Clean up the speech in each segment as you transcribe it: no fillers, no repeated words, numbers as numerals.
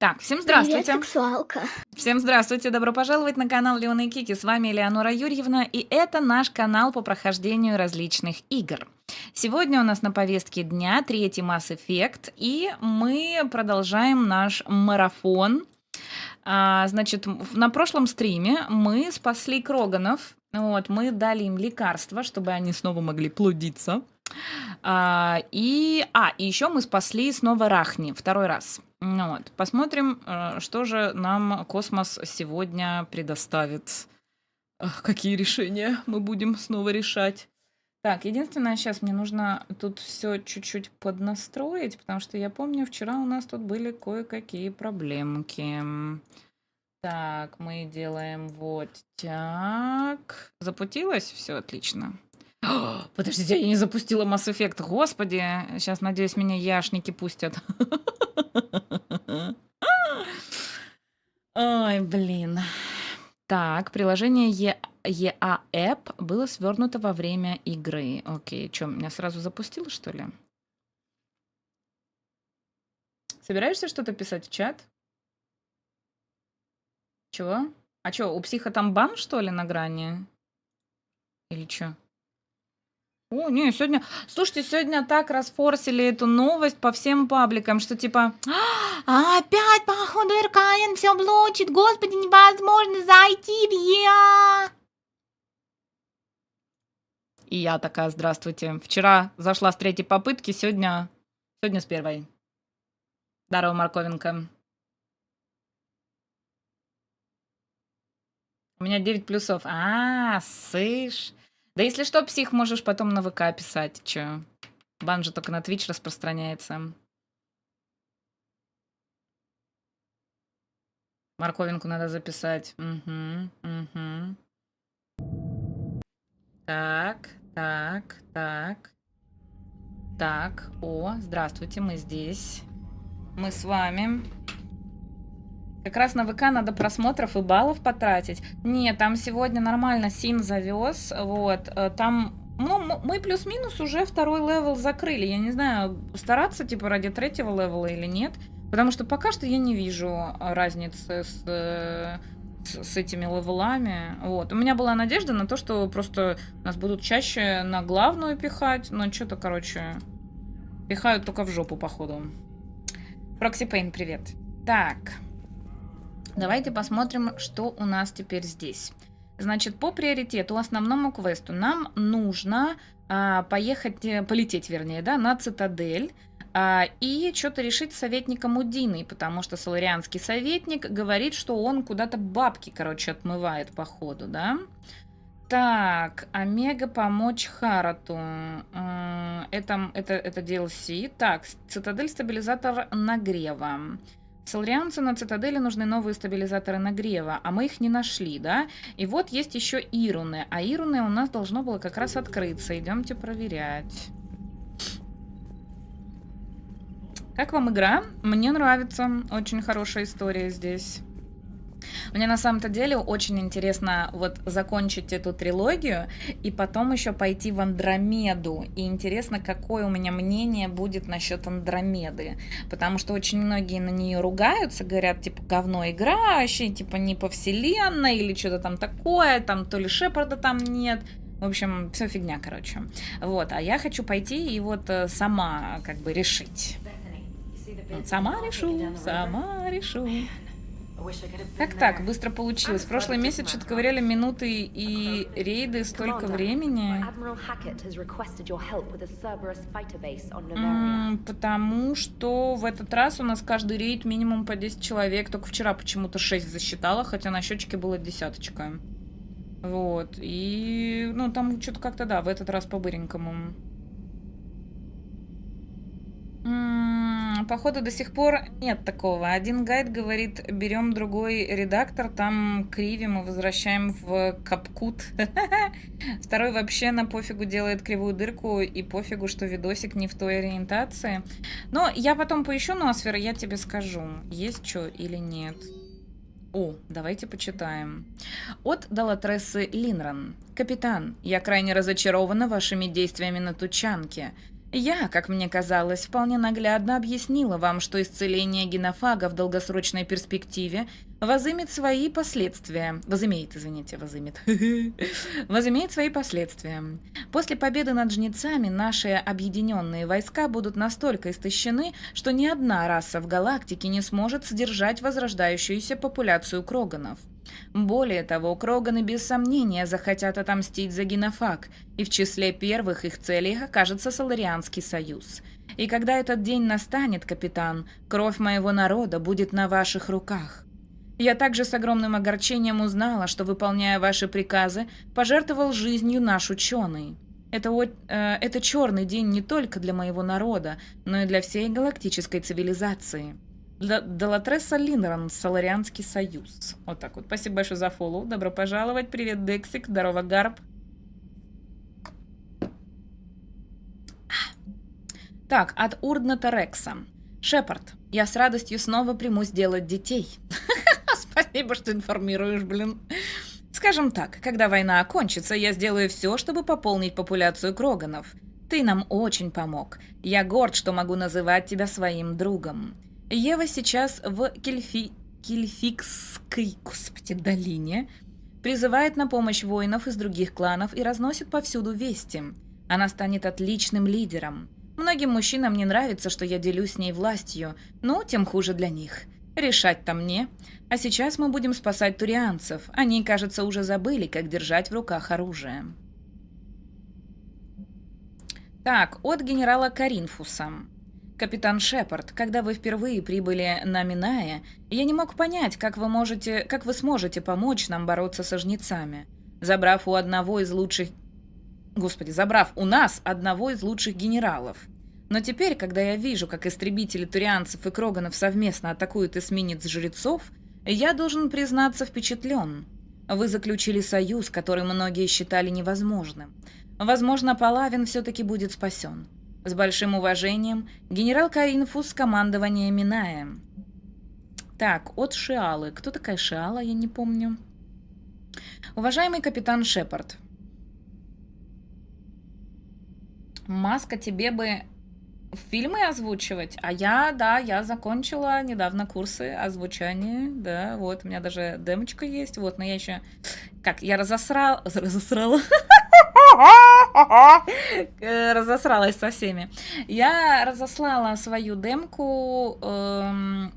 Так, всем Привет, здравствуйте. сексуалка. Всем здравствуйте. Добро пожаловать на канал Леона и Кики. С вами Элеонора Юрьевна, и это наш канал по прохождению различных игр. Сегодня у нас на повестке дня третий Mass Effect, и мы продолжаем наш марафон. Значит, на прошлом стриме мы спасли Кроганов. Вот, мы дали им лекарства, чтобы они снова могли плодиться. И еще мы спасли снова Рахни второй раз. Ну вот, посмотрим, что же нам космос сегодня предоставит. Какие решения мы будем снова решать. Так, единственное, сейчас мне нужно тут все чуть-чуть поднастроить, потому что я помню, вчера у нас тут были кое-какие проблемки. Так, мы делаем вот так. Запустилось? Все отлично. Подождите, я не запустила Mass Effect. Господи, сейчас, надеюсь, меня яшники пустят. Ой, блин. Так, приложение EA-App было свернуто во время игры. Окей, что, меня сразу запустило, что ли? Собираешься что-то писать в чат? Чего? А что, у психа там бан, что ли, на грани? Или что? О, не, сегодня... Слушайте, сегодня так расфорсили эту новость по всем пабликам, что типа... Опять, походу, РКН все блочит. Господи, невозможно зайти в ЕА. И я такая, здравствуйте. Вчера зашла с третьей попытки, сегодня с первой. Здорово, морковинка. У меня 9 плюсов. Сышь. Да если что, псих, можешь потом на ВК писать. Чё? Бан же только на Twitch распространяется. Морковинку надо записать. Угу. Так. Так, здравствуйте, мы здесь. Мы с вами. Как раз на ВК надо просмотров и баллов потратить. Нет, там сегодня нормально Син завез. Вот, там... Ну, мы плюс-минус уже второй левел закрыли. Я не знаю, стараться типа ради третьего левела или нет. Потому что пока что я не вижу разницы с этими левелами. Вот. У меня была надежда на то, что просто нас будут чаще на главную пихать. Но что-то, короче, пихают только в жопу, походу. Прокси Пейн, привет. Так. Давайте посмотрим, что у нас теперь здесь. Значит, по приоритету, основному квесту нам нужно полететь, да, на Цитадель и что-то решить с советником Удиной, потому что соларианский советник говорит, что он куда-то бабки, короче, отмывает по ходу, да. Так, Омега помочь Харату. Это DLC. Так, Цитадель стабилизатор нагрева. Соларианцу на Цитадели нужны новые стабилизаторы нагрева, а мы их не нашли, да? И вот есть еще Ируны, а Ируны у нас должно было как раз открыться. Идемте проверять. Как вам игра? Мне нравится. Очень хорошая история здесь. Мне на самом-то деле очень интересно вот закончить эту трилогию и потом еще пойти в Андромеду. И интересно, какое у меня мнение будет насчет Андромеды. Потому что очень многие на нее ругаются, говорят, типа, говно игра, вообще, типа, не по вселенной или что-то там такое, там то ли Шепарда там нет. В общем, все фигня, короче. Вот, а я хочу пойти и вот сама как бы решить. Сама решу. Так, быстро получилось. Прошлый месяц что-то ковыряли минуты и рейды столько времени. Потому что в этот раз у нас каждый рейд минимум по 10 человек. Только вчера почему-то 6 засчитала, хотя на счетчике было десяточка. Вот. И, ну, там что-то как-то, да, в этот раз по-быренькому. Походу до сих пор нет такого. Один гайд говорит, берем другой редактор, там кривим и возвращаем в капкут. Второй вообще на пофигу делает кривую дырку и пофигу, что видосик не в той ориентации. Но я потом поищу Ноосфер, я тебе скажу, есть что или нет. Давайте почитаем. От Далатрессы Линран. Капитан, я крайне разочарована вашими действиями на Тучанке. Я, как мне казалось, вполне наглядно объяснила вам, что исцеление генофага в долгосрочной перспективе возымеет свои последствия. Возымеет, извините, возымеет. Возымеет свои последствия. После победы над жнецами наши объединенные войска будут настолько истощены, что ни одна раса в галактике не сможет сдержать возрождающуюся популяцию кроганов. Более того, кроганы без сомнения захотят отомстить за генофаг, и в числе первых их целей окажется Соларианский союз. И когда этот день настанет, капитан, кровь моего народа будет на ваших руках. Я также с огромным огорчением узнала, что, выполняя ваши приказы, пожертвовал жизнью наш ученый. Это черный день не только для моего народа, но и для всей галактической цивилизации. Делатресса Линран, Соларианский союз. Вот так вот. Спасибо большое за фоллоу. Добро пожаловать. Привет, Дексик. Здорово, Гарб. Так, от Урдната Рекса. Шепард, я с радостью снова примусь делать детей. Спасибо, что информируешь, блин. Скажем так, когда война окончится, я сделаю все, чтобы пополнить популяцию кроганов. Ты нам очень помог. Я горд, что могу называть тебя своим другом. Ева сейчас в Кельфикской, долине призывает на помощь воинов из других кланов и разносит повсюду вести. Она станет отличным лидером. Многим мужчинам не нравится, что я делюсь с ней властью, но тем хуже для них. Решать-то мне. А сейчас мы будем спасать турианцев. Они, кажется, уже забыли, как держать в руках оружие. Так, от генерала Каринфуса. Капитан Шепард, когда вы впервые прибыли на Минае, я не мог понять, как вы сможете помочь нам бороться со жнецами, забрав у нас одного из лучших генералов. Но теперь, когда я вижу, как истребители турианцев и кроганов совместно атакуют эсминец жрецов, я должен признаться впечатлен. Вы заключили союз, который многие считали невозможным. Возможно, Палавин все-таки будет спасен. С большим уважением, генерал Каринфус, командование Миная. Так, от Шиалы. Кто такая Шиала, я не помню. Уважаемый капитан Шепард. Маска, тебе бы фильмы озвучивать? А я закончила недавно курсы озвучания. Да, вот, у меня даже демочка есть. Вот, но я еще... Я разосрала... Разосралась со всеми. Я разослала свою демку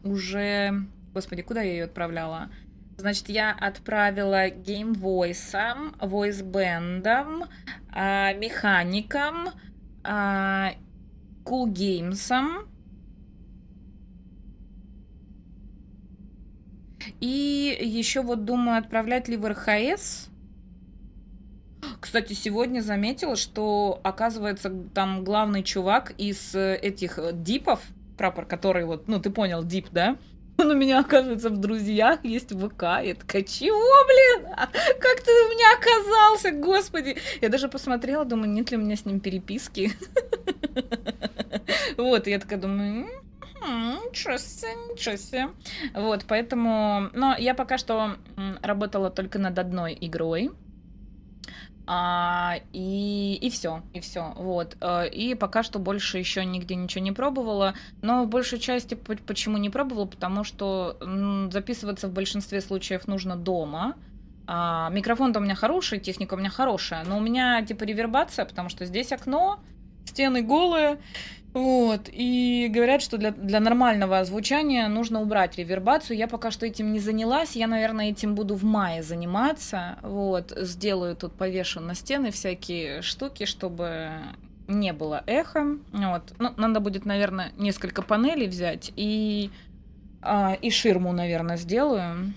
уже... Господи, куда я ее отправляла? Значит, я отправила геймвойсам, войсбендам, механикам, кулгеймсам и еще вот думаю, отправлять ли в РХС. Кстати, сегодня заметила, что, оказывается, там главный чувак из этих дипов, прапор, который вот, ну, ты понял, дип, да? Он у меня, оказывается, в друзьях есть в ВК. Я такая, чего, блин? Как ты у меня оказался, господи? Я даже посмотрела, думаю, нет ли у меня с ним переписки. Вот, я такая думаю... Ничего себе. Вот, поэтому... Но я пока что работала только над одной игрой. И все. Вот. И пока что больше еще нигде ничего не пробовала. Но в большей части почему не пробовала? Потому что записываться в большинстве случаев нужно дома. Микрофон-то у меня хороший, техника у меня хорошая. Но у меня типа ревербация, потому что здесь окно, стены голые. Вот, и говорят, что для нормального звучания нужно убрать ревербацию. Я пока что этим не занялась, я, наверное, этим буду в мае заниматься. Вот, сделаю тут, повешу на стены всякие штуки, чтобы не было эхо. Вот, ну, надо будет, наверное, несколько панелей взять и ширму, наверное, сделаю.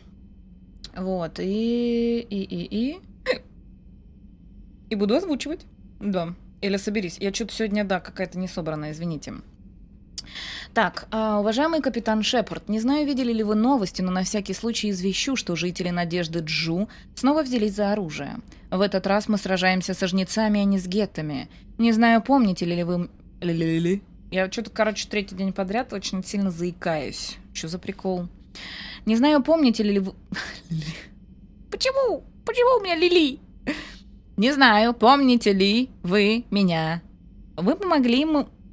Вот, и буду озвучивать, да. Или соберись. Я что-то сегодня, да, какая-то не собранная, извините. Так, уважаемый капитан Шепард, не знаю, видели ли вы новости, но на всякий случай извещу, что жители Надежды Джу снова взялись за оружие. В этот раз мы сражаемся со жнецами, а не с геттами. Не знаю, помните ли вы... Я что-то, короче, третий день подряд очень сильно заикаюсь. Что за прикол? Не знаю, помните ли вы... Почему? Почему у меня Лили? Не знаю, помните ли вы меня? Вы помогли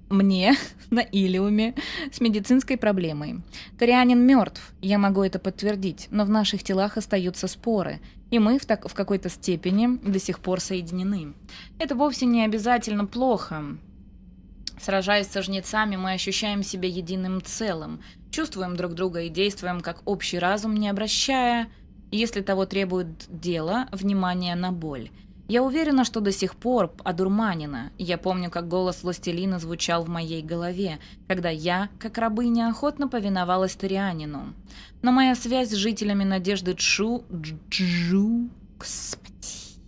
мне на Илиуме с медицинской проблемой. Торианин мертв, я могу это подтвердить, но в наших телах остаются споры, и мы в какой-то степени до сих пор соединены. Это вовсе не обязательно плохо. Сражаясь со жнецами, мы ощущаем себя единым целым, чувствуем друг друга и действуем как общий разум, не обращая, если того требует дело, внимания на боль. Я уверена, что до сих пор одурманена. Я помню, как голос властелина звучал в моей голове, когда я, как рабыня, охотно повиновалась Торианину. Но моя связь с жителями Надежды Джу, господи,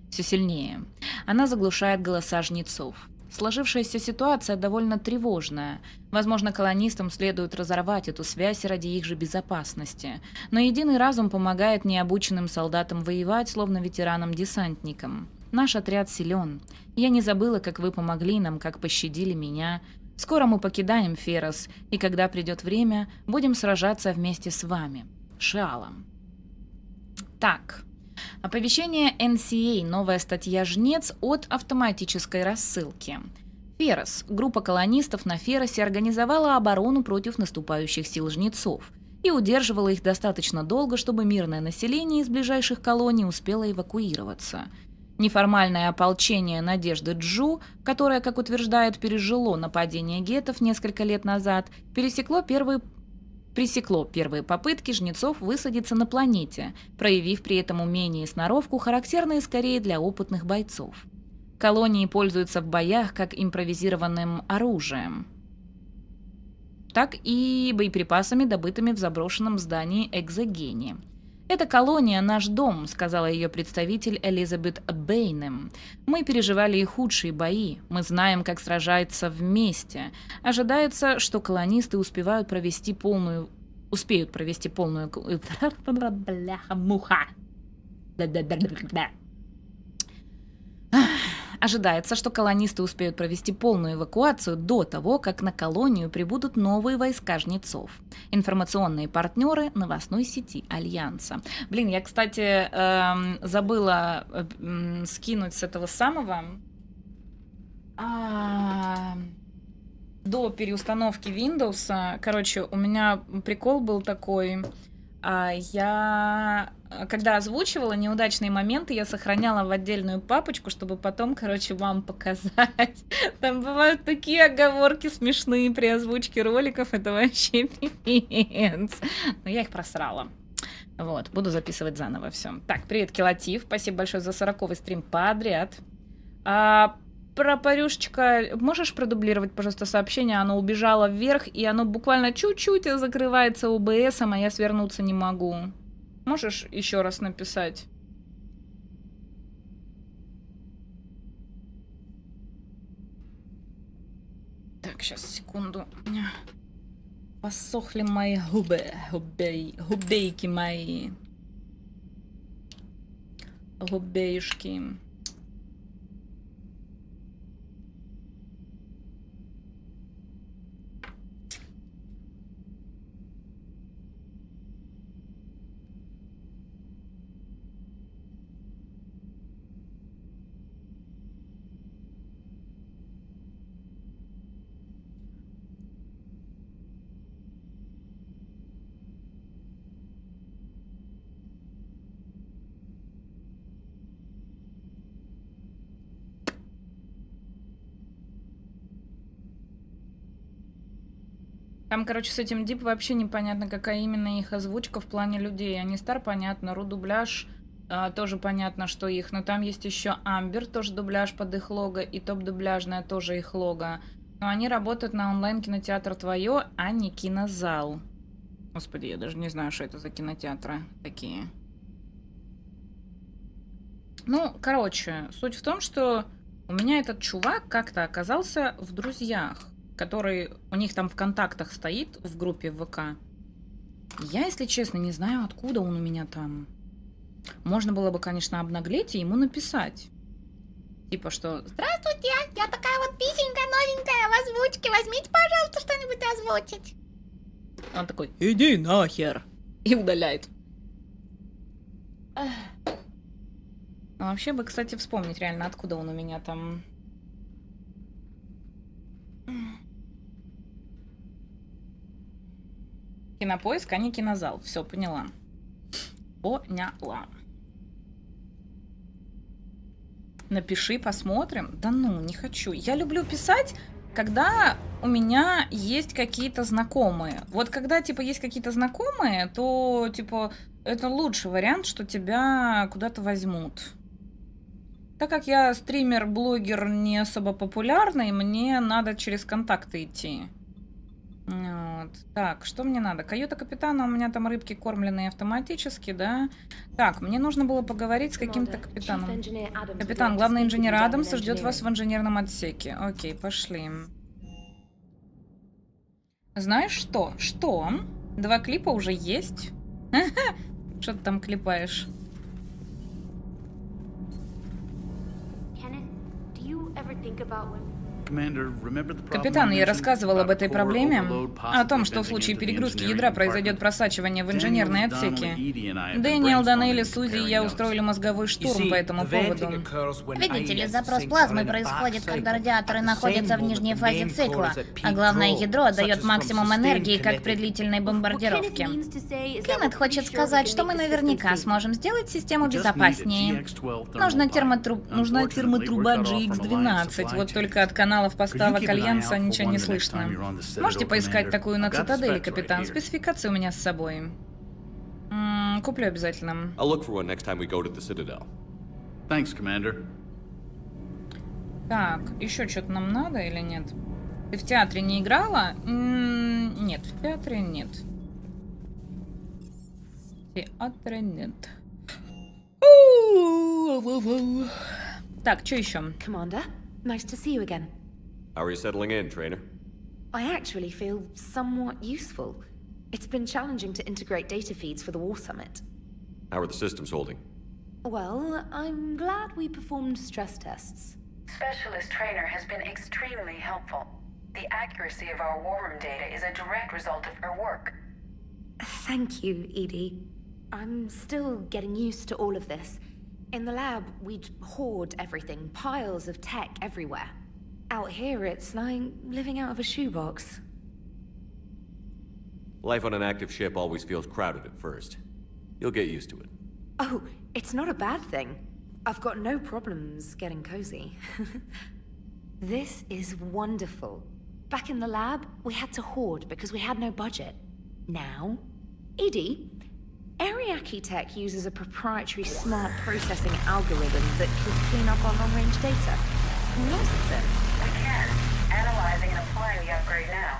все сильнее. Она заглушает голоса жнецов. Сложившаяся ситуация довольно тревожная. Возможно, колонистам следует разорвать эту связь ради их же безопасности. Но единый разум помогает необученным солдатам воевать, словно ветеранам-десантникам. Наш отряд силен. Я не забыла, как вы помогли нам, как пощадили меня. Скоро мы покидаем Ферос, и когда придет время, будем сражаться вместе с вами. Шиала. Так. Оповещение NCA, новая статья «Жнец» от автоматической рассылки. Ферос. Группа колонистов на Феросе организовала оборону против наступающих сил жнецов и удерживала их достаточно долго, чтобы мирное население из ближайших колоний успело эвакуироваться. Неформальное ополчение Надежды Джу, которое, как утверждает, пережило нападение геттов несколько лет назад, пресекло первые попытки жнецов высадиться на планете, проявив при этом умение и сноровку, характерные скорее для опытных бойцов. Колонии пользуются в боях как импровизированным оружием, так и боеприпасами, добытыми в заброшенном здании Экзогене. «Эта колония – наш дом», – сказала ее представитель Элизабет Бэйнем. «Мы переживали и худшие бои. Мы знаем, как сражаются вместе. Ожидается, что колонисты успеют провести полную... Бляха-муха. Ожидается, что колонисты успеют провести полную эвакуацию до того, как на колонию прибудут новые войска жнецов. Информационные партнеры новостной сети Альянса». Блин, я, кстати, забыла скинуть с этого самого... До переустановки Windows, короче, у меня прикол был такой... Я, когда озвучивала неудачные моменты, я сохраняла в отдельную папочку, чтобы потом, короче, вам показать. Там бывают такие оговорки смешные при озвучке роликов, это вообще пипец. Но я их просрала. Вот, буду записывать заново все. Так, привет, Килатив, спасибо большое за 40-й стрим подряд. Про Парюшечка, можешь продублировать, пожалуйста, сообщение? Оно убежало вверх, и оно буквально чуть-чуть закрывается ОБСом, а я свернуться не могу. Можешь еще раз написать? Так, сейчас, секунду. Посохли мои губейки мои. Губеюшки. Там, короче, с этим Дип вообще непонятно, какая именно их озвучка в плане людей. Они Стар, понятно, Ру-дубляж, тоже понятно, что их. Но там есть еще Амбер, тоже дубляж под их лого, и топ-дубляжная тоже их лого. Но они работают на онлайн-кинотеатр Твое, а не кинозал. Господи, я даже не знаю, что это за кинотеатры такие. Ну, короче, суть в том, что у меня этот чувак как-то оказался в друзьях, который у них там в контактах стоит в группе ВК. Я, если честно, не знаю, откуда он у меня там. Можно было бы, конечно, обнаглеть и ему написать. Типа что: «Здравствуйте, я такая вот писенькая, новенькая, в озвучке, возьмите, пожалуйста, что-нибудь озвучить». Он такой: «Иди нахер!» И удаляет. Ну, вообще бы, кстати, вспомнить реально, откуда он у меня там. Кинопоиск, а не кинозал. Все, поняла. Поняла. Напиши, посмотрим. Да ну, не хочу. Я люблю писать, когда у меня есть какие-то знакомые. Вот когда, типа, есть какие-то знакомые, то, типа, это лучший вариант, что тебя куда-то возьмут. Так как я стример-блогер не особо популярный, мне надо через контакты идти. Вот. Так, что мне надо? Каюта капитана, у меня там рыбки кормленные автоматически, да? Так, мне нужно было поговорить с каким-то капитаном. Капитан, главный инженер Адамс ждет вас в инженерном отсеке. Окей, пошли. Знаешь что? Что? 2 клипа уже есть? Что ты там клепаешь? Капитан, я рассказывал об этой проблеме, о том, что в случае перегрузки ядра произойдет просачивание в инженерные отсеки. Дэниел, Данелли, Сузи и я устроили мозговой штурм по этому поводу. Видите ли, запрос плазмы происходит, когда радиаторы находятся в нижней фазе цикла, а главное ядро отдает максимум энергии, как при длительной бомбардировке. Кеннет хочет сказать, что мы наверняка сможем сделать систему безопаснее. Нужна термотруба GX12, вот только от каналов поставок Альянса ничего не слышно. Можете поискать такую на Цитадели, капитан? Спецификации у меня с собой. Куплю обязательно. Так, еще что-то нам надо или нет? Ты в театре не играла? Нет, в театре нет. В театре нет. Так, что еще? Commander, nice to see you again. How are you settling in, trainer? I actually feel somewhat useful. It's been challenging to integrate data feeds for the War Summit. How are the systems holding? Well, I'm glad we performed stress tests. Specialist Trainer has been extremely helpful. The accuracy of our war room data is a direct result of her work. Thank you, Edie. I'm still getting used to all of this. In the lab, we'd hoard everything, piles of tech everywhere. Out here, it's like living out of a shoebox. Life on an active ship always feels crowded at first. You'll get used to it. Oh, it's not a bad thing. I've got no problems getting cozy. This is wonderful. Back in the lab, we had to hoard because we had no budget. Now, Edie, Ariake Tech uses a proprietary smart processing algorithm that could clean up our long-range data. Who knows it's it? We can. Analyzing and applying the upgrade now.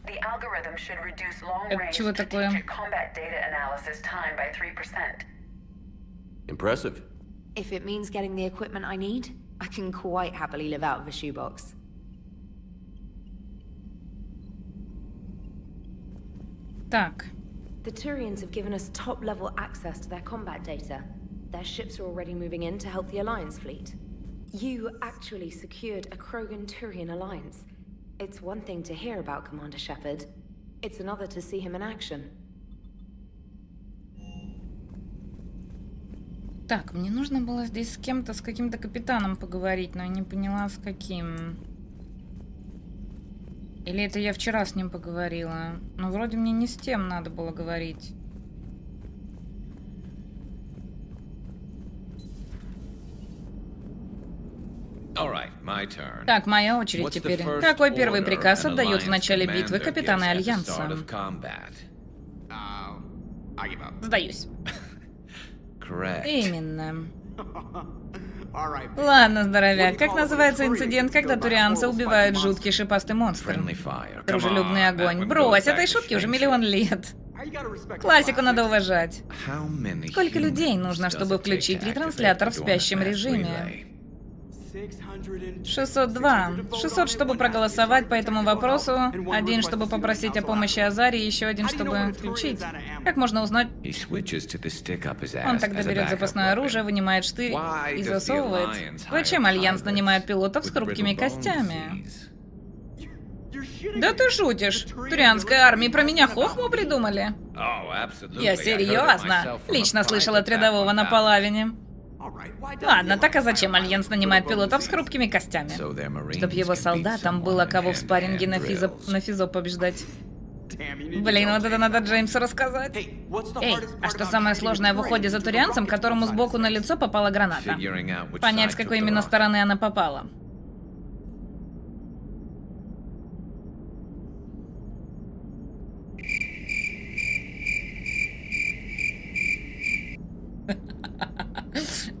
The algorithm should reduce long-range strategic combat data analysis time by 3%. Impressive. If it means getting the equipment I need, I can quite happily live out of a shoebox. Так. The Turians have given us top-level access to their combat data. Their ships are already moving in to help the Alliance fleet. You actually secured a Krogan-Turian alliance. It's one thing to hear about Commander Shepard. It's another to see him in action. Так, мне нужно было здесь с кем-то, с каким-то капитаном поговорить, но я не поняла, с каким. Или это я вчера с ним поговорила? Ну, вроде мне не с тем надо было говорить. Так, моя очередь теперь. Какой первый приказ отдают в начале битвы капитаны Альянса? Сдаюсь. Именно. Ладно, здоровяк, как называется инцидент, когда турианцы убивают жуткий шипастый монстр? Дружелюбный огонь. Брось, этой шутки уже миллион лет. Классику надо уважать. Сколько людей нужно, чтобы включить ретранслятор в спящем режиме? 602. 600, чтобы проголосовать по этому вопросу, 1, чтобы попросить о помощи Азари, и еще 1, чтобы включить. Как можно узнать? Он тогда берет запасное оружие, вынимает штырь и засовывает. Зачем Альянс нанимает пилотов с хрупкими костями? Да ты шутишь? Турианской армии про меня хохму придумали? Я серьезно. Лично слышал от рядового на Палавине. Ладно, так а зачем Альянс нанимает пилотов с хрупкими костями? Чтоб его солдатам было кого в спарринге на физо побеждать. Блин, вот это надо Джеймсу рассказать. Эй, а что самое сложное в уходе за турианцем, которому сбоку на лицо попала граната? Понять, с какой именно стороны она попала.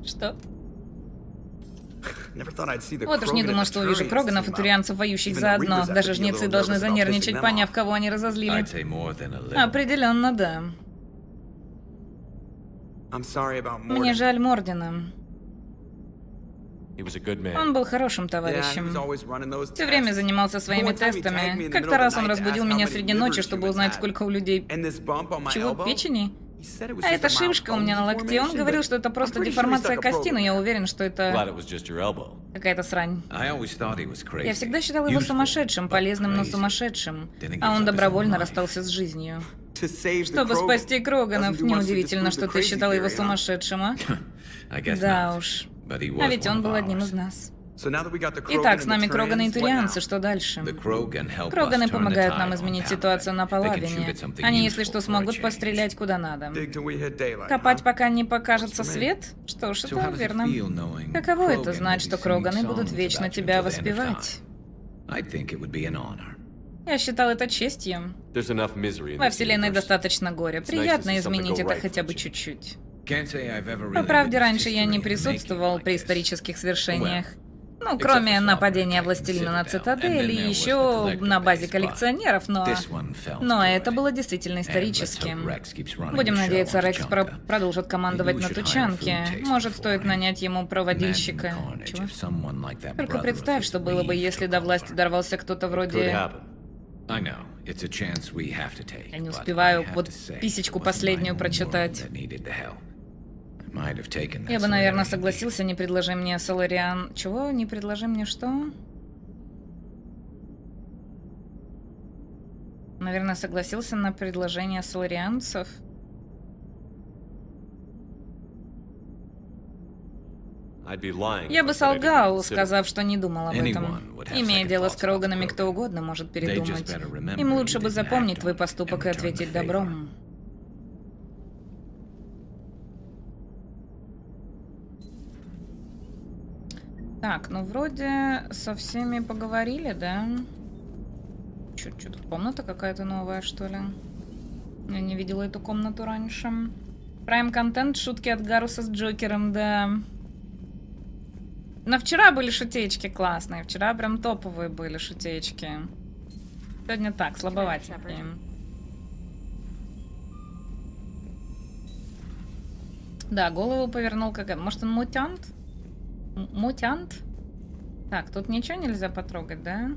Что? Вот уж не думал, что увижу Кроганов и турианцев, воющих заодно. Даже жнецы должны занервничать, поняв, кого они разозлили. Определенно, да. Мне жаль Мордена. Он был хорошим товарищем. Все время занимался своими тестами. Как-то раз он разбудил меня среди ночи, чтобы узнать, сколько у людей... Чего, печени? А эта шишка у меня на локте. Он говорил, что это просто деформация кости, но я уверен, что это... какая-то срань. Я всегда считал его сумасшедшим, полезным, но сумасшедшим. А он добровольно расстался с жизнью. Чтобы спасти Кроганов. Неудивительно, что ты считал его сумасшедшим, а? Да уж. А ведь он был одним из нас. Итак, с нами Кроганы и турианцы, что дальше? Кроганы помогают нам изменить ситуацию на Палавине. Они, если что, смогут пострелять куда надо. Копать, пока не покажется свет? Что ж, это верно. Каково это знать, что Кроганы будут вечно тебя воспевать? Я считал это честью. Во Вселенной достаточно горя. Приятно изменить это хотя бы чуть-чуть. По правде, раньше я не присутствовал при исторических свершениях. Ну, кроме нападения Властелина на Цитадель и еще на базе коллекционеров, но это было действительно историческим. Будем надеяться, Рекс продолжит командовать на Тучанке. Может, стоит нанять ему проводильщика. Чего? Только представь, что было бы, если до власти дорвался кто-то вроде... Я не успеваю вот писечку последнюю прочитать. Я бы, наверное, согласился, не предложи мне Солариан... Чего? Не предложи мне что? Наверное, согласился на предложение соларианцев. Я бы солгал, сказав, что не думал об этом. Имея дело с Кроганами, кто угодно может передумать. Им лучше бы запомнить твой поступок и ответить добром. Так, ну вроде со всеми поговорили, да? Что тут комната какая-то новая, что ли? Я не видела эту комнату раньше. Прайм-контент, шутки от Гаруса с Джокером, да. Но вчера были шутечки классные. Вчера прям топовые были шутечки. Сегодня так, слабоватенькие. Да, голову повернул как... Может, он мутант? Мутант? Так, тут ничего нельзя потрогать, да?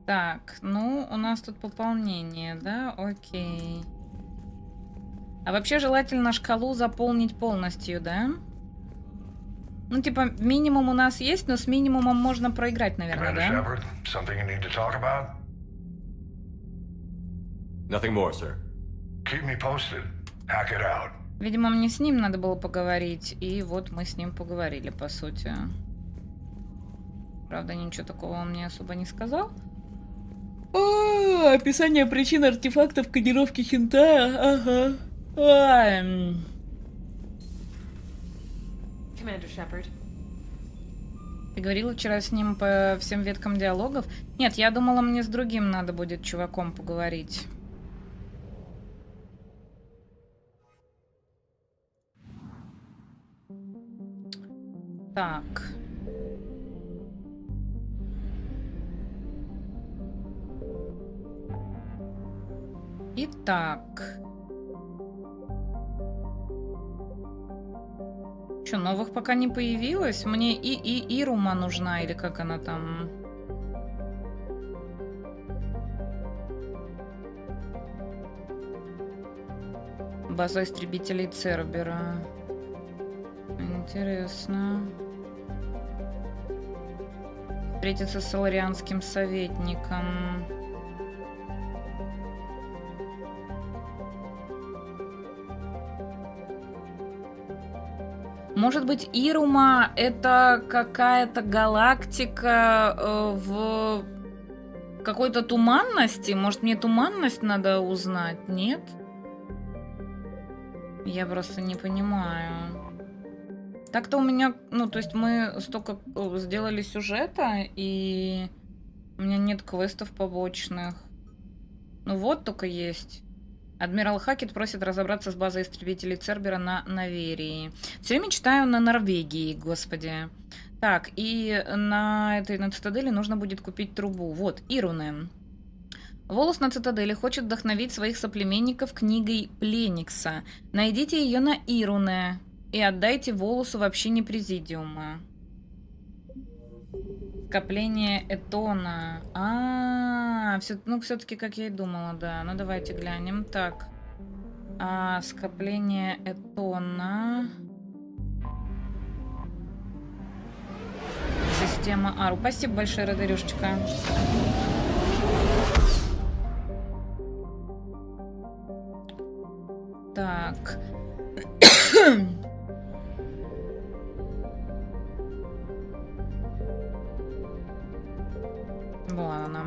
Так, ну, у нас тут пополнение, да? Окей. А вообще желательно шкалу заполнить полностью, да? Ну, типа, минимум у нас есть, но с минимумом можно проиграть, наверное, да? Nothing more, sir. Keep me posted. Hack it out. Видимо, мне с ним надо было поговорить, и вот мы с ним поговорили, по сути. Правда, ничего такого он мне особо не сказал. Описание причин артефактов кодировки хентая, ага. Commander Shepard. Ты говорила вчера с ним по всем веткам диалогов? Нет, я думала, мне с другим надо будет чуваком поговорить. Так. Итак. Что, новых пока не появилось? Мне Ирума нужна, или как она там? База истребителей Цербера. Интересно. Встретиться с соларианским советником. Может быть, Ирума — это какая-то галактика в какой-то туманности? Может, мне туманность надо узнать? Нет? Я просто не понимаю. Так-то у меня... Ну, то есть мы столько сделали сюжета, и у меня нет квестов побочных. Ну вот только есть. Адмирал Хакет просит разобраться с базой истребителей Цербера на Наверии. Все время читаю на Норвегии, господи. Так, и на цитадели нужно будет купить трубу. Вот, Ируне. Волос на цитадели хочет вдохновить своих соплеменников книгой Пленикса. Найдите ее на Ируне и отдайте Волосу в общине Президиума. Скопление Этона. Ну все-таки, как я и думала, да. Ну давайте глянем. Так. Скопление Этона. Система Ару. Спасибо большое, Родырюшечка. Так. Вон она.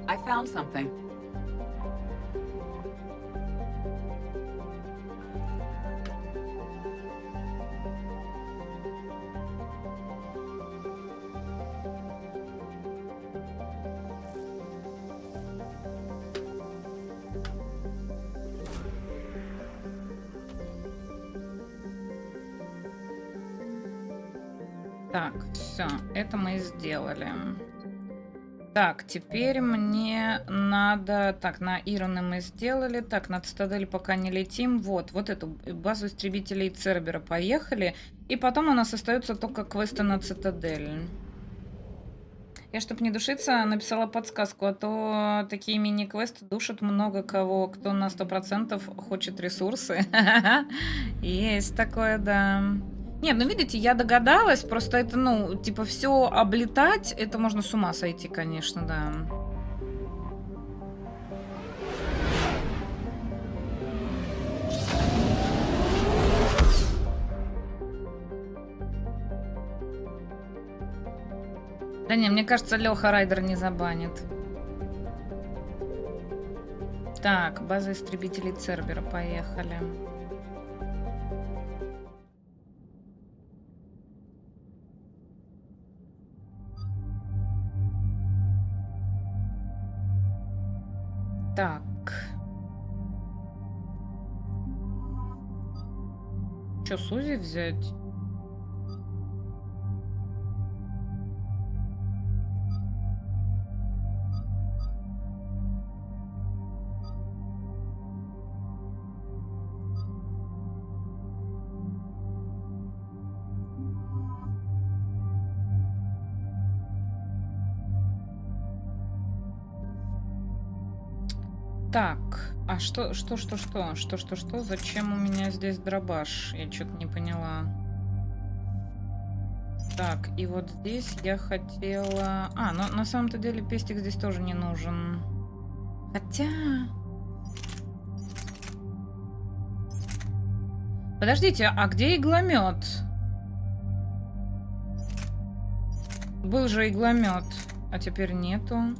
I found something. Так, все, это мы сделали. Так, теперь мне надо... Так, на Ируне мы сделали. Так, на Цитадель пока не летим. Вот эту базу истребителей Цербера поехали. И потом у нас остаются только квесты на Цитадель. Я, чтобы не душиться, написала подсказку, а то такие мини-квесты душат много кого, кто на 100% хочет ресурсы. Есть такое, да. Нет, ну видите, я догадалась, просто это, ну, типа, все облетать, это можно с ума сойти, конечно, да. Да не, мне кажется, Леха Райдер не забанит. Так, база истребителей Цербера, поехали. Так. Что, Сузи взять? Так, а что? Зачем у меня здесь дробаш? Я что-то не поняла. Так, и вот здесь я хотела... но на самом-то деле пестик здесь тоже не нужен. Хотя... Подождите, а где игломет? Был же игломет, а теперь нету.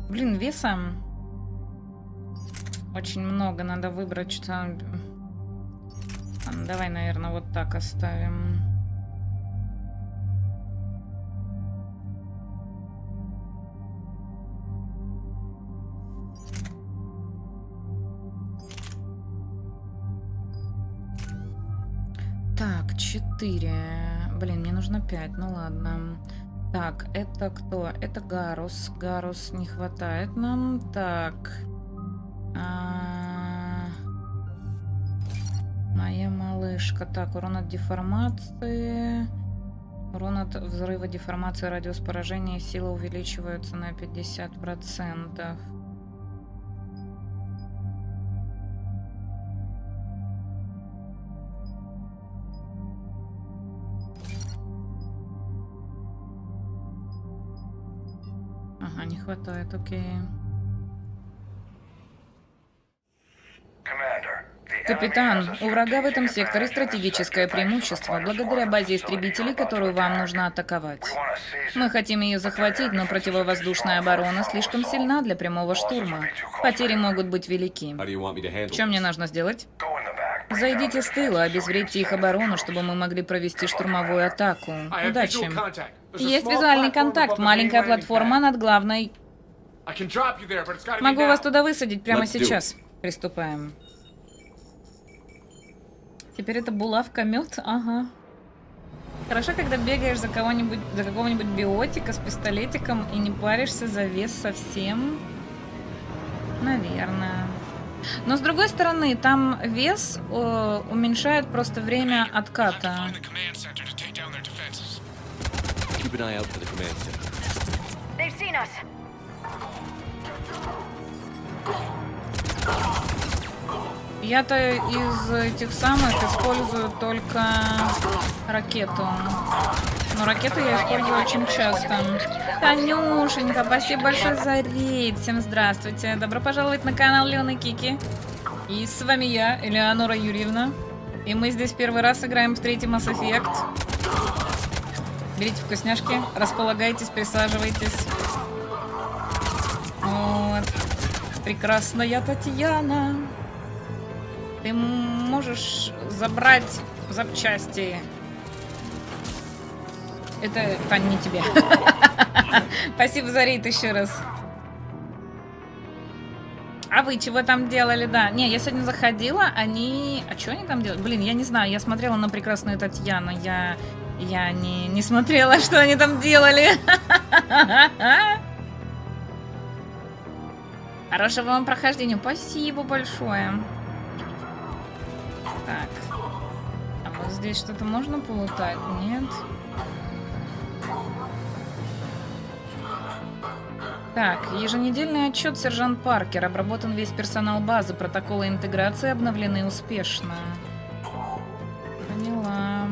Блин, веса очень много, надо выбрать что. Давай, наверное, вот так оставим. Так, 4. Блин, мне нужно 5. Ну ладно. Так, это кто? Это Гарус. Гарус не хватает нам. Так. Моя малышка. Так, урон от деформации. Урон от взрыва, деформации, радиус поражения. Сила увеличивается на 50%. Ага, не хватает, окей. Капитан, у врага в этом секторе стратегическое преимущество, благодаря базе истребителей, которую вам нужно атаковать. Мы хотим ее захватить, но противовоздушная оборона слишком сильна для прямого штурма. Потери могут быть велики. Что мне нужно сделать? Зайдите с тыла, обезвредьте их оборону, чтобы мы могли провести штурмовую атаку. Удачи. Есть визуальный контакт, маленькая платформа над главной. Могу вас туда высадить прямо сейчас. Приступаем. Теперь это булавка-мёд? Ага. Хорошо, когда бегаешь за какого-нибудь биотика с пистолетиком и не паришься за вес совсем. Наверное. Но с другой стороны, там вес уменьшает просто время отката. Я-то из этих самых использую только ракету. Но ракету я использую очень часто. Танюшенька, спасибо большое за рейд. Всем здравствуйте. Добро пожаловать на канал Леоны Кики. И с вами я, Элеонора Юрьевна. И мы здесь первый раз играем в третий Mass Effect. Берите вкусняшки, располагайтесь, присаживайтесь. Вот. Прекрасная Татьяна. Ты можешь забрать запчасти. Это, Тань, не тебе. Спасибо за рейд еще раз. А вы чего там делали, да? Не, я сегодня заходила, они... А что они там делали? Блин, я не знаю, я смотрела на прекрасную Татьяну. Я не смотрела, что они там делали. Хорошего вам прохождения. Спасибо большое. Так. А вот здесь что-то можно полутать? Нет. Так, еженедельный отчет сержант Паркер. Обработан весь персонал базы. Протоколы интеграции обновлены успешно. Поняла.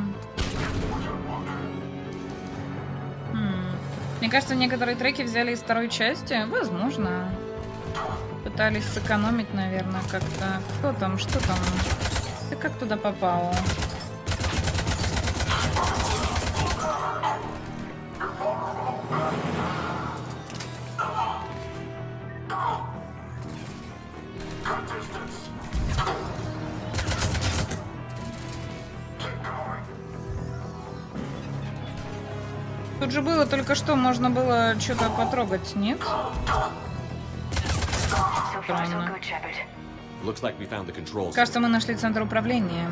Мне кажется, некоторые треки взяли из второй части. Возможно. Пытались сэкономить, наверное, как-то. Кто там? Что там? Ты как туда попал? Тут же было только что, можно было что-то потрогать, нет? Странно. Кажется, мы нашли центр управления.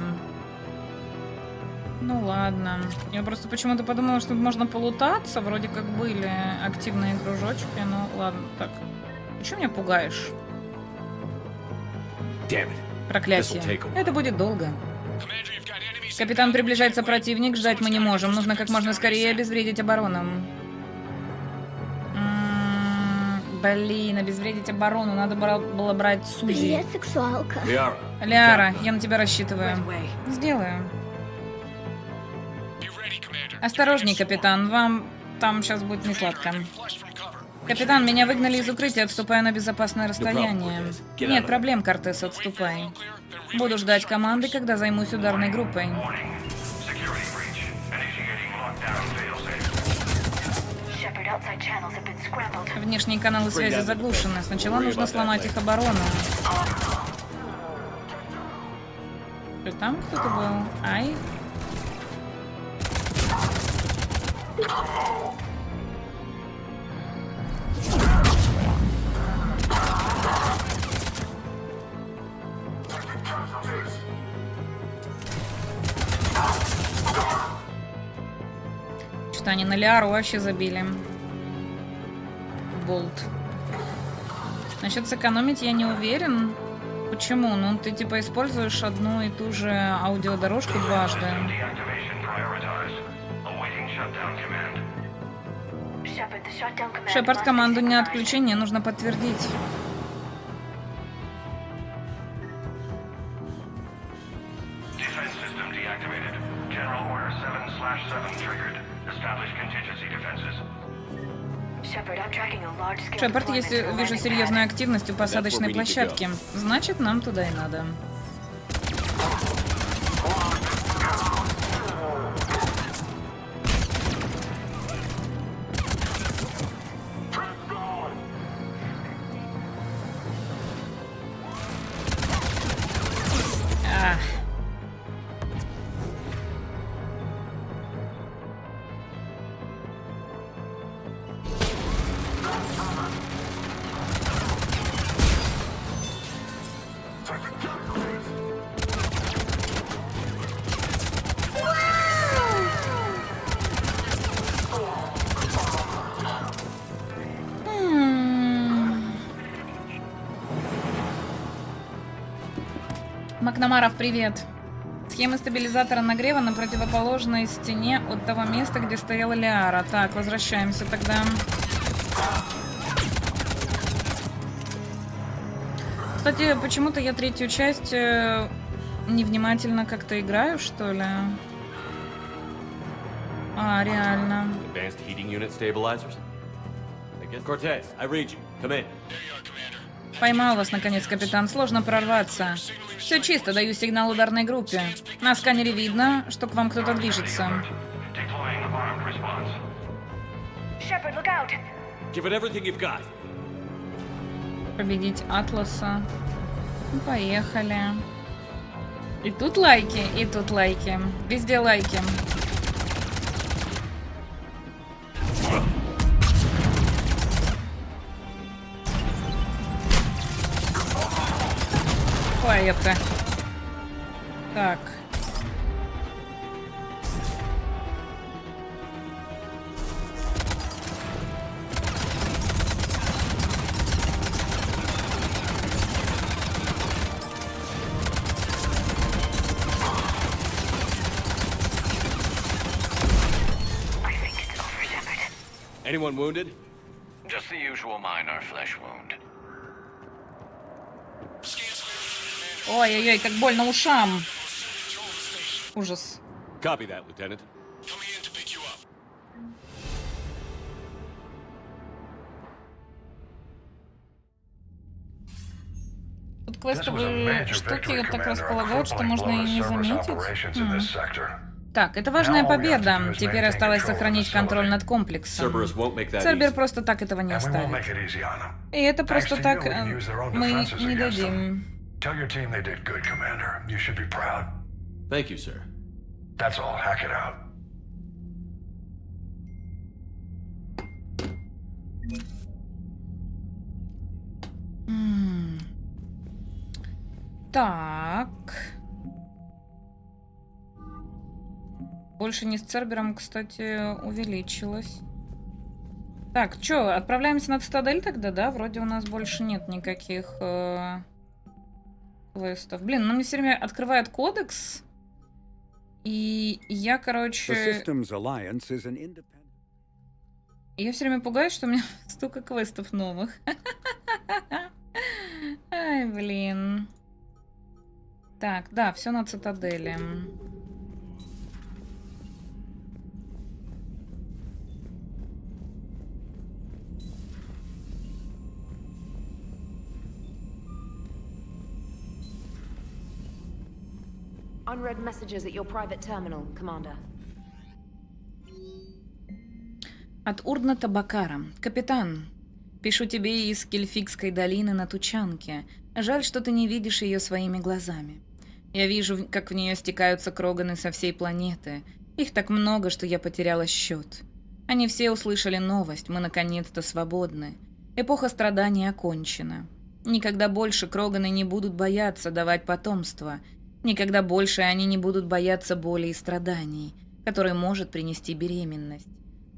Ну ладно. Я просто почему-то подумала, что можно полутаться. Вроде как были активные кружочки. Ну ладно, так. Ты что меня пугаешь? Проклятие. Это будет долго. Капитан, приближается противник. Ждать мы не можем. Нужно как можно скорее обезвредить оборону. Блин, обезвредить оборону. Надо было брать Сузи. Привет, сексуалка. Ляра, я на тебя рассчитываю. Сделаю. Осторожней, капитан. Вам там сейчас будет несладко. Капитан, меня выгнали из укрытия. Отступаю на безопасное расстояние. Нет проблем, Кортес, отступай. Буду ждать команды, когда займусь ударной группой. Внешние каналы связи заглушены. Сначала нужно сломать их оборону. Что там кто-то был? Ай. Что-то они на Лиару вообще забили. Болт. Насчет сэкономить я не уверен. Почему? Ну, ты типа используешь одну и ту же аудиодорожку дважды. Шепард, команду не отключение нужно подтвердить. Шепард, если вижу серьезную активность у посадочной площадки, значит, нам туда и надо. Макнамаров, привет. Схема стабилизатора нагрева на противоположной стене от того места, где стояла Лиара. Так, возвращаемся тогда. Кстати, почему-то я третью часть невнимательно как-то играю, что ли? А, реально. Поймал вас, наконец, капитан. Сложно прорваться. Все чисто, даю сигнал ударной группе. На сканере видно, что к вам кто-то движется. Победить Атласа. Ну, поехали. И тут лайки, и тут лайки. Везде лайки. Это. Так. Anyone wounded? Just the usual minor flesh wound. Ой-ой-ой, как больно ушам. Ужас. Copy that, Lieutenant. Тут квестовые штуки так располагают, что можно и не заметить. Так, это важная победа. Теперь осталось сохранить контроль над комплексом. Цербер просто так этого не оставит. И это просто так мы не дадим. Tell your team they did good, Commander. You should be proud. Thank you, sir. That's all. Hack it out. Так. Больше не с Цербером, кстати, увеличилось. Так, чё, отправляемся на Цитадель тогда, да? Вроде у нас больше нет никаких... квестов. Блин, ну мне все время открывает кодекс. И я, короче... Я все время пугаюсь, что у меня столько квестов новых. Ай, блин. Так, да, все на Цитадели. Unread messages at your private terminal, Commander. От Урдна Табакара. Капитан, пишу тебе из Кельфикской долины на Тучанке. Жаль, что ты не видишь ее своими глазами. Я вижу, как в нее стекаются кроганы со всей планеты. Их так много, что я потеряла счет. Они все услышали новость, мы наконец-то свободны. Эпоха страданий окончена. Никогда больше кроганы не будут бояться давать потомство. Никогда больше они не будут бояться боли и страданий, которые может принести беременность.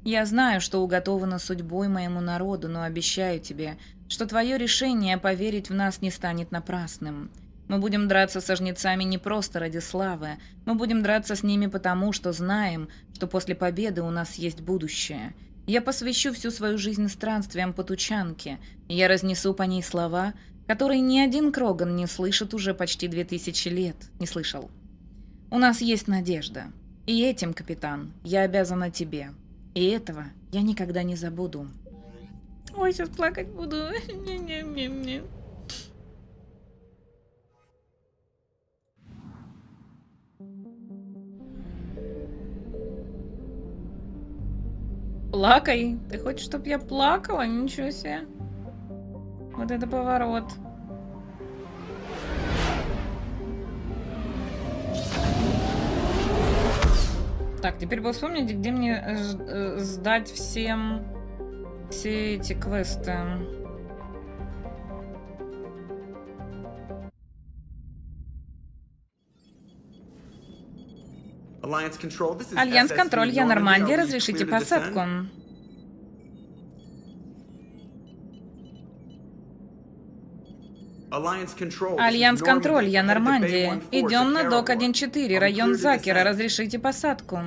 Я знаю, что уготовано судьбой моему народу, но обещаю тебе, что твое решение поверить в нас не станет напрасным. Мы будем драться со жнецами не просто ради славы, мы будем драться с ними потому, что знаем, что после победы у нас есть будущее. Я посвящу всю свою жизнь странствиям по Тучанке, и я разнесу по ней слова, которые ни один кроган не слышит уже почти 2000 лет. Не слышал. У нас есть надежда. И этим, капитан, я обязана тебе. И этого я никогда не забуду. Ой, сейчас плакать буду. Не-не-не-не. Плакай. Ты хочешь, чтобы я плакала? Ничего себе. Вот это поворот. Так, теперь бы вспомнить, где мне сдать все эти квесты. Альянс Контроль, я Нормандия, разрешите посадку. Альянс Контроль, я Нормандия. Идем на док 1-4, район Закера, разрешите посадку.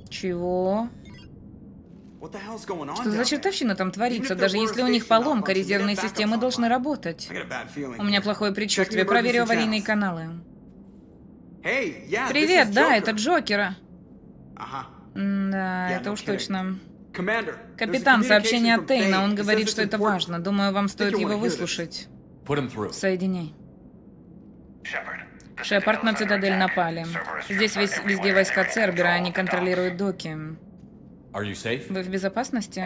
Чего? Что за чертовщина там творится? Даже если у них поломка, резервные системы должны работать. У меня плохое предчувствие. Проверю аварийные каналы. Привет, да, это Джокера. Да, это уж точно. Капитан, сообщение от Тейна. Он говорит, что это важно. Думаю, вам стоит его выслушать. Соединяй. Шепард, на цитадель напали. Здесь везде войска Цербера, они контролируют доки. Вы в безопасности?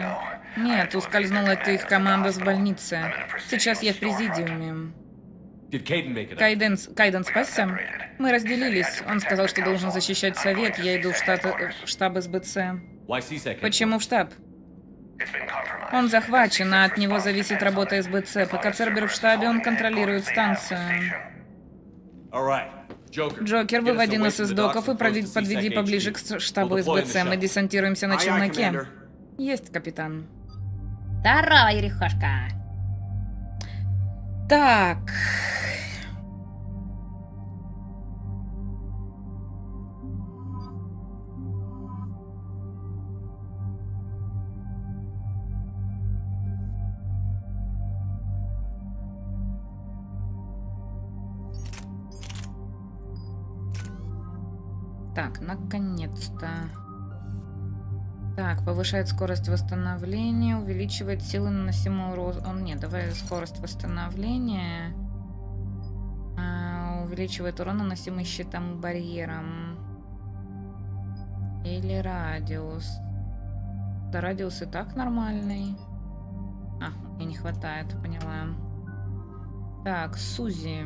Нет, ускользнула их команда с больницы. Сейчас я в президиуме. Кайден спасся? Мы разделились. Он сказал, что должен защищать совет. Я иду в штаб СБЦ. Почему в штаб? Он захвачен, а от него зависит работа СБЦ. Пока Цербер в штабе, он контролирует станцию. Джокер, выводи нас из доков и подведи поближе к штабу СБЦ. Мы десантируемся на челноке. Есть, капитан. Здорово, Ерехошка. Так. Так, наконец-то. Так, повышает скорость восстановления, увеличивает силы наносимого урона. Нет, давай скорость восстановления. Увеличивает урон, наносимый щитом и барьером. Или радиус. Да, радиус и так нормальный. Мне не хватает, поняла. Так, Сузи.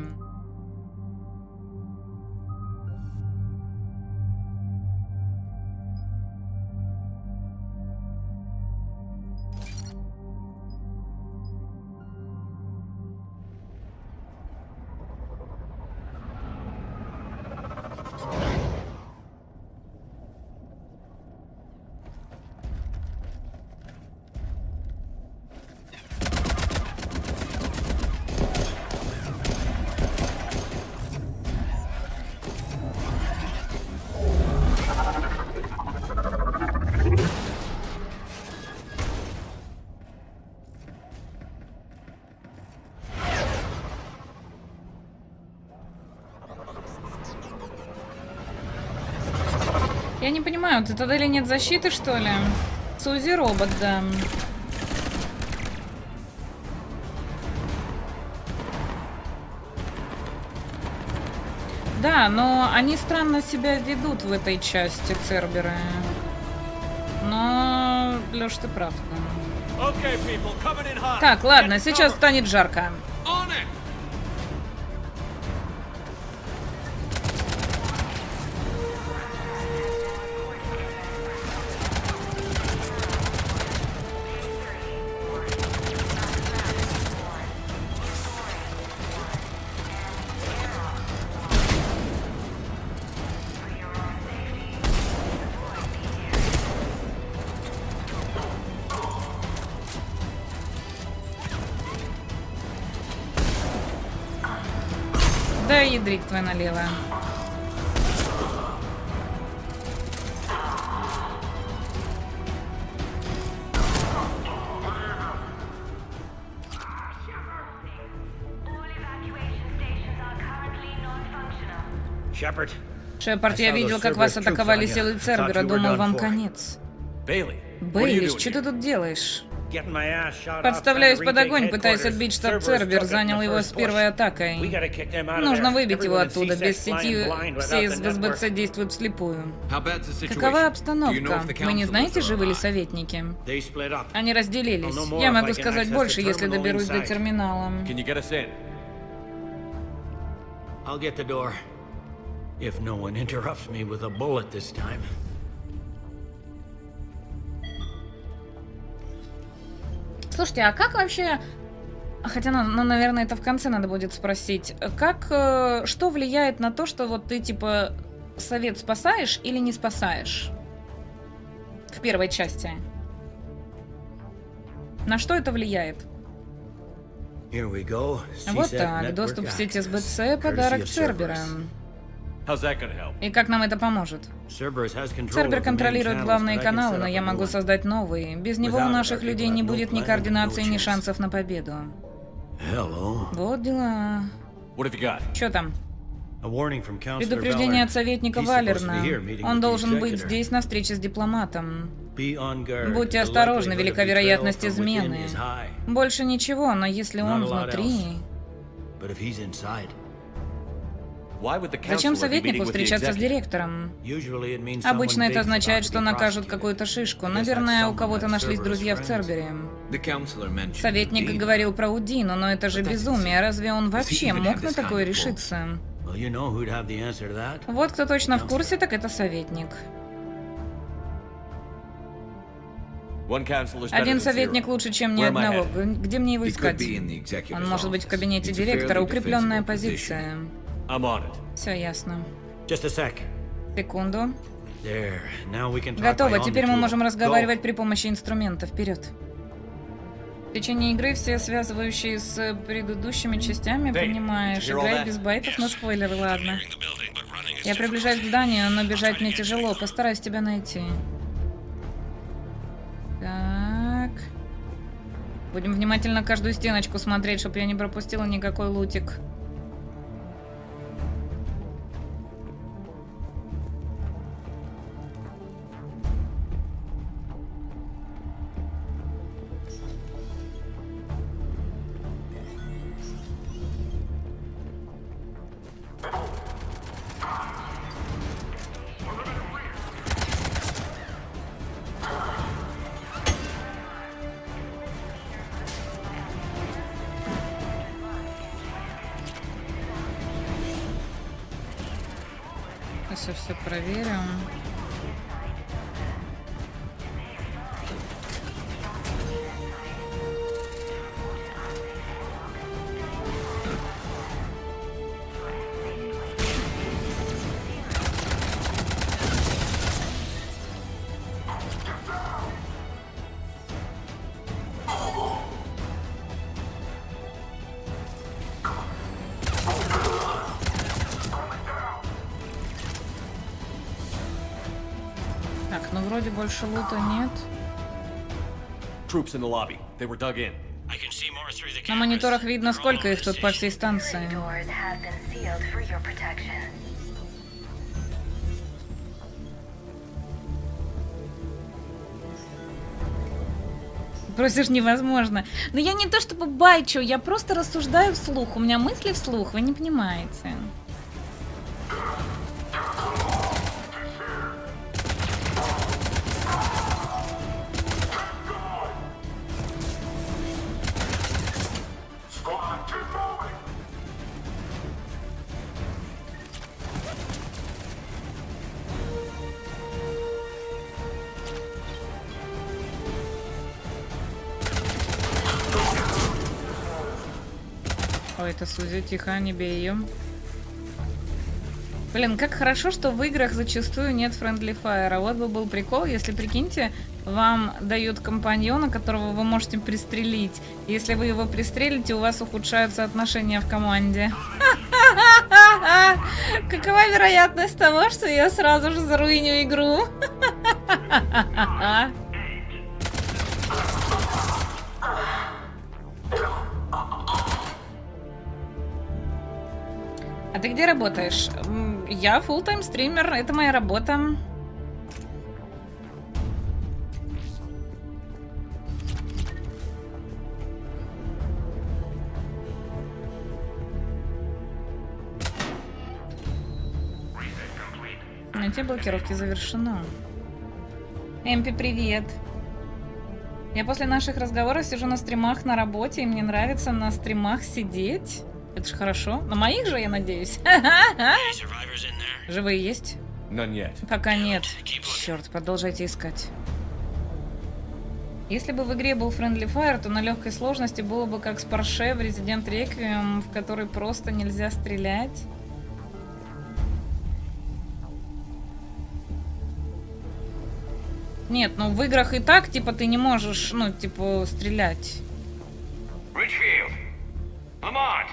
Я не понимаю, у цитадели нет защиты, что ли? Сузи робот, да. Да, но они странно себя ведут в этой части, Церберы. Но, Лёш, ты прав. Так, ладно, сейчас станет жарко. Да, ядрик твой налево. Шепард, я видел, как вас атаковали силы Цербера. Думал, вам конец. Бейлиш, что ты тут делаешь? Подставляюсь под огонь, пытаясь отбить штаб Цербер, занял его с первой атакой. Нужно выбить его оттуда. Без сети все из СБЦ действуют вслепую. Какова обстановка? Вы не знаете, живы ли советники? Они разделились. Я могу сказать больше, если доберусь до терминала. If no one interrupts me with a bullet this time. Слушайте, а как вообще... Хотя, наверное, это в конце надо будет спросить. Как... Что влияет на то, что вот ты, типа, совет спасаешь или не спасаешь? В первой части. На что это влияет? Вот так. Доступ в сеть СБЦ, подарок Цербера. И как нам это поможет? Цербер контролирует главные каналы, но я могу создать новые. Без него у наших людей не будет ни координации, ни шансов на победу. Вот дела. Что там? Предупреждение от советника Валерна. Он должен быть здесь на встрече с дипломатом. Будьте осторожны, велика вероятность измены. Больше ничего, но если он внутри... Зачем советнику встречаться с директором? Обычно это означает, что накажут какую-то шишку. Наверное, у кого-то нашлись друзья в Цербере. Советник говорил про Удину, но это же безумие. Разве он вообще мог на такое решиться? Вот кто точно в курсе, так это советник. Один советник лучше, чем ни одного. Где мне его искать? Он может быть в кабинете директора. Укрепленная позиция. Все ясно. Секунду. Готово. Теперь мы можем разговаривать при помощи инструмента. Вперед. В течение игры все связывающие с предыдущими частями, понимаешь, играй без байтов на спойлеры, ладно. Я приближаюсь к зданию, но бежать мне тяжело. Постараюсь тебя найти. Так. Будем внимательно каждую стеночку смотреть, чтобы я не пропустила никакой лутик. Сейчас все проверим. Так, ну вроде больше лута нет. На мониторах видно, сколько их тут по всей станции. Просишь, невозможно. Но я не то чтобы байчу, я просто рассуждаю вслух. У меня мысли вслух, вы не понимаете. это Сузи? Тихо, не бей ее. Блин, как хорошо, что в играх зачастую нет friendly fire. А вот бы был прикол, если, прикиньте, вам дают компаньона, которого вы можете пристрелить. Если вы его пристрелите, у вас ухудшаются отношения в команде. Какова вероятность того, что я сразу же заруиню игру? А ты где работаешь? Я full-time стример, это моя работа. Найти блокировки завершено. Эмпи, привет. Я после наших разговоров сижу на стримах на работе, и мне нравится на стримах сидеть. Это ж хорошо. На моих же, я надеюсь. Живые есть? Пока нет. Черт, продолжайте искать. Если бы в игре был Friendly Fire, то на легкой сложности было бы как с Porsche в Resident Requiem, в который просто нельзя стрелять. Нет, ну в играх и так, типа, ты не можешь, ну, типа, стрелять. Richfield! Lamont!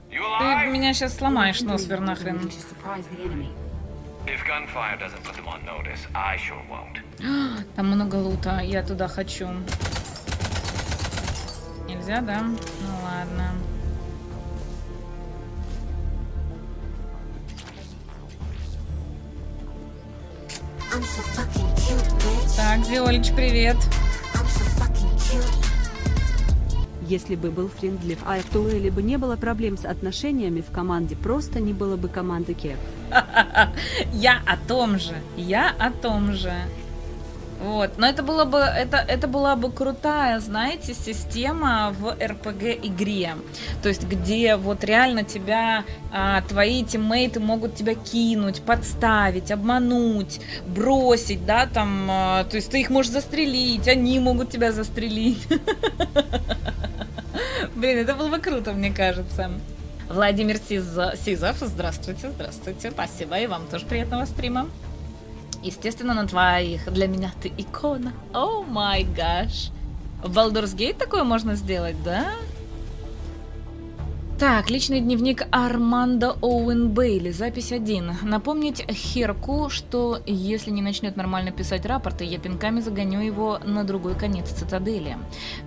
You Ты alive? меня сейчас сломаешь, носвер, нахрен. If gunfire doesn't put them on notice, I sure won't. Там много лута, я туда хочу. Нельзя, да? Ну ладно. Так, Виолич, привет. Если бы был Friendly Fire, то или бы не было проблем с отношениями в команде, просто не было бы команды Кек. Я о том же. Я о том же. Вот. Но это было бы, это была бы крутая, знаете, система в РПГ-игре. То есть, где вот реально тебя, твои тиммейты могут тебя кинуть, подставить, обмануть, бросить, да, там. То есть, ты их можешь застрелить, они могут тебя застрелить. Блин, это было бы круто, мне кажется. Владимир Сизов, здравствуйте, здравствуйте. Спасибо, и вам тоже приятного стрима. Естественно, на твоих. Для меня ты икона. О май гаш. В Baldur's Gate такое можно сделать, да? Так, личный дневник Армандо Оуэн Бейли, запись 1. Напомнить Херку, что если не начнет нормально писать рапорты, я пинками загоню его на другой конец цитадели.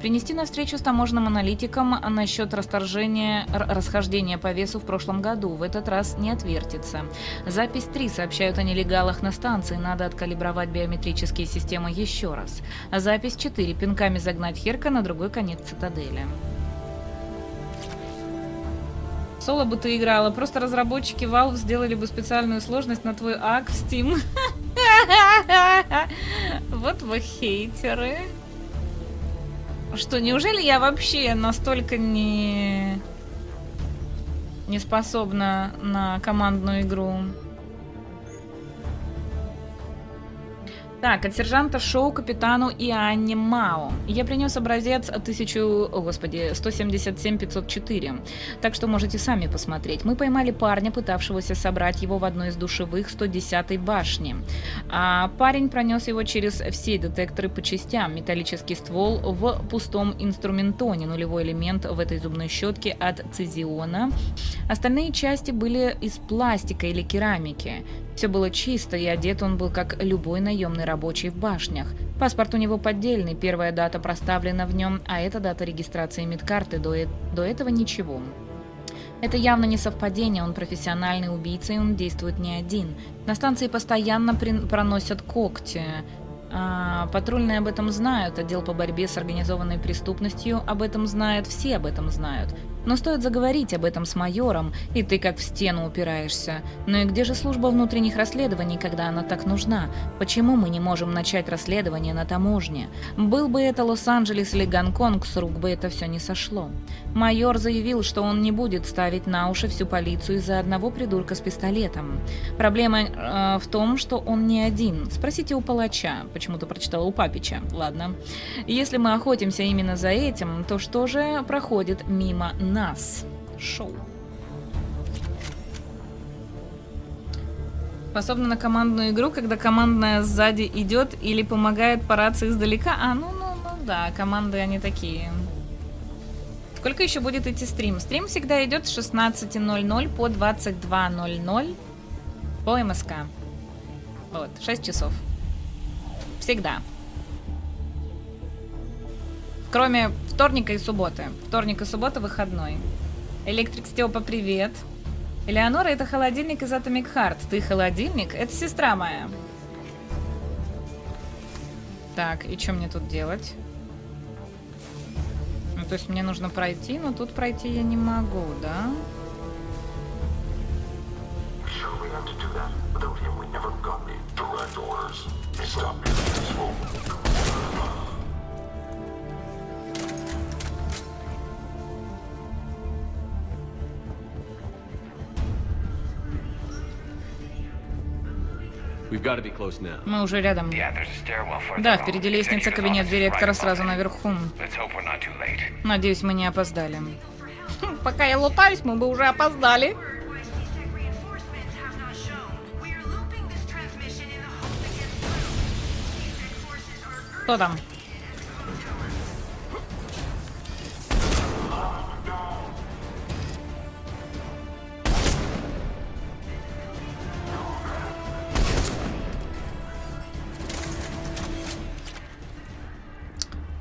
Принести на встречу с таможенным аналитиком насчет расхождения по весу в прошлом году. В этот раз не отвертится. Запись 3. Сообщают о нелегалах на станции. Надо откалибровать биометрические системы еще раз. Запись 4. Пинками загнать Херка на другой конец цитадели. Соло бы ты играла, просто разработчики Valve сделали бы специальную сложность на твой ак в Steam. Вот вы хейтеры. Что, неужели я вообще настолько не способна на командную игру? Так, от сержанта Шоу капитану Иоанне Мао. Я принес образец 177-504, так что можете сами посмотреть. Мы поймали парня, пытавшегося собрать его в одной из душевых 110-й башни. А парень пронес его через все детекторы по частям. Металлический ствол в пустом инструментоне, нулевой элемент в этой зубной щетке от цезиона. Остальные части были из пластика или керамики. Все было чисто, и одет он был как любой наемный рабочий в башнях. Паспорт у него поддельный, первая дата проставлена в нем, а это дата регистрации медкарты, до этого ничего. Это явно не совпадение, он профессиональный убийца, и он действует не один. На станции постоянно проносят когти. Патрульные об этом знают, отдел по борьбе с организованной преступностью об этом знает, все об этом знают. Но стоит заговорить об этом с майором, и ты как в стену упираешься. Ну и где же служба внутренних расследований, когда она так нужна? Почему мы не можем начать расследование на таможне? Был бы это Лос-Анджелес или Гонконг, с рук бы это все не сошло. Майор заявил, что он не будет ставить на уши всю полицию из-за одного придурка с пистолетом. Проблема в том, что он не один. Спросите у палача. Почему-то прочитала у Папича. Ладно. Если мы охотимся именно за этим, то что же проходит мимо нас? Шоу. Способна на командную игру, когда командная сзади идет или помогает по рации издалека. Ну да, команды они такие. Сколько еще будет идти стрим? Стрим всегда идет с 16:00 по 22:00 по МСК. Вот, 6 часов. Всегда. Кроме вторника и субботы. Вторник и суббота выходной. Электрик Степа, привет. Элеонора, это холодильник из Atomic Heart. Ты холодильник? Это сестра моя. Так, и что мне тут делать? Ну, то есть мне нужно пройти, но тут пройти я не могу, да? Мы уже рядом. Да, впереди лестница, кабинет директора сразу наверху. Надеюсь, мы не опоздали. Пока я лутаюсь, мы бы уже опоздали. Кто там?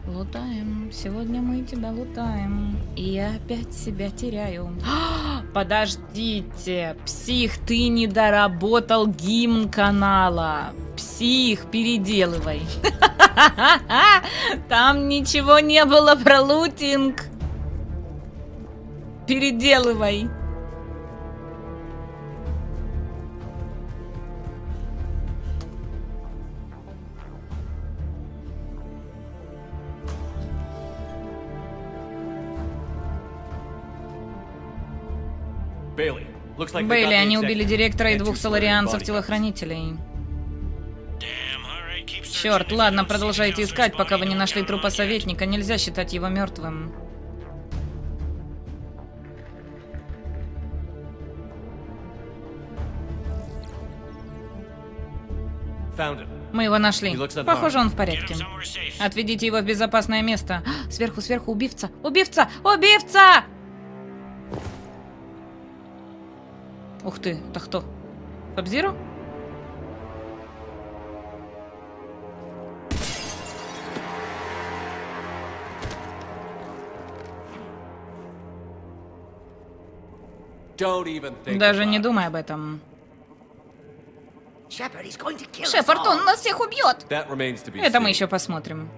Лутаем. Сегодня мы тебя лутаем. И я опять себя теряю. Подождите. Псих, ты не доработал гимн канала. Псих, переделывай. Там ничего не было про лутинг. Переделывай. Бейли, они убили директора и 2 соларианцев-телохранителей. Черт, ладно, продолжайте искать, пока вы не нашли трупа советника. Нельзя считать его мертвым. Мы его нашли. Похоже, он в порядке. Отведите его в безопасное место. Сверху, сверху, убивца! Убивца! Убивца! Ух ты, это кто? Саб-Зиро? Даже не думай об этом. Шепард, он нас всех убьет! Это мы еще посмотрим.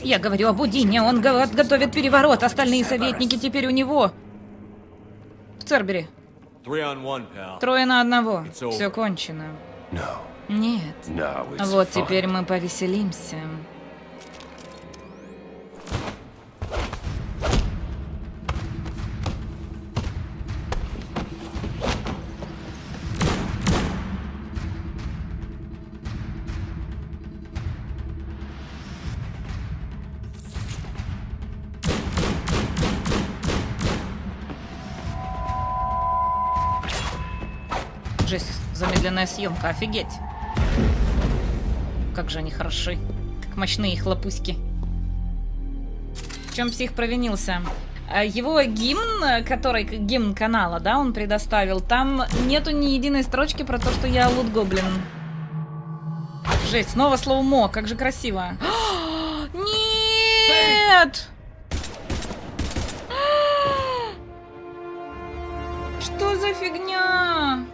Я говорю об Удине, он готовит переворот, остальные советники теперь у него. В Цербере. 3 на 1. Все кончено. Нет. Вот теперь мы повеселимся. Жесть, замедленная съемка, офигеть. Как же они хороши. Как мощные хлопуськи. В чем псих провинился? Его гимн, который гимн канала, да, он предоставил, там нету ни единой строчки про то, что я лут-гоблин. Жесть, снова слоумо, как же красиво. Нет! Что за фигня?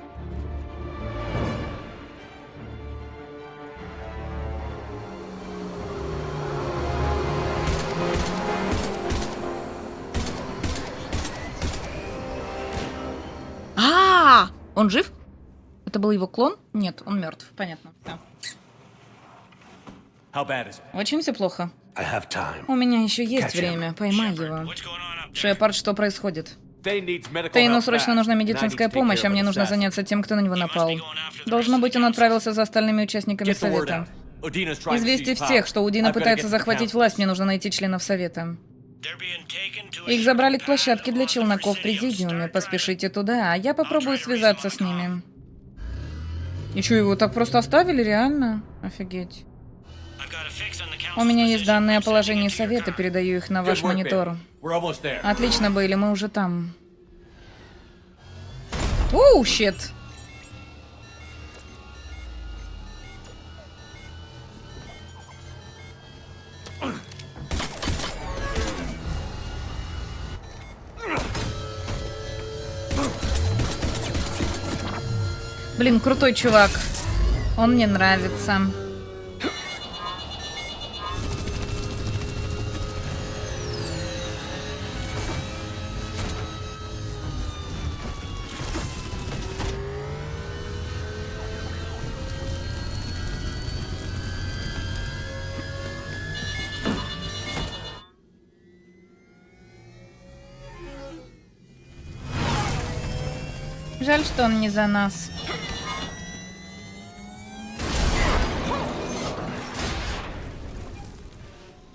Он жив? Это был его клон? Нет, он мертв. Понятно. Да. Очень все плохо. У меня еще есть время. Поймай его. Шепард, что происходит? Тейну срочно нужна медицинская помощь, а мне нужно заняться тем, кто на него напал. Должно быть, он отправился за остальными участниками совета. Известие всех, что Удина пытается захватить власть, мне нужно найти членов совета. Их забрали к площадке для челноков в Президиуме. Поспешите туда, а я попробую связаться с ними. И что, его так просто оставили, реально? Офигеть. У меня есть данные о положении Совета, передаю их на ваш монитор. Отлично, Бейли, мы уже там. Оу, щит. Блин, крутой чувак. Он мне нравится. Жаль, что он не за нас.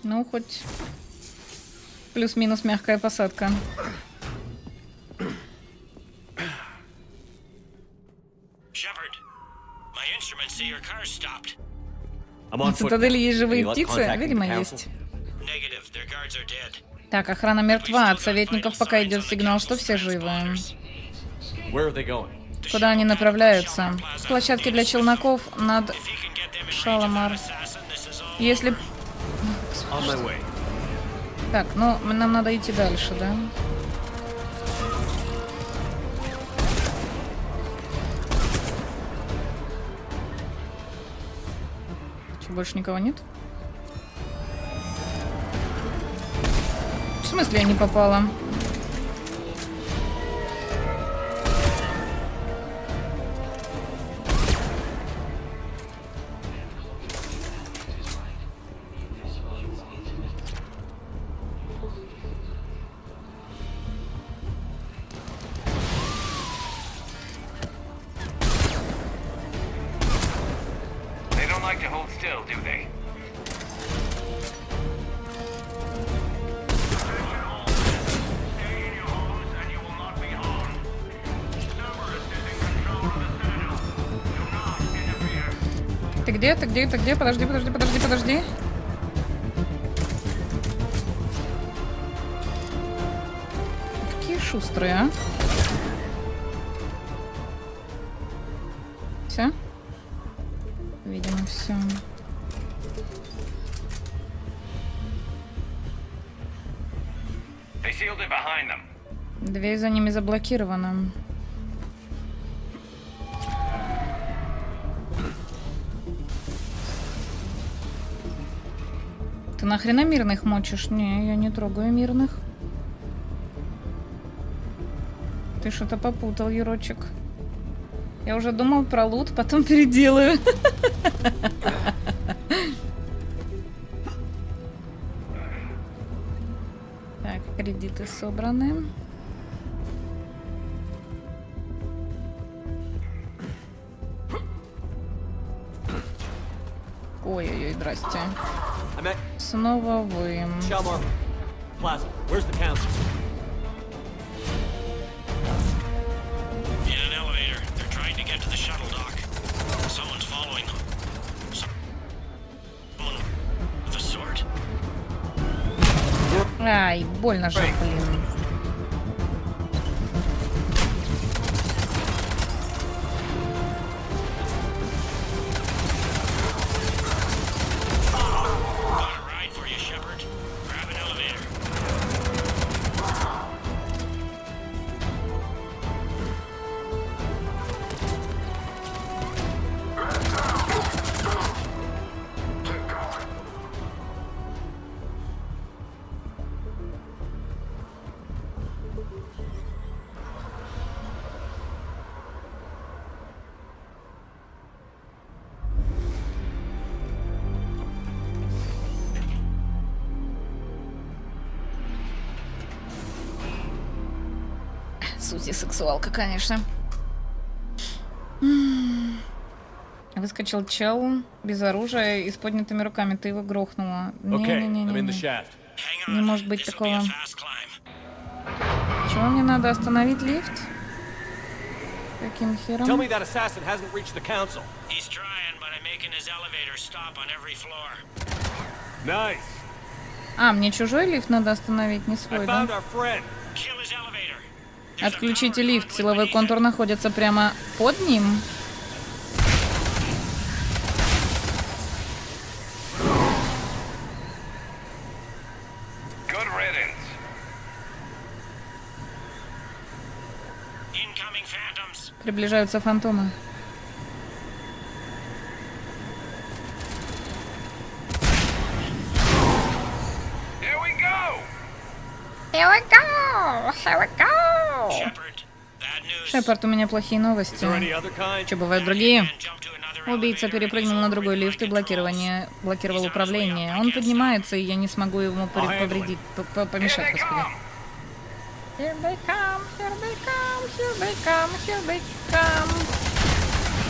Ну, хоть плюс-минус мягкая посадка. В цитадели есть живые птицы? Видимо, есть. Так, охрана мертва. От советников пока идет сигнал, что все живы. Куда они направляются? С площадки для челноков над Шаламар. Если... Так, ну, нам надо идти дальше, да? Че, больше никого нет? В смысле я не попала? Ты где? Ты где? Ты где? Подожди. Какие шустрые, а? Все? Видимо, все. Дверь за ними заблокирована. Ты нахрена мирных мочишь? Не, я не трогаю мирных. Ты что-то попутал, Юрочек. Я уже думал про лут, потом переделаю. Так, кредиты собраны. Ой-ой-ой, здрасте. Снова вы. Ай, больно же, блин. Сузи сексуалка, конечно. Выскочил чел без оружия и с поднятыми руками. Ты его грохнула. Не-не-не-не. Не может быть такого. Чего мне надо остановить лифт? Каким хером? Tell me that assassin hasn't reached the council. He's trying, but I'm making his elevator stop on every floor. Nice. А, мне чужой лифт надо остановить, не I свой, да? found our friend. Kill his elevator. Отключите лифт, силовой контур находится прямо под ним. Good riddance. Incoming phantoms. Приближаются фантомы. Here we go. Here we go! Here we go! Shepard, bad news. Шепард, у меня плохие новости. Is there any other kind? Что, бывают другие? Jump to another Убийца перепрыгнул на другой лифт и блокировал управление. Он поднимается, и я не смогу ему повредить, помешать, Here they господи. come. Here they come, here they come, here they come, here they come.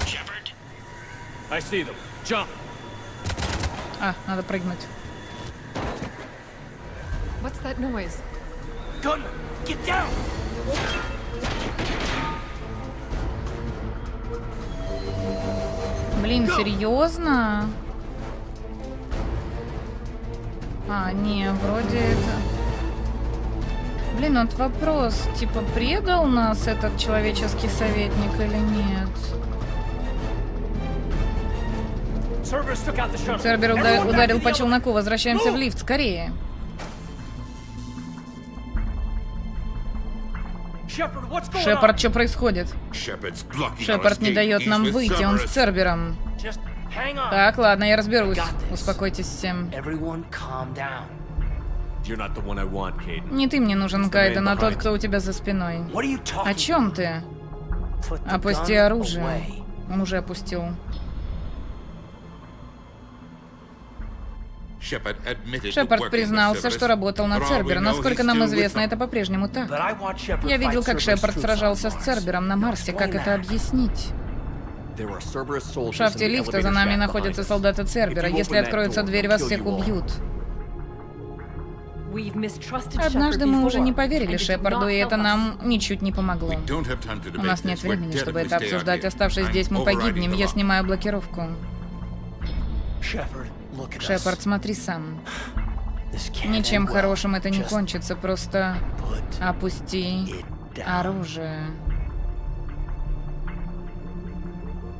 Shepard, I see them. Jump. А, надо прыгнуть. What's that noise? Gunman, get down. Блин, серьезно? А, не, вроде это... Блин, вот вопрос, типа, предал нас этот человеческий советник или нет? Cerberus took out the shuttle. Цербер Everyone back ударил to по the челноку, elevator. возвращаемся в лифт, скорее. Shepard, what's going Шепард, что происходит? Shepard's Шепард не дает нам выйти, он с Цербером. on? Just hang on. Так, ладно, я разберусь. Успокойтесь всем. Everyone calm down. You're not the one I want, Kate. Не ты мне нужен, Кайден, а тот, кто у тебя за спиной. What are you talking О чем ты? Опусти оружие. Он уже опустил. Шепард признался, что работал на Цербера. Насколько нам известно, это по-прежнему так. But I watched Shepard Я видел, fight как Cerberus Шепард troops сражался on с Mars. Цербером на Марсе. Как это объяснить? There were Cerberus soldiers В шахте in the лифта elevator за нами shaft находятся behind us. солдаты Цербера. If you Если open that откроется door, дверь, they'll вас kill всех you all. убьют. We've mistrusted Однажды Shepard мы уже не before, поверили and it did Шепарду, not и это help us. нам ничуть не помогло. У нас нет времени, чтобы это обсуждать. Оставшись здесь, мы погибнем. Я снимаю блокировку. Shepard, look at us. Шепард, смотри сам. This can't Ничем end well. хорошим это не Just кончится. Просто put опусти it down. оружие.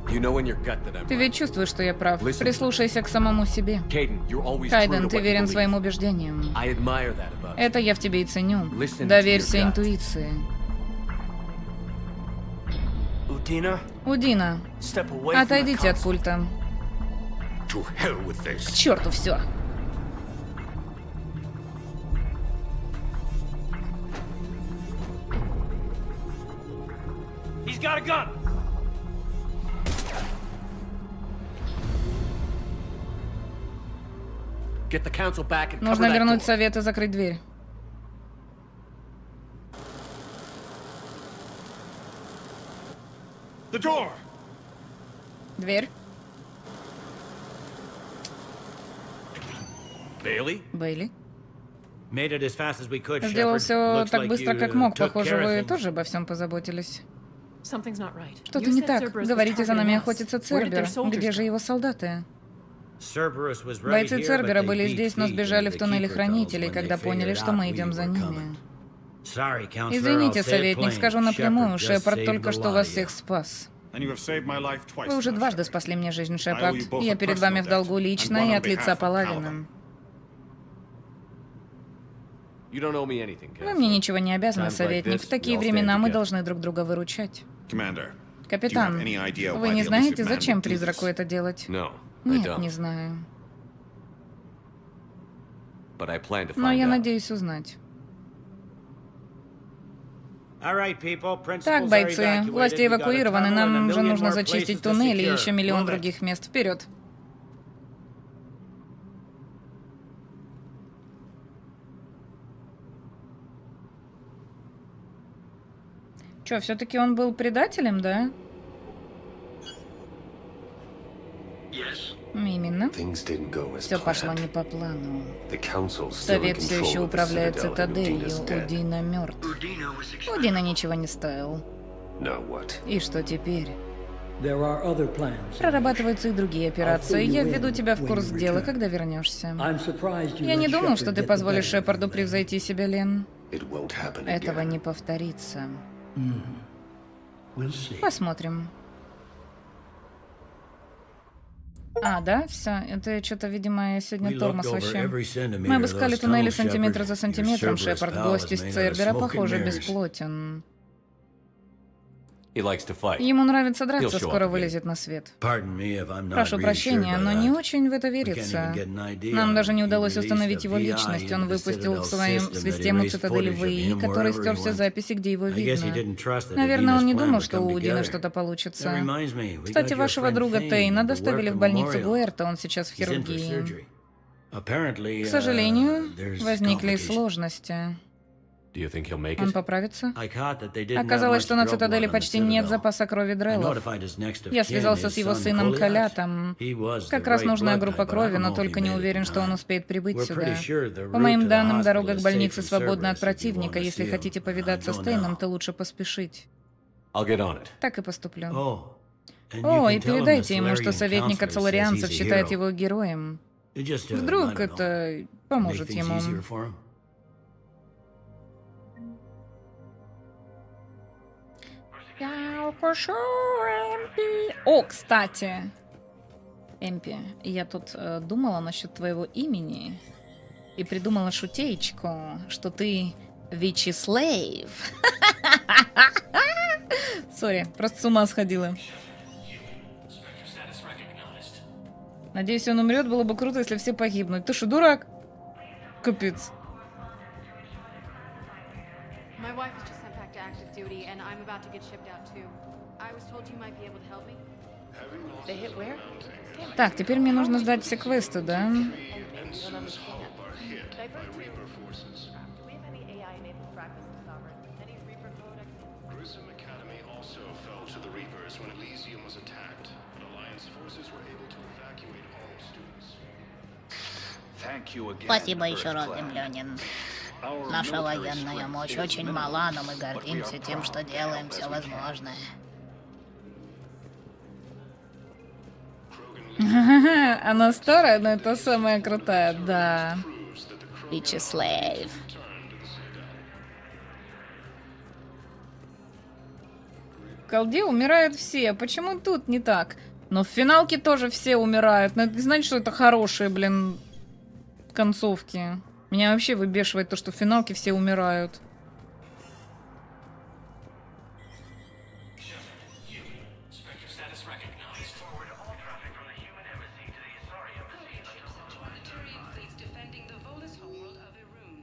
You know in your gut that I'm Ты right. ведь чувствуешь, что я прав. Listen. Прислушайся к самому себе. Caden, you're always true Кайден, to ты what you верен believe. своим убеждениям. I admire that about you. Это я в тебе и ценю. Listen to Доверься your gut. интуиции. Udina, Удина, step away from the отойдите от console. пульта. К черту все. He's got a gun. Get the council back and cover Нужно that вернуть door. совет и закрыть дверь. The door! Дверь. Bailey? Бейли. Made it as fast as we could, Сделал Shepard. все Looks так like быстро, you как мог. took Похоже, care of вы things. тоже обо всем позаботились. Something's not right. Что-то You не said так. Cerberus was Говорите, за нами targeting us. охотится Where did Цербер. their soldiers Где же go? его солдаты? Cerberus was right Бойцы here, Цербера but they были beat здесь, но feet сбежали into в the туннеле keeper хранителей, tunnels when когда they поняли, figured что out мы we идем за were ними. coming. Sorry, Counselor, I'll Извините, say it советник, plain. скажу напрямую. Shepard just Шепард saved только the что lot вас of всех you. спас. Вы Вы уже дважды спасли мне жизнь, Шепард. Я перед вами в долгу лично и от лица Паладина. You don't owe me anything, Вы Counselor. мне ничего не обязаны, Times like советник. this, В такие we all времена stand мы together. должны друг друга выручать. Commander, Капитан, вы не знаете, зачем призраку это делать? No, I Нет, don't. не знаю. But I plan to Но find я out. надеюсь узнать. All right, people, Так, principals are бойцы, evacuated. власти We got a эвакуированы, tunnel and a нам же million нужно more зачистить places to туннели и secure. еще миллион Move it. других мест. Вперед! Чё, все-таки он был предателем, да? Именно. Все пошло не по плану. Совет все еще управляет цитаделью. Удина мертв. Удина ничего не стоил. И что теперь? Прорабатываются и другие операции. Я введу тебя в курс дела, когда вернешься. Я не думал, что ты позволишь Шепарду превзойти себя, Лен. Этого не повторится. Посмотрим. А, да, все. Это что-то, видимо, сегодня тормоз вообще. Мы обыскали туннели сантиметр за сантиметром, Шепард. Гость из Цербера, похоже, бесплотен. Ему нравится драться, скоро вылезет на свет. Прошу прощения, но не очень в это верится. Нам даже не удалось установить его личность. Он выпустил в свою систему цитадели ВИ, который стер все записи, где его видно. Наверное, он не думал, что у Удина что-то получится. Кстати, вашего друга Тейна доставили в больницу Гуэрта, он сейчас в хирургии. К сожалению, возникли сложности. Он поправится? Оказалось, что на цитадели почти нет запаса крови Дреллов. Я связался с его сыном Калятом. Как раз нужная группа крови, но только не уверен, что он успеет прибыть сюда. По моим данным, дорога к больнице свободна от противника. Если хотите повидаться с Тейном, то лучше поспешить. Так и поступлю. О, и передайте ему, что советник ацеларианцев считает его героем. Вдруг это поможет ему. Я укушу Эмпи. О, кстати, Эмпи, я тут думала насчет твоего имени и придумала шутеечку, что ты Вячеслав. Сори, просто с ума сходила. Надеюсь, он умрет. Было бы круто, если все погибнут. Ты что, дурак? Капец. Так, теперь мне нужно сдать все квесты, да? Спасибо еще раз, землянин. Наша военная мощь очень мала, но мы гордимся тем, что делаем все возможное. Она старая, но это самая крутая, да. Вячеслав. В колде умирают все. Почему тут не так? Но в финалке тоже все умирают. Но это не значит, что это хорошие, блин, концовки. Меня вообще выбешивает то, что в финалке все умирают.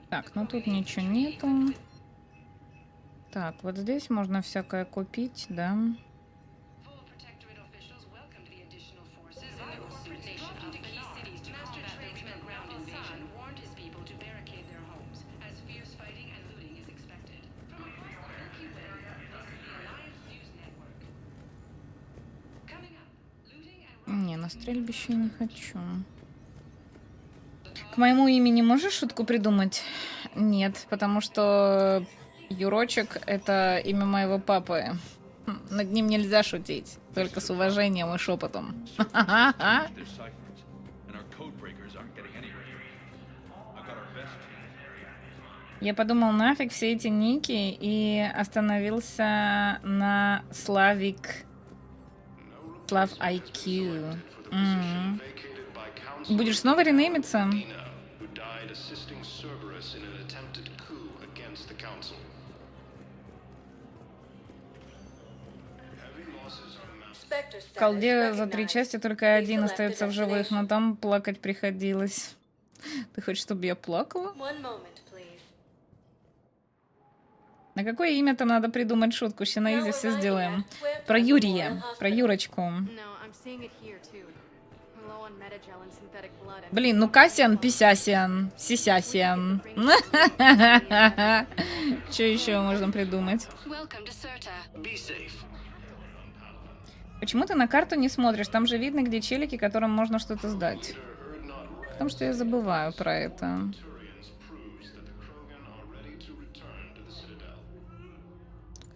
Так, ну тут ничего нету. Так, вот здесь можно всякое купить, да. Не, на стрельбище не хочу. К моему имени можешь шутку придумать? Нет, потому что Юрочек — это имя моего папы. Над ним нельзя шутить, только с уважением и шепотом. Я подумал, нафиг все эти ники, и остановился на Славик. Слав IQ. Будешь снова ренеймиться? В колде за 3 части только один остается в живых, но там плакать приходилось. Ты хочешь, чтобы я плакала? На какое имя там надо придумать шутку? Сейчас на изи все сделаем. Про Юрия, про Юрочку. Блин, ну Кассиан, Писясиан, Сисясиан. Что еще можно придумать? Почему ты на карту не смотришь? Там же видно, где челики, которым можно что-то сдать. Потому что я забываю про это.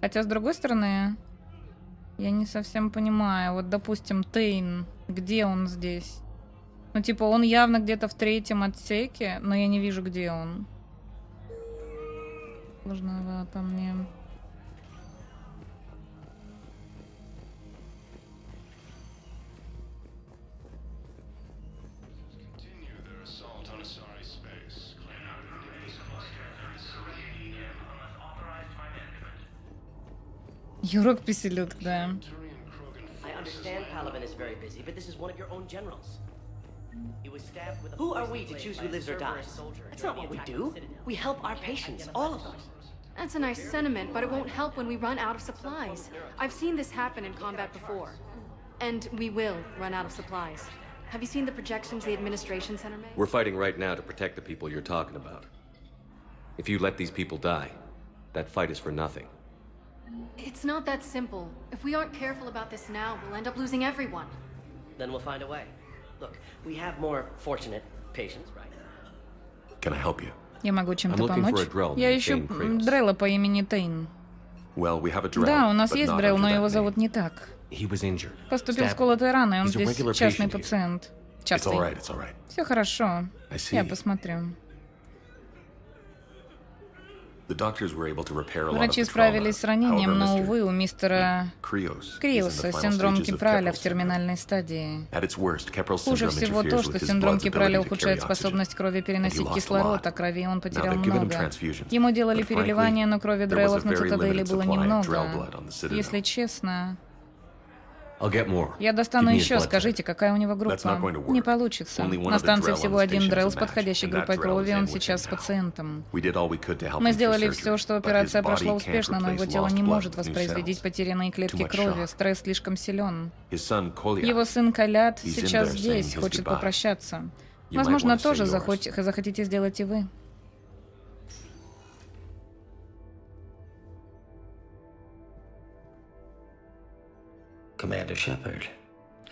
Хотя, с другой стороны, я не совсем понимаю. Вот, допустим, Тейн. Где он здесь? Ну, типа, он явно где-то в 3-м отсеке, но я не вижу, где он. Сложновато мне. Юрок Писелюк, да. Who are we to choose who lives or dies? That's not what we do. We help our patients, all of us. That's a nice sentiment, but it won't help when we run out of supplies. I've seen this happen in combat before. And we will run out of supplies. Have you seen the projections the administration center made? We're fighting right now to protect the people you're talking about. If you let these people die, that fight is for nothing. It's not that simple. If we aren't careful about this now, we'll end up losing everyone. Then we'll find a way. Look, we have more fortunate patients, right? Can I help you? Я могу чем-то помочь? Я ищу Дрелла по имени Тейн. Well, we have a Drell, Да, у нас but есть not Дрелл, under но that его name. зовут не так. He was injured. Поступил с Stabbed. колотой раной, он He's a здесь regular частный patient here. пациент. It's Частый. all right, it's all right. Все хорошо. I see. Я посмотрю. The doctors were able to repair a lot of Врачи the справились с trauma. ранением, However, но, Mr. увы, у мистера Krios Криуса is in the final синдром stages of Кипраля в Keppel syndrome. терминальной стадии. At its worst, Keppel Хуже syndrome всего то, interferes что with his синдром blood's Кипраля ability to ухудшает carry способность oxygen. крови And he переносить lost a кислород, lot. а крови он Now потерял they've given him много. transfusions. Ему делали But frankly, переливание, но крови there was Дреллов a на very цитадели limited было supply of немного. Drell blood on the Citadel. Если честно, I'll get more. я достану Give me his еще, blood скажите, какая у него That's not группа? going to work. Не получится. Only one На of the станции Drell on всего the один station Дрелл is с a match, подходящей and группой that Drell крови, is он in сейчас с with him now. пациентом. We did all we could to help Мы him through сделали surgery, все, что but his операция body прошла can't успешно, но его replace тело lost не blood может with new воспроизводить cells. потерянные клетки Too much крови. shock. Стресс слишком силен. His son, Kolyat, Его сын Калят He's in сейчас there здесь, saying his хочет goodbye. попрощаться. You might Возможно, wanna say тоже yours. захотите сделать и вы. Commander Shepard.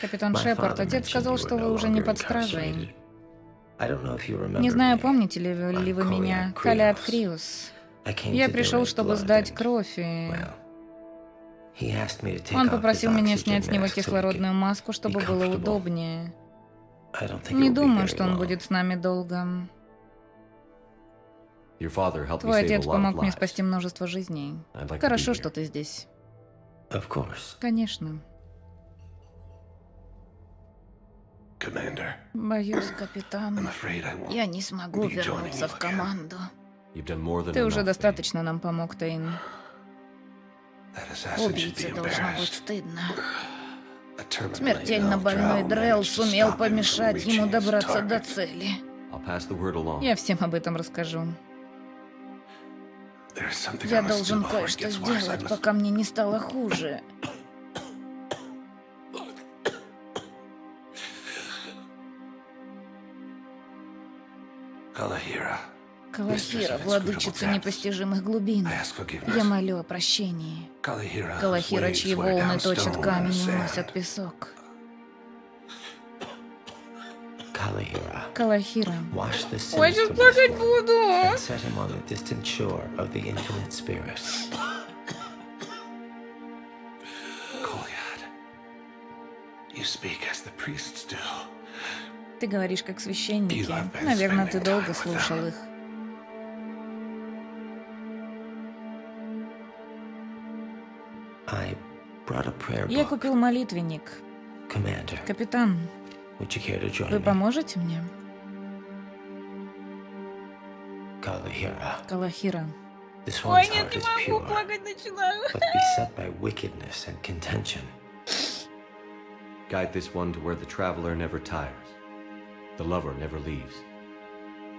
Капитан Шепард, отец сказал, что вы уже не под стражей. Не Не знаю, помните ли вы меня, Калят Криус. Я пришел, чтобы сдать кровь, и... Он попросил меня снять с него кислородную маску, чтобы было удобнее. Не думаю, что он будет с нами долго. Your father helped me Твой save a отец lot of помог мне lives. спасти множество жизней. I'd like to be Хорошо, here. что ты здесь. Of course. Конечно. Commander, Боюсь, I'm капитан, afraid I won't я не смогу be joining вернуться you в again. команду. You've done more than Ты уже enough, достаточно нам помог, Тейн. That assassin should be Убийце должно быть embarrassed. стыдно. A terminally Смертельно ill больной Drow Дрелл managed to сумел stop him from помешать ему reaching his добраться до target. цели. I'll pass the word along. Я всем об этом расскажу. There is something I Я must do должен before it кое-что gets worse. I сделать, must- пока мне не стало хуже. Kalahira, Калахира, владычица непостижимых глубин. I ask forgiveness. Я молю о прощении. Kalahira, Калахира, whose чьи waves wear волны down точат stone камень and и sand. уносят песок. Kalahira. Калахира. Wash the sins Ой, сейчас from плакать his буду. and set him on the distant shore of the infinite spirit. Kolyat, you speak as the priests do. Ты говоришь как священники. Наверное, ты долго слушал их. I brought a prayer Я book. купил молитвенник. Commander, Капитан, would you care to join вы me? поможете мне? Kalahira. Калахира. This one's heart is pure, начинаю. but beset by wickedness and contention. Guide this one to where the traveler never tires. The lover never leaves.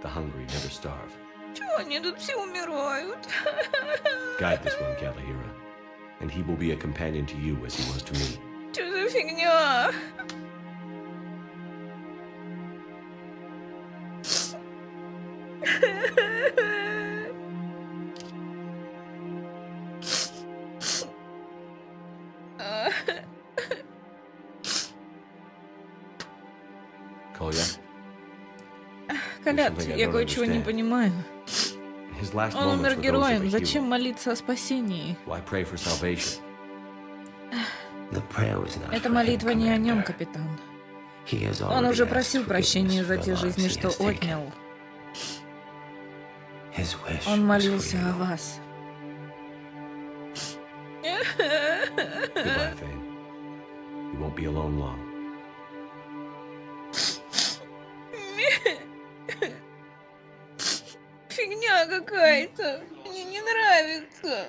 The hungry never starve. Чего они тут все умирают? Guide this one, Kalahira, and he will be a companion to you as he was to me. Что за фигня? Oh, yeah? Колят, я кое-чего не понимаю. His last Он moments умер were those of a героем. hero. Зачем молиться о спасении? Why pray for salvation? Эта молитва не о нем, капитан. Он уже просил прощения за те жизни, что отнял. Он молился о вас. Goodbye, Thane. You won't be alone long. Фигня какая-то. Мне не нравится.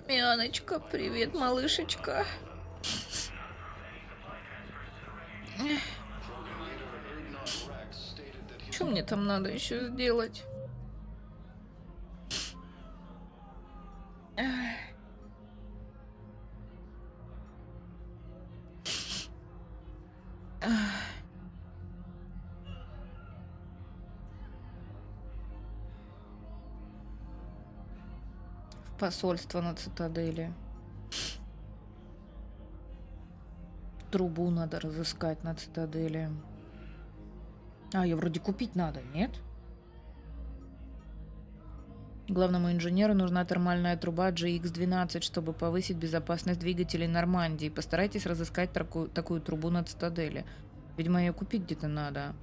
Мианочка, привет, малышечка. Что мне там надо еще сделать? В посольство на цитадели. Трубу надо разыскать на цитадели. А, ее вроде купить надо, нет? Главному инженеру нужна термальная труба GX-12, чтобы повысить безопасность двигателей Нормандии. Постарайтесь разыскать такую трубу на цитадели. Видимо, ее купить где-то надо.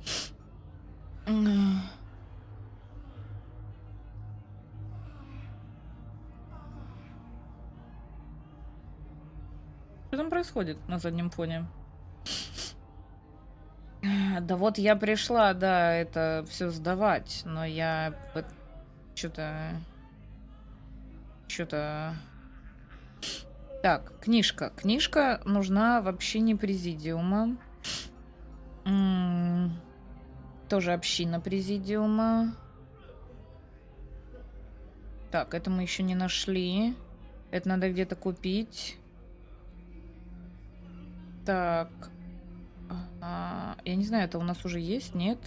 Что там происходит на заднем фоне? Да вот я пришла, да, это все сдавать, но я что-то... Так, книжка. Книжка нужна в общине президиума. Тоже община президиума. Так, это мы еще не нашли. Это надо где-то купить. Так. Я не знаю, это у нас уже есть, нет?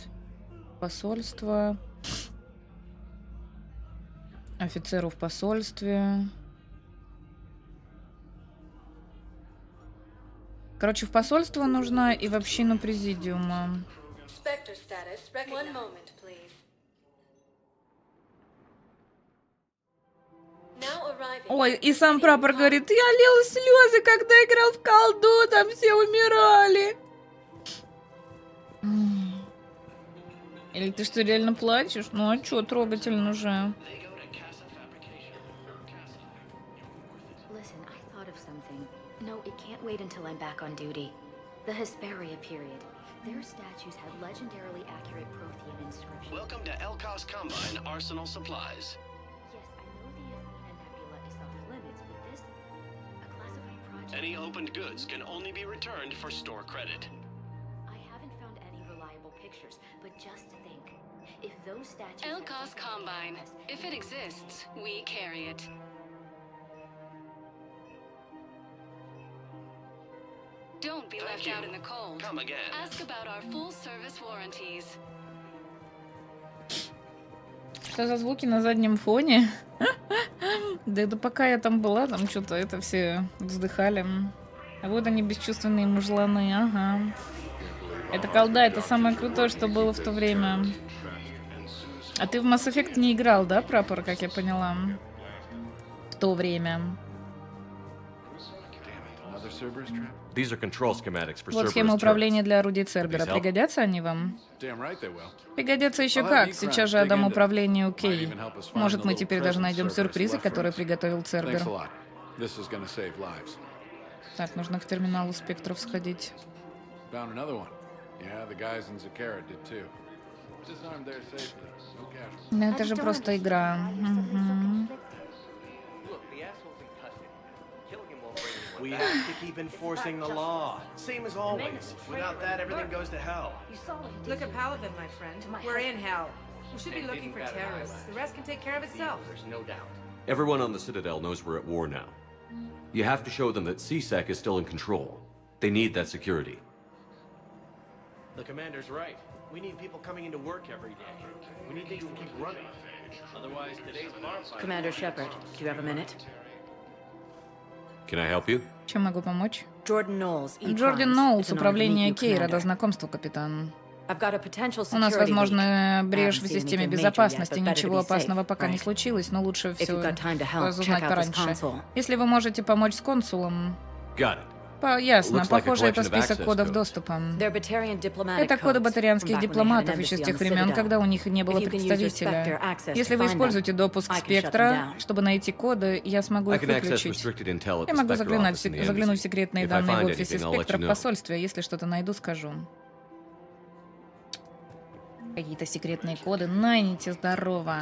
Посольство. Офицеру в посольстве. Короче, в посольство нужна и в общину президиума. Ой, и сам прапор говорит, я лил слезы, когда играл в колду, там все умирали. Или ты что, реально плачешь? Ну а чё, трогательно же. No, it can't wait until I'm back on duty. The Hesperia period. Their statues had legendarily accurate Prothean inscriptions. Welcome to Elkos Combine Arsenal Supplies. Yes, I know the Athena Nebula is off limits, but this... a classified project... Any opened goods can only be returned for store credit. I haven't found any reliable pictures, but just think. If those statues... Elkos Combine. If it exists, we carry it. Don't be left out in the cold. Come again. Ask about our full service warranties. Что за звуки на заднем фоне? Да это пока я там была, там что-то это все вздыхали. А вот они, бесчувственные мужланы, ага. Это колда, это самое крутое, что было в то время. А ты в Mass Effect не играл, да, прапор, как я поняла? В то время. Вот схема управления для орудий Цербера. Пригодятся они вам? Пригодятся еще как. Сейчас же отдам управлению Кей. Может, мы теперь даже найдем сюрпризы, которые приготовил Цербер. Так, нужно к терминалу спектров сходить. Ну, это же просто игра. We have to keep enforcing the law, same as always. Without that, everything goes to hell. Look at Paladin, my friend. We're in hell. We should be looking for terrorists. The rest can take care of itself. There's no doubt. Everyone on the Citadel knows we're at war now. You have to show them that CSEC is still in control. They need that security. The commander's right. We need people coming into work every day. We need things to keep running. Otherwise, today's bonfire... Commander Shepard, do you have a minute? Can I help you? Чем могу помочь? Jordan Knowles, Джордан Ноулс, управление Кей, рада знакомству, капитан. У нас, возможно, брешь в системе безопасности. Ничего опасного пока не случилось, но лучше все разузнать пораньше. Если вы можете помочь с консулом... Ясно. Похоже, это список кодов доступа. Это коды батарианских дипломатов еще с тех времен, когда у них не было представителя. Если вы используете допуск Спектра, чтобы найти коды, я смогу их выключить. Я могу заглянуть в секретные данные в офисе Спектра в посольстве. Если что-то найду, скажу. Какие-то секретные коды. Найните, здорово.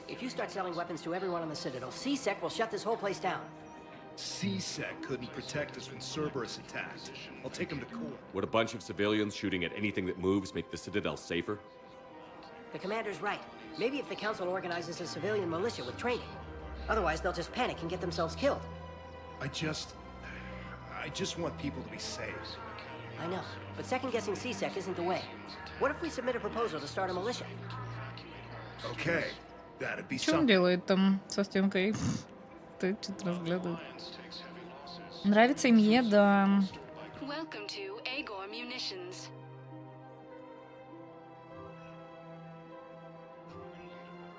If you start selling weapons to everyone on the Citadel, CSEC will shut this whole place down. CSEC couldn't protect us when Cerberus attacked. I'll take him to court. Would a bunch of civilians shooting at anything that moves make the Citadel safer? The commander's right. Maybe if the Council organizes a civilian militia with training. Otherwise, they'll just panic and get themselves killed. I just want people to be safe. I know, but second-guessing CSEC isn't the way. What if we submit a proposal to start a militia? Okay. Что он делает там со стенкой? Ты что-то разглядывает. Нравится им еда. Welcome to Agor Munitions.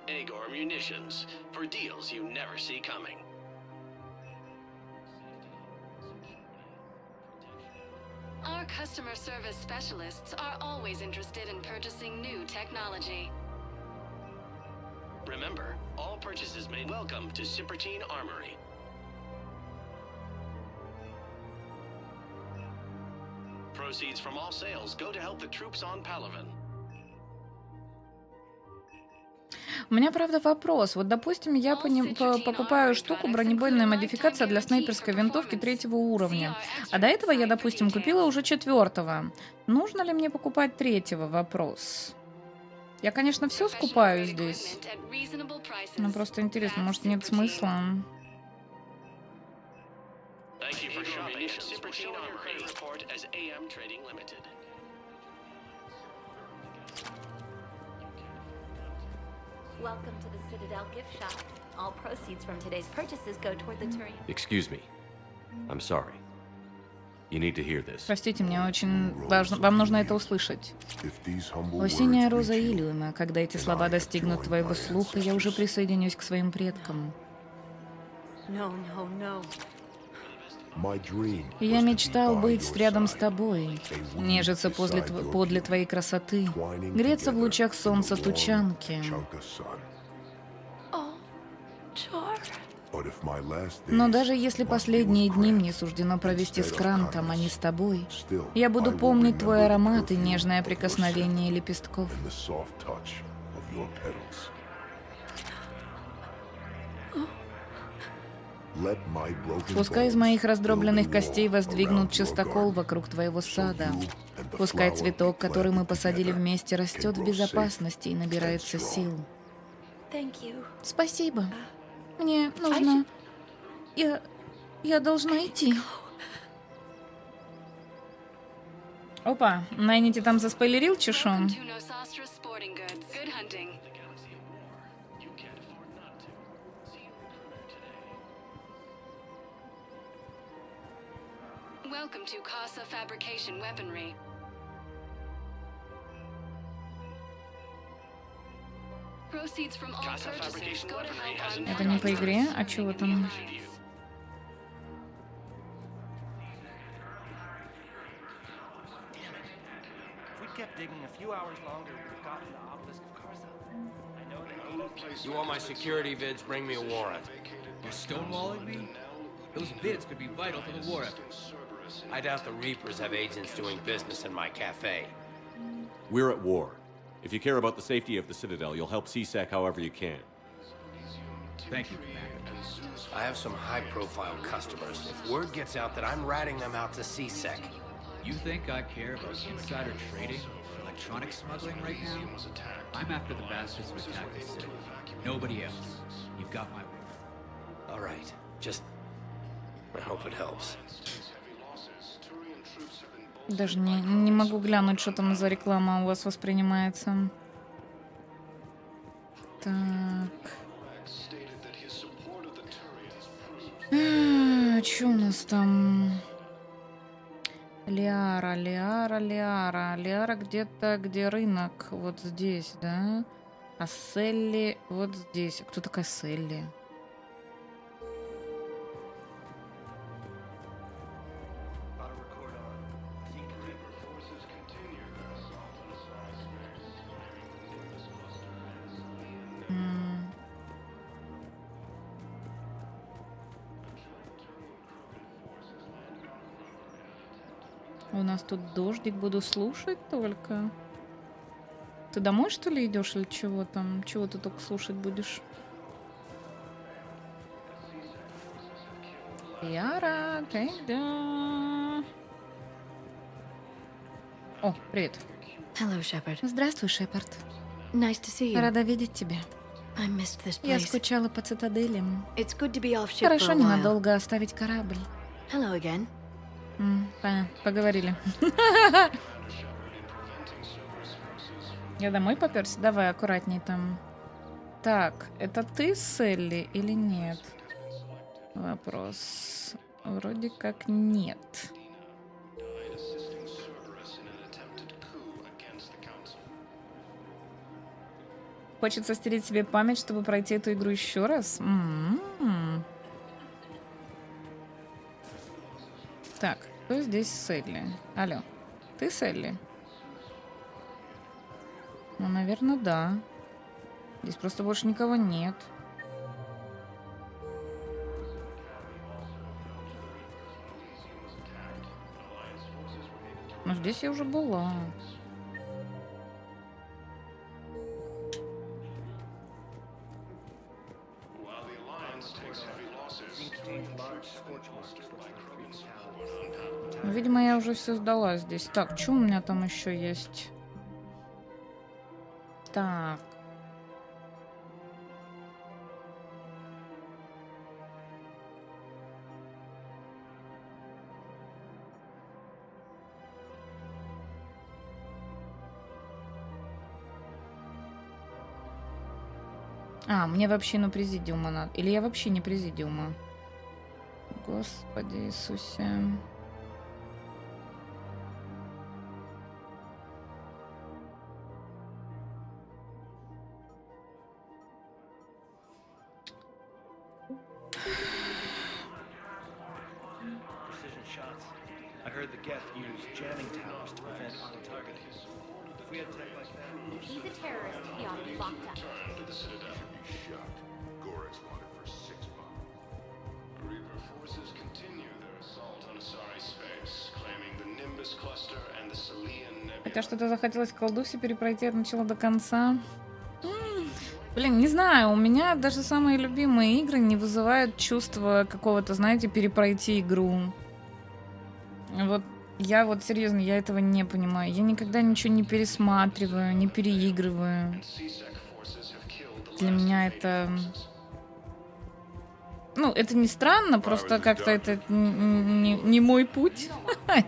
Agor Munitions, for deals you never see coming. Our customer service specialists are always interested in purchasing new technology. Remember, all purchases made. Welcome to Cipertine Armory. Proceeds from all sales go to help the troops on Palaven. У меня, правда, вопрос. Вот, допустим, я покупаю штуку бронебойная модификация для снайперской винтовки 3-го уровня. А до этого я, допустим, купила уже 4-го. Нужно ли мне покупать 3-го? Вопрос. Я, конечно, все скупаю здесь. Но просто интересно, может, нет смысла. Welcome to the Citadel gift shop. All proceeds from today's purchases go toward the Turian. Excuse me. I'm sorry. You need to hear this. Простите, мне очень важно, вам нужно это услышать. Осенняя роза Илиума, когда эти слова достигнут твоего слуха, я уже присоединюсь к своим предкам. Я мечтал быть рядом с тобой, нежиться подле твоей красоты, греться в лучах солнца тучанки. Но даже если последние дни мне суждено провести с Крантом, а не с тобой, я буду помнить твой аромат и нежное прикосновение лепестков. Пускай из моих раздробленных костей воздвигнут чистокол вокруг твоего сада. Пускай цветок, который мы посадили вместе, растет в безопасности и набирается сил. Спасибо. Мне нужно... Я должна идти. Опа, Найнити там заспойлерил чешон? Welcome to Casa Fabrication Weaponry. Proceeds from all purchases go to help. Это не по игре, а чего там? You want my security vids? Bring me a warrant. You're stonewalling me? Those vids could be vital to the war effort. I doubt the Reapers have agents doing business in my cafe. We're at war. If you care about the safety of the Citadel, you'll help CSEC however you can. Thank you. I have some high-profile customers. If word gets out that I'm ratting them out to CSEC, You think I care about insider trading or electronic smuggling right now? I'm after the bastards who attacked the city. Nobody else. You've got my word. All right. Just... I hope it helps. Даже не могу глянуть, что там за реклама у вас воспринимается. Так. Что у нас там? Лиара. Лиара где-то, где рынок. Вот здесь, да? А Селли вот здесь. Кто такая Селли? У нас тут дождик, буду слушать только. Ты домой, что ли, идешь или чего там? Чего ты только слушать будешь? Яра, когда? О, привет. Hello, Shepard. Здравствуй, Шепард. Nice to see you. Рада видеть тебя. I missed this place. Я скучала по цитадели. It's good to be off ship Хорошо for a while. ненадолго оставить корабль. Hello again. Поговорили. Я домой попёрся? Давай, аккуратней там. Так, это ты, Селли, или нет? Вопрос. Вроде как нет. Хочется стереть себе память, чтобы пройти эту игру еще раз? Так, кто здесь Селли? Алло, ты Селли? Ну, наверное, да. Здесь просто больше никого нет. Но здесь я уже была. Видимо, я уже все сдала здесь. Так, что у меня там еще есть? Так. А, мне вообще на президиума надо. Или я вообще не президиума? Господи Иисусе. I heard the Geth use jamming towers to prevent auto-targeting. If we had tech like that... If he's a terrorist, he ought to be locked up. The Citadel should be shut. Gorex wanted for 6 bombs. Reaper forces continue their assault on Asari space, claiming the Nimbus cluster and the Salian Nebula. Хотя что-то захотелось в колдусе перепройти от начала до конца. Блин, не знаю, у меня даже самые любимые игры не вызывают чувства какого-то, знаете, перепройти игру. Вот я вот серьезно, я этого не понимаю. Я никогда ничего не пересматриваю, не переигрываю. Для меня это... Ну, это не странно, просто как-то это не мой путь.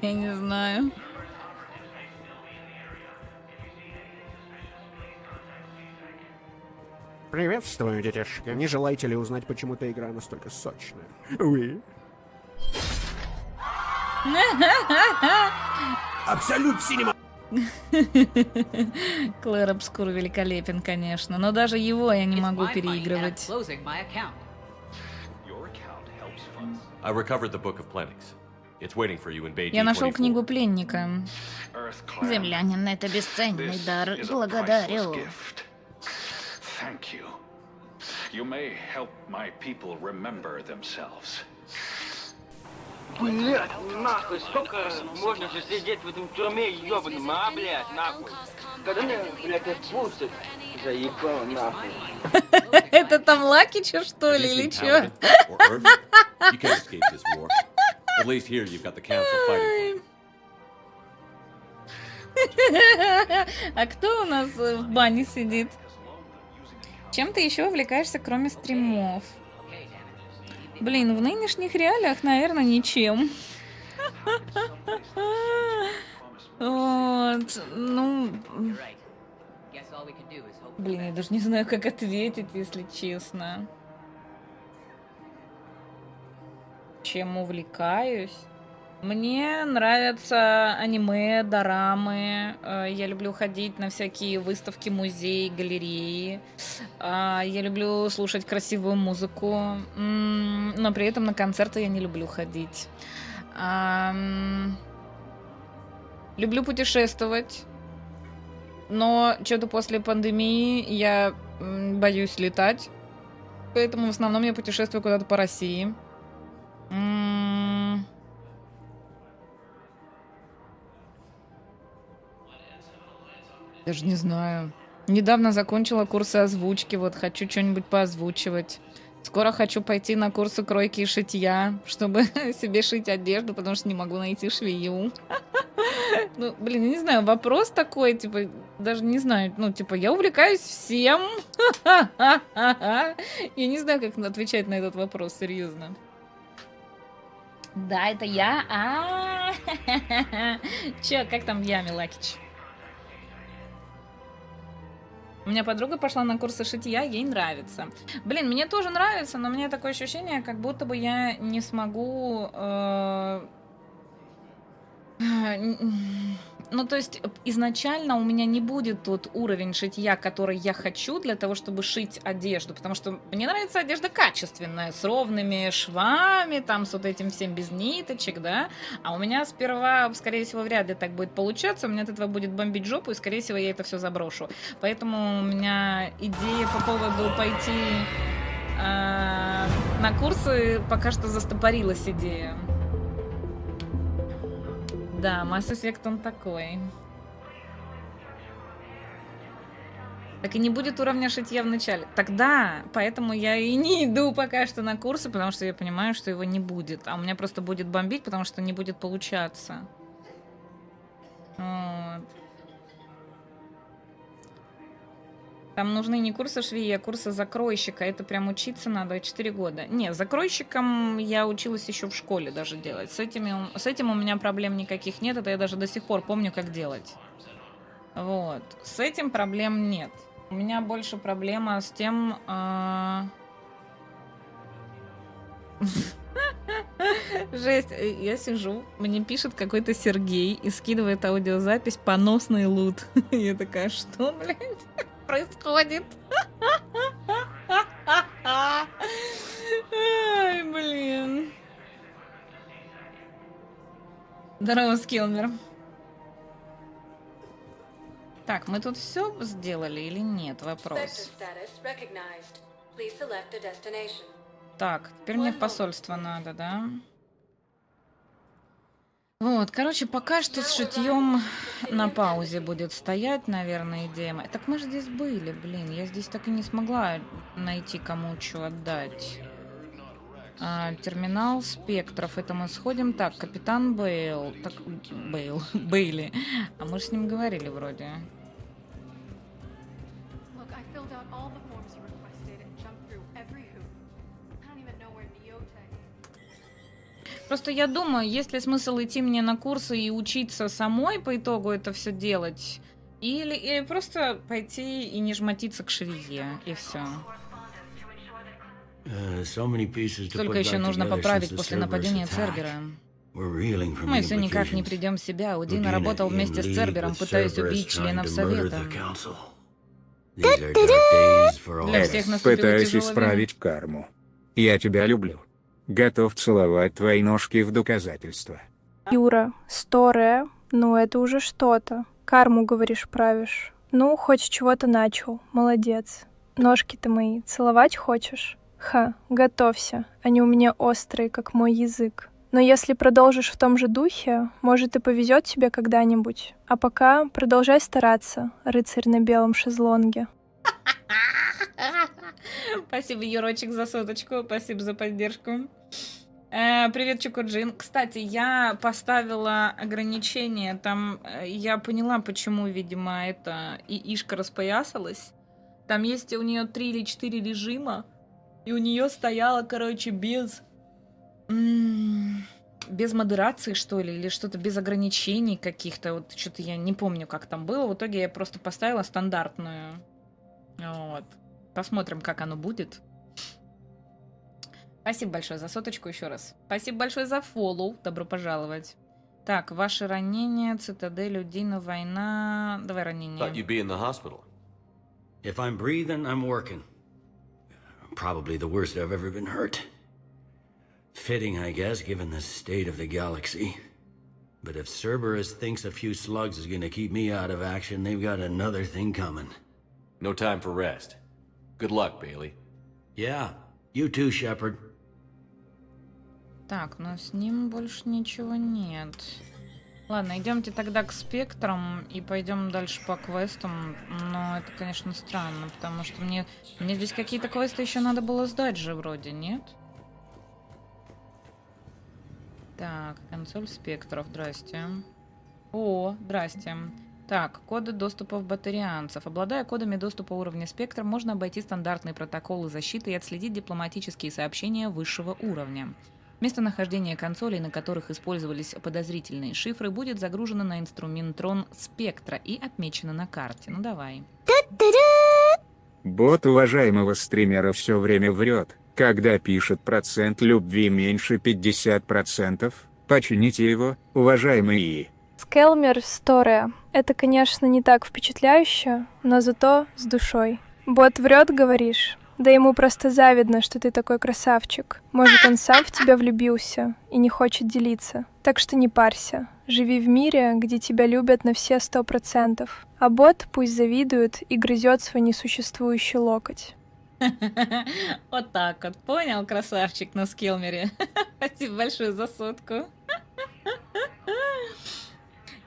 Я не знаю. Приветствую, детишки. Не желаете ли узнать, почему эта игра настолько сочная? Вы? Абсолют синема! Клэр Обскур великолепен, конечно, но даже его я не могу переигрывать. Я нашел книгу пленника. Землянин, это бесценный дар. Благодарю. Thank you. You may help my people remember themselves. Блядь, нахуй, сколько можно же сидеть в этом тюрьме ёбаном, а, блядь, нахуй? Когда мне, блядь, отпустят? Заебало, нахуй. Это там Лакича, что ли, или чё? А кто у нас в бане сидит? Чем ты еще увлекаешься, кроме стримов? Блин, в нынешних реалиях, наверное, ничем. Вот, ну... Блин, я даже не знаю, как ответить, если честно. Чем увлекаюсь? Мне нравятся аниме, дорамы. Я люблю ходить на всякие выставки, музеи, галереи. Я люблю слушать красивую музыку. Но при этом на концерты я не люблю ходить. Люблю путешествовать. Но что-то после пандемии я боюсь летать. Поэтому в основном я путешествую куда-то по России. Даже не знаю. Недавно закончила курсы озвучки. Вот хочу что-нибудь поозвучивать. Скоро хочу пойти на курсы кройки и шитья, чтобы себе шить одежду, потому что не могу найти швею. Ну, блин, я не знаю, вопрос такой, типа, даже не знаю, ну, типа, я увлекаюсь всем. Я не знаю, как отвечать на этот вопрос, серьезно. Да, это я. Чё, как там я, Милакич? У меня подруга пошла на курсы шитья, ей нравится. Блин, мне тоже нравится, но у меня такое ощущение, как будто бы я не смогу... Ну, то есть, изначально у меня не будет тот уровень шитья, который я хочу для того, чтобы шить одежду, потому что мне нравится одежда качественная, с ровными швами, там, с вот этим всем без ниточек, да, а у меня сперва, скорее всего, вряд ли так будет получаться, у меня от этого будет бомбить жопу, и, скорее всего, я это все заброшу. Поэтому у меня идея по поводу пойти на курсы пока что застопорилась идея. Да, Mass Effect он такой. Так и не будет уровня шитья в начале. Тогда, поэтому я и не иду пока что на курсы, потому что я понимаю, что его не будет. А у меня просто будет бомбить, потому что не будет получаться. Вот. Там нужны не курсы швеи, а курсы закройщика. Это прям учиться надо 4 года. Не, закройщиком я училась еще в школе даже делать. С этим у меня проблем никаких нет. Это я даже до сих пор помню, как делать. Вот. С этим проблем нет. У меня больше проблема с тем... Жесть, я сижу, мне пишет какой-то Сергей и скидывает аудиозапись «Поносный лут». Я такая, что, блядь, происходит? Ай, блин. Здорово, Скилмер. Так, мы тут все сделали или нет? Вопрос. Так, теперь мне в посольство надо, да? Вот, короче, пока что с шитьем на паузе будет стоять, наверное, идея моя. Так мы же здесь были, блин, я здесь так и не смогла найти, кому что отдать. Терминал спектров, это мы сходим. Так, капитан Бейл. Так, Бейли. А мы же с ним говорили вроде. Просто я думаю, есть ли смысл идти мне на курсы и учиться самой по итогу это все делать, или просто пойти и не жмотиться к швее, и все. Только еще нужно поправить после нападения Цербера. Мы все никак не придем в себя. Удина работал вместе с Цербером, пытаясь убить членов Совета. Для всех наступила Пытаюсь тяжелая исправить карму. Я тебя люблю. Готов целовать твои ножки в доказательство. Юра, Сторе, ну это уже что-то. Карму, говоришь, правишь. Ну, хоть с чего-то начал. Молодец. Ножки-то мои целовать хочешь? Ха, готовься. Они у меня острые, как мой язык. Но если продолжишь в том же духе, может и повезет тебе когда-нибудь. А пока продолжай стараться, рыцарь на белом шезлонге. Спасибо, Юрочек, за соточку. Спасибо за поддержку. Привет, Чукуджин. Кстати, я поставила ограничение. Там я поняла, почему, видимо, эта ИИшка распоясалась. Там есть у нее 3 или 4 режима. И у нее стояло, короче, без модерации, что ли, или что-то без ограничений каких-то. Вот что-то я не помню, как там было. В итоге я просто поставила стандартную. Вот. Посмотрим, как оно будет. Спасибо большое за соточку еще раз. Спасибо большое за фоллоу. Добро пожаловать. Так, ваши ранения, цитадель, Удина, война. Давай ранения. Thought you'd be in the hospital. If I'm breathing, I'm working. Probably the worst I've ever been hurt. Fitting, I guess, given the state of the galaxy. But if Cerberus thinks a few slugs is gonna keep me out of action, they've got another thing coming. No time for rest. Good luck, Bailey. Yeah, you too, Shepard. Так, но с ним больше ничего нет. Ладно, идемте тогда к спектрам и пойдем дальше по квестам. Но это, конечно, странно, потому что мне здесь какие-то квесты еще надо было сдать же вроде, нет? Так, консоль спектров, здрасте. О, здрасте. Так, коды доступа в батарианцев. Обладая кодами доступа уровня спектра, можно обойти стандартные протоколы защиты и отследить дипломатические сообщения высшего уровня. Местонахождение консолей, на которых использовались подозрительные шифры, будет загружено на инструментрон спектра и отмечено на карте. Ну давай. Бот уважаемого стримера все время врет, когда пишет процент любви меньше 50%. Почините его, уважаемый ИИ. Скелмер Сторе. Это, конечно, не так впечатляюще, но зато с душой. Бот врет, говоришь? Да ему просто завидно, что ты такой красавчик. Может, он сам в тебя влюбился и не хочет делиться. Так что не парься. Живи в мире, где тебя любят на все 100%. А бот пусть завидует и грызет свой несуществующий локоть. Вот так вот. Понял, красавчик на скелмере? Спасибо большое за сотку.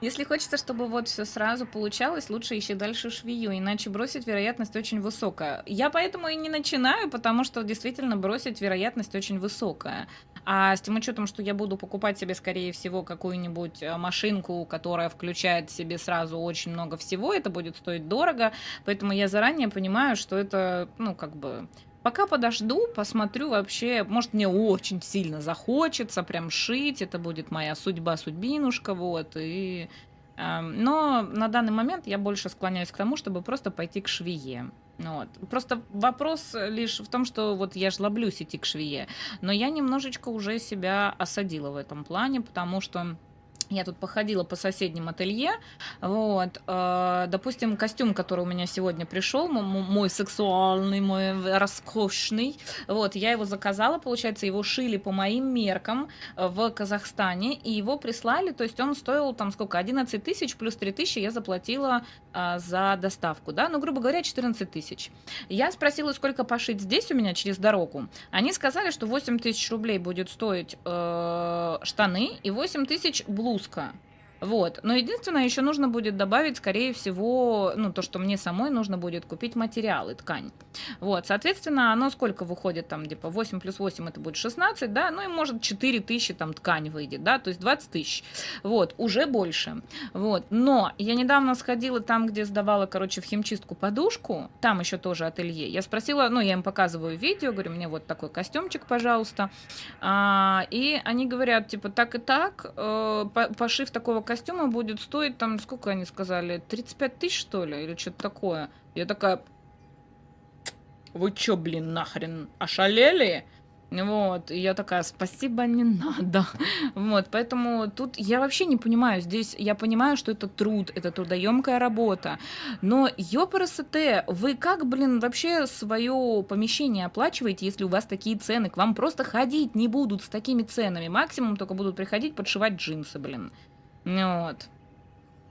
Если хочется, чтобы вот все сразу получалось, лучше ищи дальше швею, иначе бросить вероятность очень высокая. Я поэтому и не начинаю, потому что действительно бросить вероятность очень высокая. А с тем учетом, что я буду покупать себе, скорее всего, какую-нибудь машинку, которая включает в себе сразу очень много всего, это будет стоить дорого, поэтому я заранее понимаю, что это, ну, как бы... Пока подожду, посмотрю вообще, может, мне очень сильно захочется прям шить, это будет моя судьба-судьбинушка, вот, и... но на данный момент я больше склоняюсь к тому, чтобы просто пойти к швее. Вот. Просто вопрос лишь в том, что вот я жлоблюсь идти к швее, но я немножечко уже себя осадила в этом плане, потому что... Я тут походила по соседним ателье, вот, допустим, костюм, который у меня сегодня пришел, мой сексуальный, мой роскошный, вот, я его заказала, получается, его шили по моим меркам в Казахстане, и его прислали, то есть он стоил там сколько, 11 тысяч плюс 3 тысячи я заплатила за доставку, да, ну, грубо говоря, 14 тысяч. Я спросила, сколько пошить здесь у меня через дорогу, они сказали, что 8 тысяч рублей будет стоить штаны и 8 тысяч блуз. Вот. Но единственное, еще нужно будет добавить, скорее всего, ну, то, что мне самой нужно будет купить материалы, ткань. Вот, соответственно, оно сколько выходит, там, типа, 8 плюс 8 это будет 16, да, ну, и, может, 4 тысячи, там, ткань выйдет, да, то есть 20 тысяч. Вот, уже больше. Вот, но я недавно сходила там, где сдавала, короче, в химчистку подушку, там еще тоже ателье. Я спросила, ну, я им показываю видео, говорю, мне вот такой костюмчик, пожалуйста. И они говорят, типа, так и так, пошив такого костюма будет стоить, там, сколько они сказали, 35 тысяч, что ли, или что-то такое. Я такая, вы чё, блин, нахрен ошалели? Вот, и я такая, спасибо, не надо. Вот, поэтому тут я вообще не понимаю, здесь я понимаю, что это труд, это трудоемкая работа, но ёпрст, вы как, блин, вообще свое помещение оплачиваете, если у вас такие цены? К вам просто ходить не будут с такими ценами, максимум только будут приходить подшивать джинсы, блин. Вот.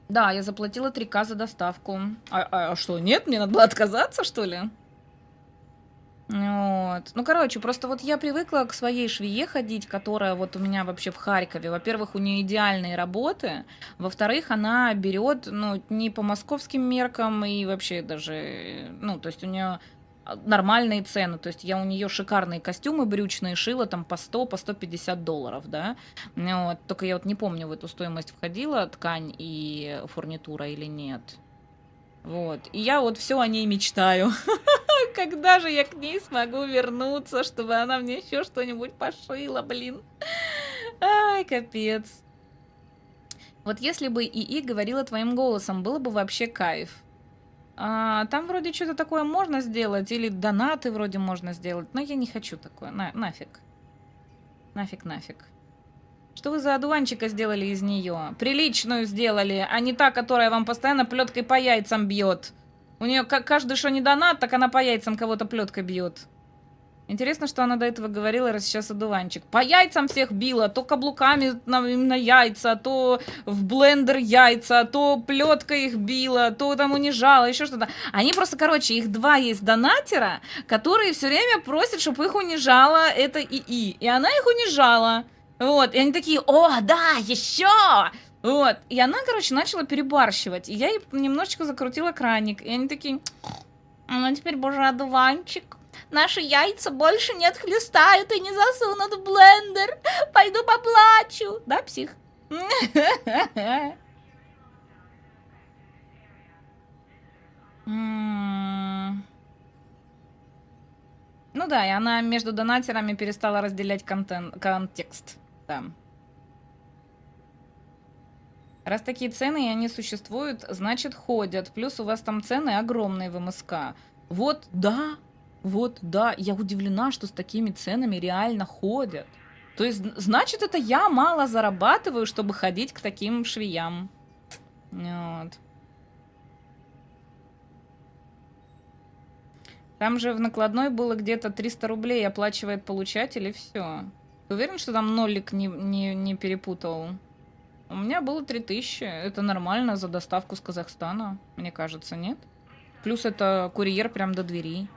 Да, я заплатила 3К за доставку. А что, нет? Мне надо было отказаться, что ли? Вот. Ну, короче, просто вот я привыкла к своей швее ходить, которая вот у меня вообще в Харькове. Во-первых, у нее идеальные работы. Во-вторых, она берет, ну, не по московским меркам и вообще даже, ну, то есть у нее нормальные цены. То есть я у нее шикарные костюмы брючные шила там по 100, по 150 долларов, да. Вот. Только я вот не помню, в эту стоимость входила ткань и фурнитура или нет. Вот. И я вот все о ней мечтаю. Когда же я к ней смогу вернуться, чтобы она мне еще что-нибудь пошила, блин. Ай, капец. Вот если бы ИИ говорила твоим голосом, было бы вообще кайф. Там вроде что-то такое можно сделать, или донаты вроде можно сделать, но я не хочу такое, нафиг. Нафиг. Что вы за одуванчика сделали из нее? Приличную сделали, а не та, которая вам постоянно плеткой по яйцам бьет. У нее каждый, что не донат, так она по яйцам кого-то плеткой бьет. Интересно, что она до этого говорила, раз сейчас одуванчик. По яйцам всех била, то каблуками на яйца, то в блендер яйца, то плеткой их била, то там унижала, еще что-то. Они просто, короче, их два есть донатера, которые все время просят, чтобы их унижала это ИИ. И она их унижала. Вот, и они такие: о, да, еще! Вот, и она, короче, начала перебарщивать. И я ей немножечко закрутила краник. И они такие: ну теперь, боже, одуванчик. Наши яйца больше не отхлестают и не засунут в блендер. Пойду поплачу. Да, псих? Ну да, и она между донатерами перестала разделять контекст. Да. Раз такие цены, и они существуют, значит ходят. Плюс у вас там цены огромные в МСК. Вот да, я удивлена, что с такими ценами реально ходят. То есть, значит, это я мало зарабатываю, чтобы ходить к таким швеям. Вот. Там же в накладной было где-то 300 рублей оплачивает получатель, и все. Ты уверен, что там нолик не перепутал? У меня было 3000. Это нормально за доставку с Казахстана, мне кажется, нет? Плюс это курьер прям до двери.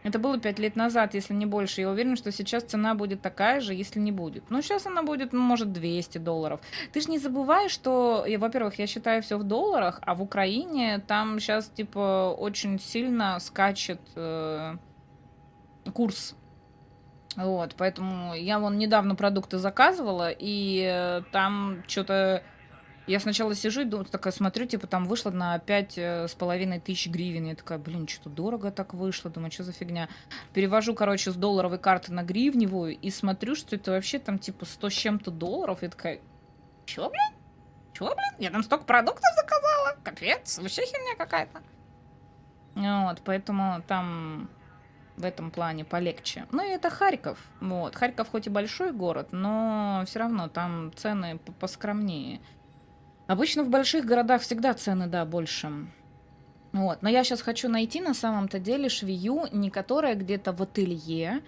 Это было 5 лет назад, если не больше. Я уверена, что сейчас цена будет такая же, если не будет. Ну, сейчас она будет, может, 200 долларов. Ты же не забывай, что, во-первых, я считаю все в долларах, а в Украине там сейчас, типа, очень сильно скачет курс. Вот, поэтому я вон недавно продукты заказывала, и там что-то... Я сначала сижу и думаю, такая смотрю, типа там вышло на 5500 гривен. Я такая, блин, что-то дорого так вышло. Думаю, что за фигня. Перевожу, короче, с долларовой карты на гривневую и смотрю, что это вообще там типа 100 с чем-то долларов. Я такая, чё, блин? Чё, блин? Я там столько продуктов заказала. Капец, вообще херня какая-то. Вот, поэтому там в этом плане полегче. Ну и это Харьков. Вот. Харьков хоть и большой город, но все равно там цены поскромнее. Обычно в больших городах всегда цены, да, больше. Вот. Но я сейчас хочу найти на самом-то деле швею, не которая где-то в ателье,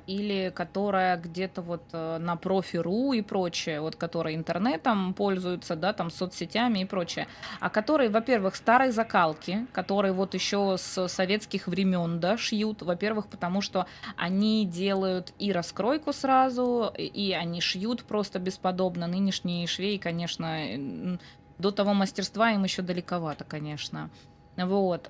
или которая где-то вот на профи.ру и прочее, вот которая интернетом пользуется, да, там соцсетями и прочее, а которые, во-первых, старой закалки, которые вот еще с советских времен, да, шьют, во-первых, потому что они делают и раскройку сразу, и они шьют просто бесподобно. Нынешние швеи, конечно, до того мастерства им еще далековато, конечно. Вот.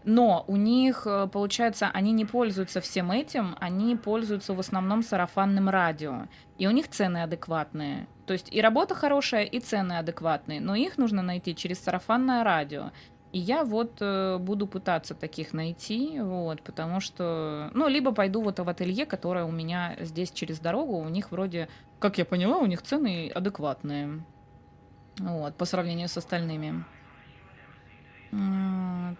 Но у них, получается, они не пользуются всем этим, они пользуются в основном сарафанным радио. И у них цены адекватные. То есть и работа хорошая, и цены адекватные. Но их нужно найти через сарафанное радио. И я вот буду пытаться таких найти, вот, потому что... Ну, либо пойду вот в ателье, которое у меня здесь через дорогу. У них вроде, как я поняла, у них цены адекватные. Вот, по сравнению с остальными. Вот.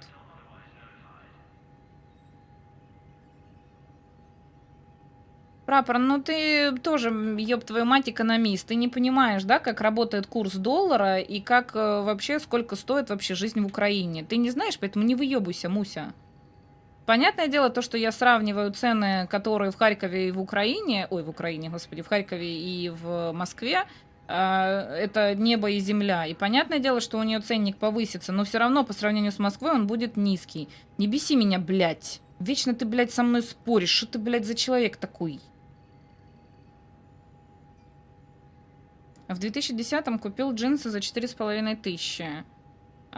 Прапор, ну ты тоже, ёб твою мать, экономист. Ты не понимаешь, да, как работает курс доллара и как вообще, сколько стоит вообще жизнь в Украине. Ты не знаешь, поэтому не выебуйся, Муся. Понятное дело, то, что я сравниваю цены, которые в Харькове и в Украине, в Харькове и в Москве, это небо и земля. И понятное дело, что у нее ценник повысится, но все равно по сравнению с Москвой он будет низкий. Не беси меня, блядь. Вечно ты, блядь, со мной споришь. Что ты, блядь, за человек такой? В 2010-м купил джинсы за 4500.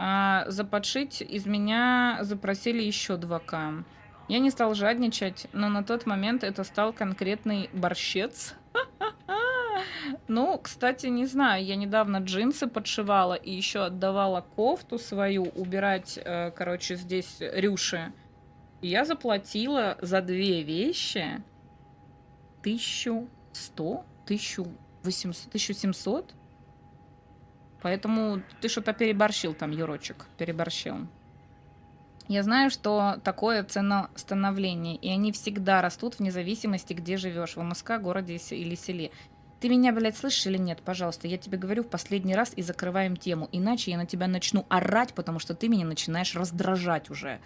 а заподшить из меня запросили еще 2К. Я не стал жадничать, но на тот момент это стал конкретный борщец. Ну, кстати, не знаю, я недавно джинсы подшивала и еще отдавала кофту свою убирать, короче, здесь рюши. И я заплатила за 2 вещи 1100, 1800, 1700. Поэтому ты что-то переборщил там, Юрочек, переборщил. Я знаю, что такое ценостановление, и они всегда растут вне зависимости, где живешь, в МСК, городе или селе. Ты меня, блядь, слышишь или нет? Пожалуйста, я тебе говорю в последний раз и закрываем тему. Иначе я на тебя начну орать, потому что ты меня начинаешь раздражать уже.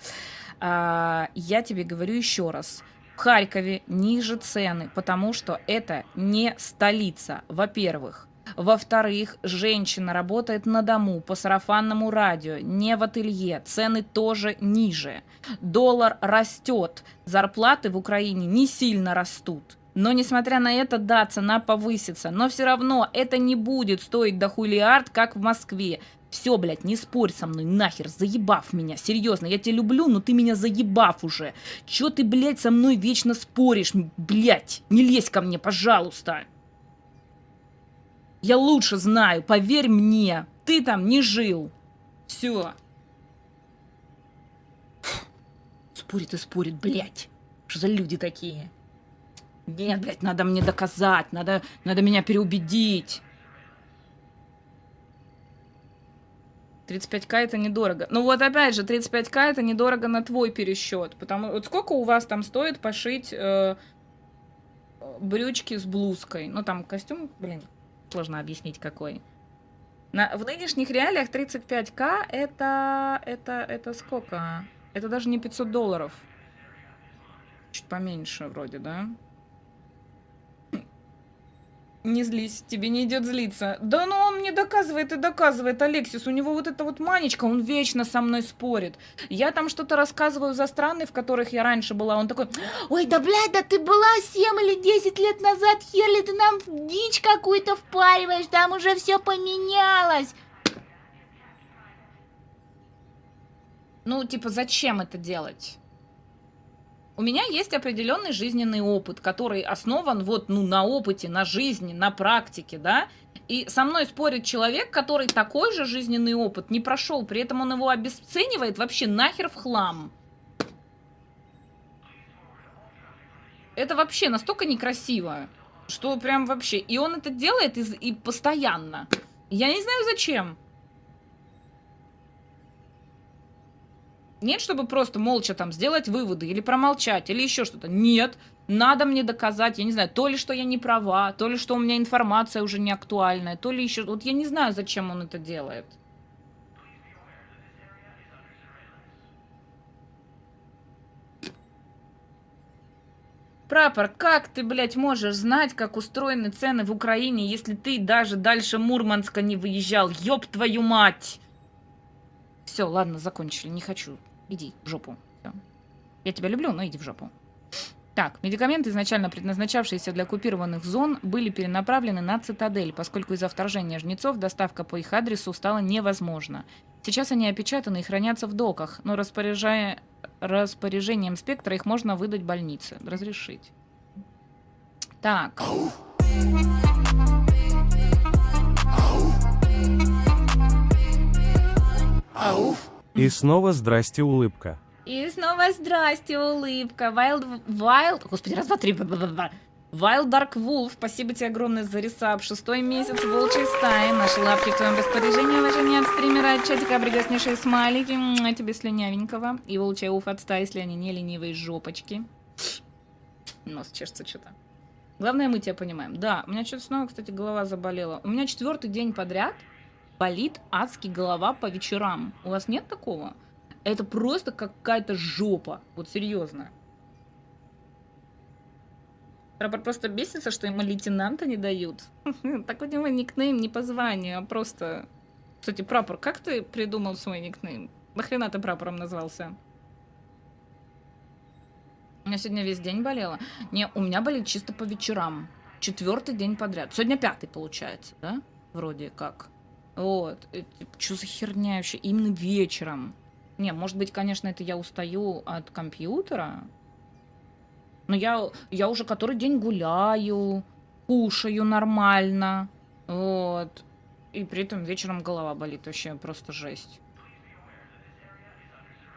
Я тебе говорю еще раз. В Харькове ниже цены, потому что это не столица, во-первых. Во-вторых, женщина работает на дому, по сарафанному радио, не в ателье. Цены тоже ниже. Доллар растет. Зарплаты в Украине не сильно растут. Но, несмотря на это, да, цена повысится. Но все равно это не будет стоить дохуиллиард, как в Москве. Все, блядь, не спорь со мной, нахер, заебав меня. Серьезно, я тебя люблю, но ты меня заебав уже. Че ты, блядь, со мной вечно споришь? Блядь, не лезь ко мне, пожалуйста. Я лучше знаю, поверь мне. Ты там не жил. Все. Спорит и спорит, блядь. Что за люди такие? Нет, блядь, надо мне доказать, надо меня переубедить. 35к это недорого. Ну вот опять же, 35к это недорого на твой пересчет. Потому вот сколько у вас там стоит пошить брючки с блузкой? Ну там костюм, блин, сложно объяснить какой. В нынешних реалиях 35к это сколько? Это даже не $500. Чуть поменьше вроде, да? Не злись, тебе не идет злиться. Да ну он мне доказывает и доказывает, Алексис. У него вот эта вот манечка, он вечно со мной спорит. Я там что-то рассказываю за страны, в которых я раньше была. Он такой: ой, да блядь, да ты была 7 или 10 лет назад, херли ты нам дичь какую-то впариваешь, там уже все поменялось. Ну, типа, зачем это делать? У меня есть определенный жизненный опыт, который основан вот, ну, на опыте, на жизни, на практике, да? И со мной спорит человек, который такой же жизненный опыт не прошел, при этом он его обесценивает вообще нахер в хлам. Это вообще настолько некрасиво, что прям вообще... И он это делает и постоянно. Я не знаю зачем. Нет, чтобы просто молча там сделать выводы или промолчать, или еще что-то. Нет, надо мне доказать, я не знаю, то ли что я не права, то ли что у меня информация уже не актуальная, то ли еще... Вот я не знаю, зачем он это делает. Прапор, как ты, блядь, можешь знать, как устроены цены в Украине, если ты даже дальше Мурманска не выезжал? Ёб твою мать! Все, ладно, закончили, не хочу. Иди в жопу. Всё. Я тебя люблю, но иди в жопу. Так, медикаменты, изначально предназначавшиеся для оккупированных зон, были перенаправлены на Цитадель, поскольку из-за вторжения жнецов доставка по их адресу стала невозможна. Сейчас они опечатаны и хранятся в доках, но распоряжением Спектра их можно выдать больнице. Разрешить. Так. Ауф. И снова здрасте, улыбка. И снова здрасте, улыбка. Wild... Господи, раз, два, три. Wild Dark Wolf, спасибо тебе огромное за ресап. 6-й месяц волчьей стаи. Наши лапки в твоем распоряжении, уважение от стримера. От чатика прекраснейшие смайлики. Тебе слюнявенького. И волчья уф от стаи, если они не ленивые жопочки. Нос чешется что-то. Главное, мы тебя понимаем. Да, у меня что-то снова, кстати, голова заболела. У меня 4-й день подряд болит адски голова по вечерам. У вас нет такого? Это просто какая-то жопа. Вот серьезно. Прапор просто бесится, что ему лейтенанта не дают. Так у него никнейм не по званию, а просто... Кстати, Прапор, как ты придумал свой никнейм? Нахрена ты Прапором назвался? У меня сегодня весь день болело. Не, у меня болит чисто по вечерам. 4-й день подряд. Сегодня 5-й получается, да? Вроде как. Вот. Что за херня вообще? Именно вечером. Не, может быть, конечно, это я устаю от компьютера. Но я уже который день гуляю, кушаю нормально. Вот. И при этом вечером голова болит. Вообще просто жесть.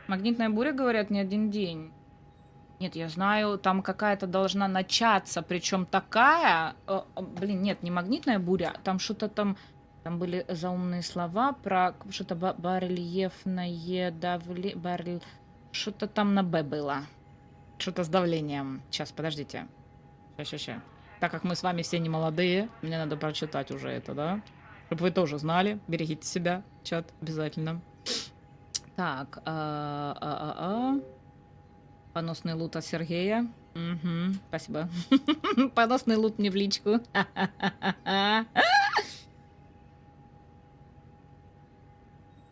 Магнитная буря, говорят, не один день. Нет, я знаю, там какая-то должна начаться, причем такая... блин, нет, не магнитная буря, там что-то там... Там были заумные слова про что-то барельефное давление... Что-то там на «Б» было. Что-то с давлением. Сейчас, подождите. Сейчас. Так как мы с вами все не молодые, мне надо прочитать уже это, да? Чтобы вы тоже знали. Берегите себя, чат, обязательно. Так. Поносный лут от Сергея. Угу, спасибо. Поносный лут мне в личку.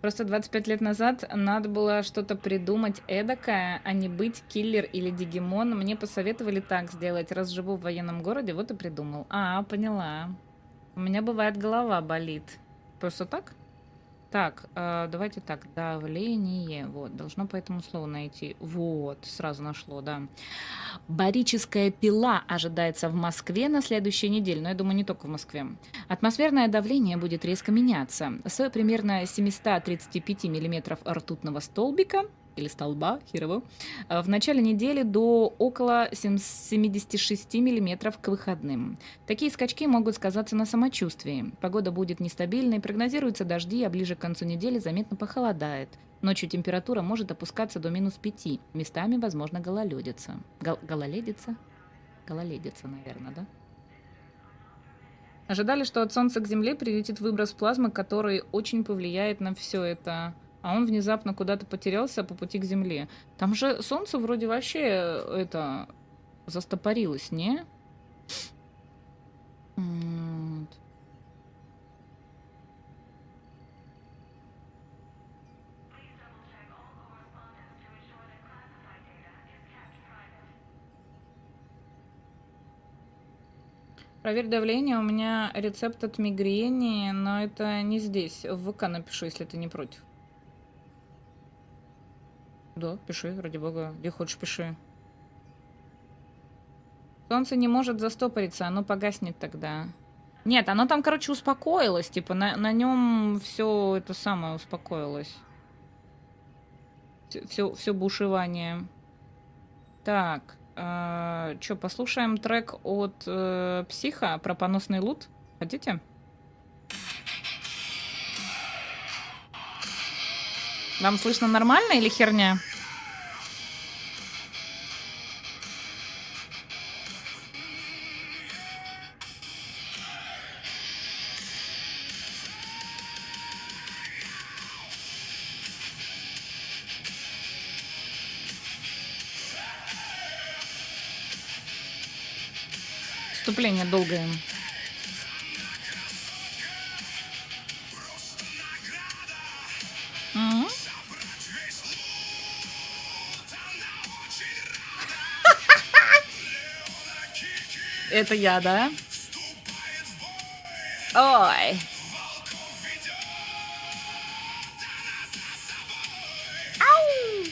Просто 25 лет назад надо было что-то придумать эдакое, а не быть киллер или дигимон. Мне посоветовали так сделать. Раз живу в военном городе, вот и придумал. А, поняла. У меня бывает голова болит. Просто так? Так, давайте так. Давление. Вот, должно по этому слову найти. Вот, сразу нашло, да. Барическая пила ожидается в Москве на следующей неделе. Но я думаю, не только в Москве. Атмосферное давление будет резко меняться. С примерно 735 миллиметров ртутного столбика или столба, херово, в начале недели до около 76 миллиметров к выходным. Такие скачки могут сказаться на самочувствии. Погода будет нестабильной, прогнозируются дожди, а ближе к концу недели заметно похолодает. Ночью температура может опускаться до -5. Местами, возможно, гололедица. Гололедица? Гололедица, наверное, да? Ожидали, что от Солнца к Земле прилетит выброс плазмы, который очень повлияет на все это. А он внезапно куда-то потерялся по пути к Земле. Там же Солнце вроде вообще это застопорилось, не? Вот. Проверь давление, у меня рецепт от мигрени, но это не здесь. В ВК напишу, если ты не против. Да, пиши, ради бога, где хочешь, пиши. Солнце не может застопориться, оно погаснет тогда. Нет, оно там, короче, успокоилось, типа на нем все это самое успокоилось. Все бушевание. Так. Что, послушаем трек от Психа про поносный лут? Хотите? Вам слышно нормально или херня? Вступление долгое. Это я, да? Ой. Ау!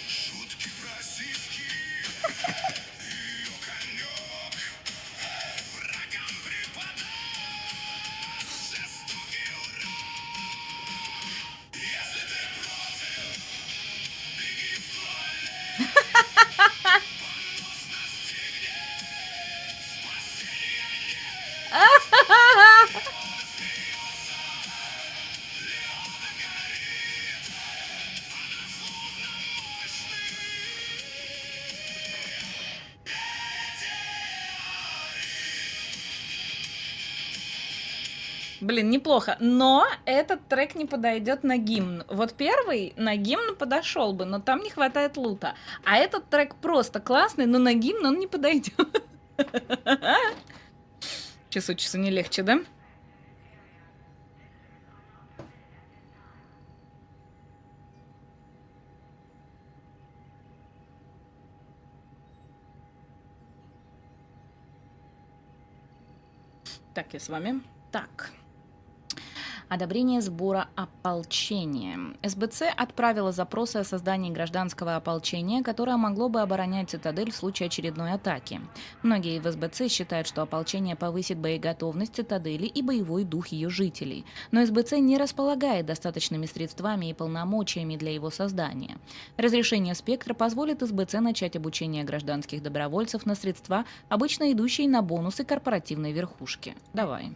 Блин, неплохо. Но этот трек не подойдет на гимн. Вот первый на гимн подошел бы, но там не хватает лута. А этот трек просто классный, но на гимн он не подойдет. Часу не легче, да? Так, я с вами. Так. Одобрение сбора ополчения. СБЦ отправила запросы о создании гражданского ополчения, которое могло бы оборонять цитадель в случае очередной атаки. Многие в СБЦ считают, что ополчение повысит боеготовность цитадели и боевой дух ее жителей. Но СБЦ не располагает достаточными средствами и полномочиями для его создания. Разрешение спектра позволит СБЦ начать обучение гражданских добровольцев на средства, обычно идущие на бонусы корпоративной верхушки. Давай.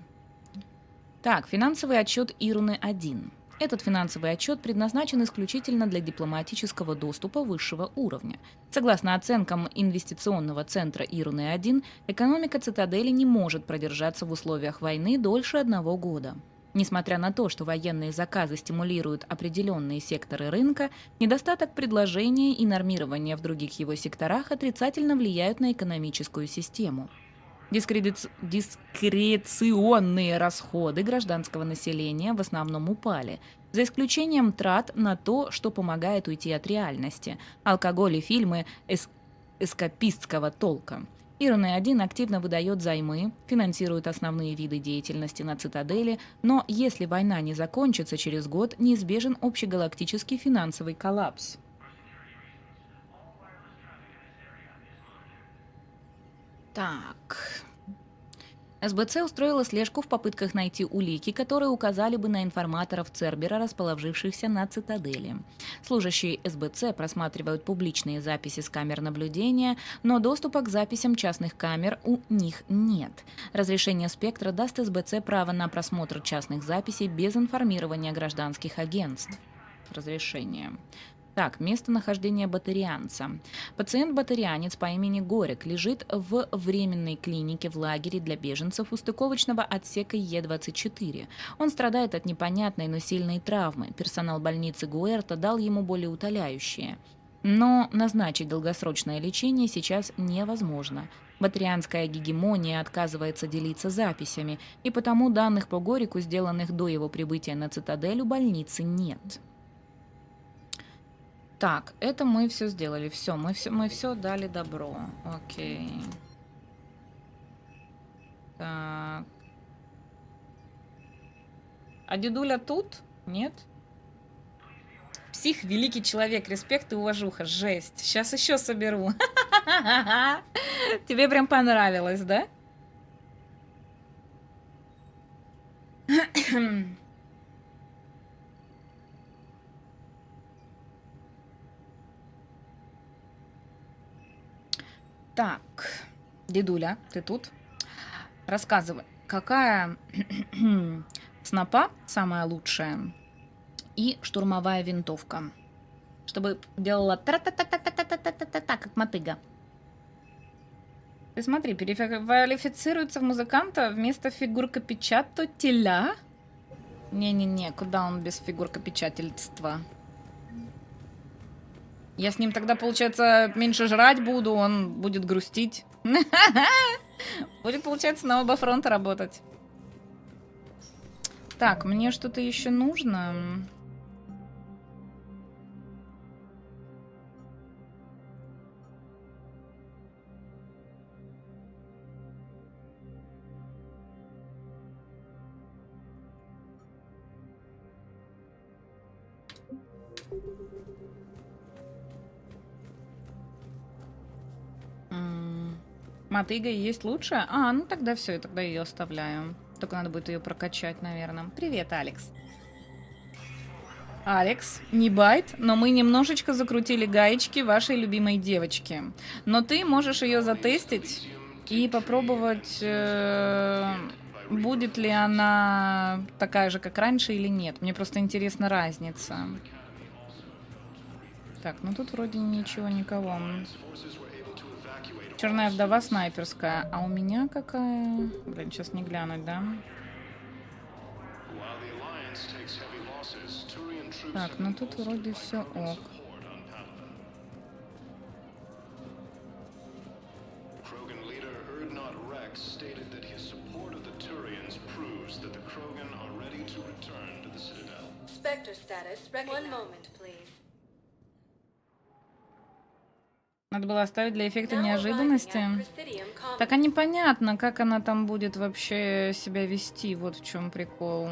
Так, финансовый отчет Ируны-1. Этот финансовый отчет предназначен исключительно для дипломатического доступа высшего уровня. Согласно оценкам инвестиционного центра Ируны-1, экономика цитадели не может продержаться в условиях войны дольше 1 года. Несмотря на то, что военные заказы стимулируют определенные секторы рынка, недостаток предложения и нормирования в других его секторах отрицательно влияют на экономическую систему. Дискреционные расходы гражданского населения в основном упали, за исключением трат на то, что помогает уйти от реальности – алкоголь и фильмы эскапистского толка. Ируны-1 активно выдает займы, финансирует основные виды деятельности на цитадели, но если война не закончится через год, неизбежен общегалактический финансовый коллапс. Так. СБЦ устроила слежку в попытках найти улики, которые указали бы на информаторов Цербера, расположившихся на цитадели. Служащие СБЦ просматривают публичные записи с камер наблюдения, но доступа к записям частных камер у них нет. Разрешение спектра даст СБЦ право на просмотр частных записей без информирования гражданских агентств. Разрешение. Так, местонахождение батарианца. Пациент-батарианец по имени Горек лежит в временной клинике в лагере для беженцев у стыковочного отсека Е-24. Он страдает от непонятной, но сильной травмы. Персонал больницы Гуэрта дал ему болеутоляющее. Но назначить долгосрочное лечение сейчас невозможно. Батарианская гегемония отказывается делиться записями, и потому данных по Горику, сделанных до его прибытия на цитадель, у больницы нет. Так, это мы все сделали. Все, мы все дали добро. Окей. Так. А дедуля тут? Нет? Псих, великий человек, респект и уважуха. Жесть. Сейчас еще соберу. Тебе прям понравилось, да? Так, дедуля, ты тут? Рассказывай, какая снопа самая лучшая и штурмовая винтовка, чтобы делала тра-та-та-та-та-та-та-та-та, как мотыга. Ты смотри, переквалифицируется в музыканта вместо фигуркопечатателя. Не-не-не, куда он без фигуркопечательства? Я с ним тогда, получается, меньше жрать буду, он будет грустить. Будет, получается, на оба фронта работать. Так, мне что-то еще нужно. Мотыга есть лучше? А, ну тогда все, тогда ее оставляю. Только надо будет ее прокачать, наверное. Привет, Алекс. Алекс, не байт, но мы немножечко закрутили гаечки вашей любимой девочки. Но ты можешь ее затестить и попробовать, будет ли она такая же, как раньше, или нет. Мне просто интересна разница. Так, ну тут вроде ничего, никого. Черная вдова снайперская. А у меня какая? Блин, сейчас не глянуть, да? Так, ну тут вроде все ок. Spectre status. One moment, please. Надо было оставить для эффекта неожиданности. Так, а непонятно, как она там будет вообще себя вести. Вот в чем прикол.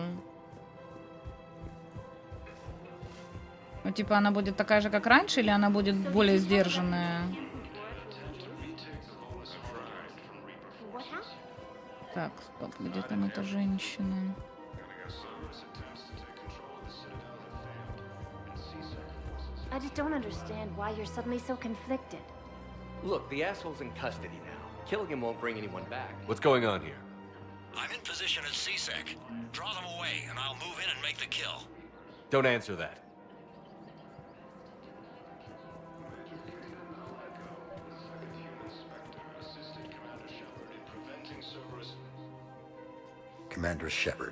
Ну, типа, она будет такая же, как раньше, или она будет более сдержанная? Так, стоп, где там эта женщина? I just don't understand why you're suddenly so conflicted. Look, the asshole's in custody now. Killing him won't bring anyone back. What's going on here? I'm in position at CSEC. Draw them away, and I'll move in and make the kill. Don't answer that.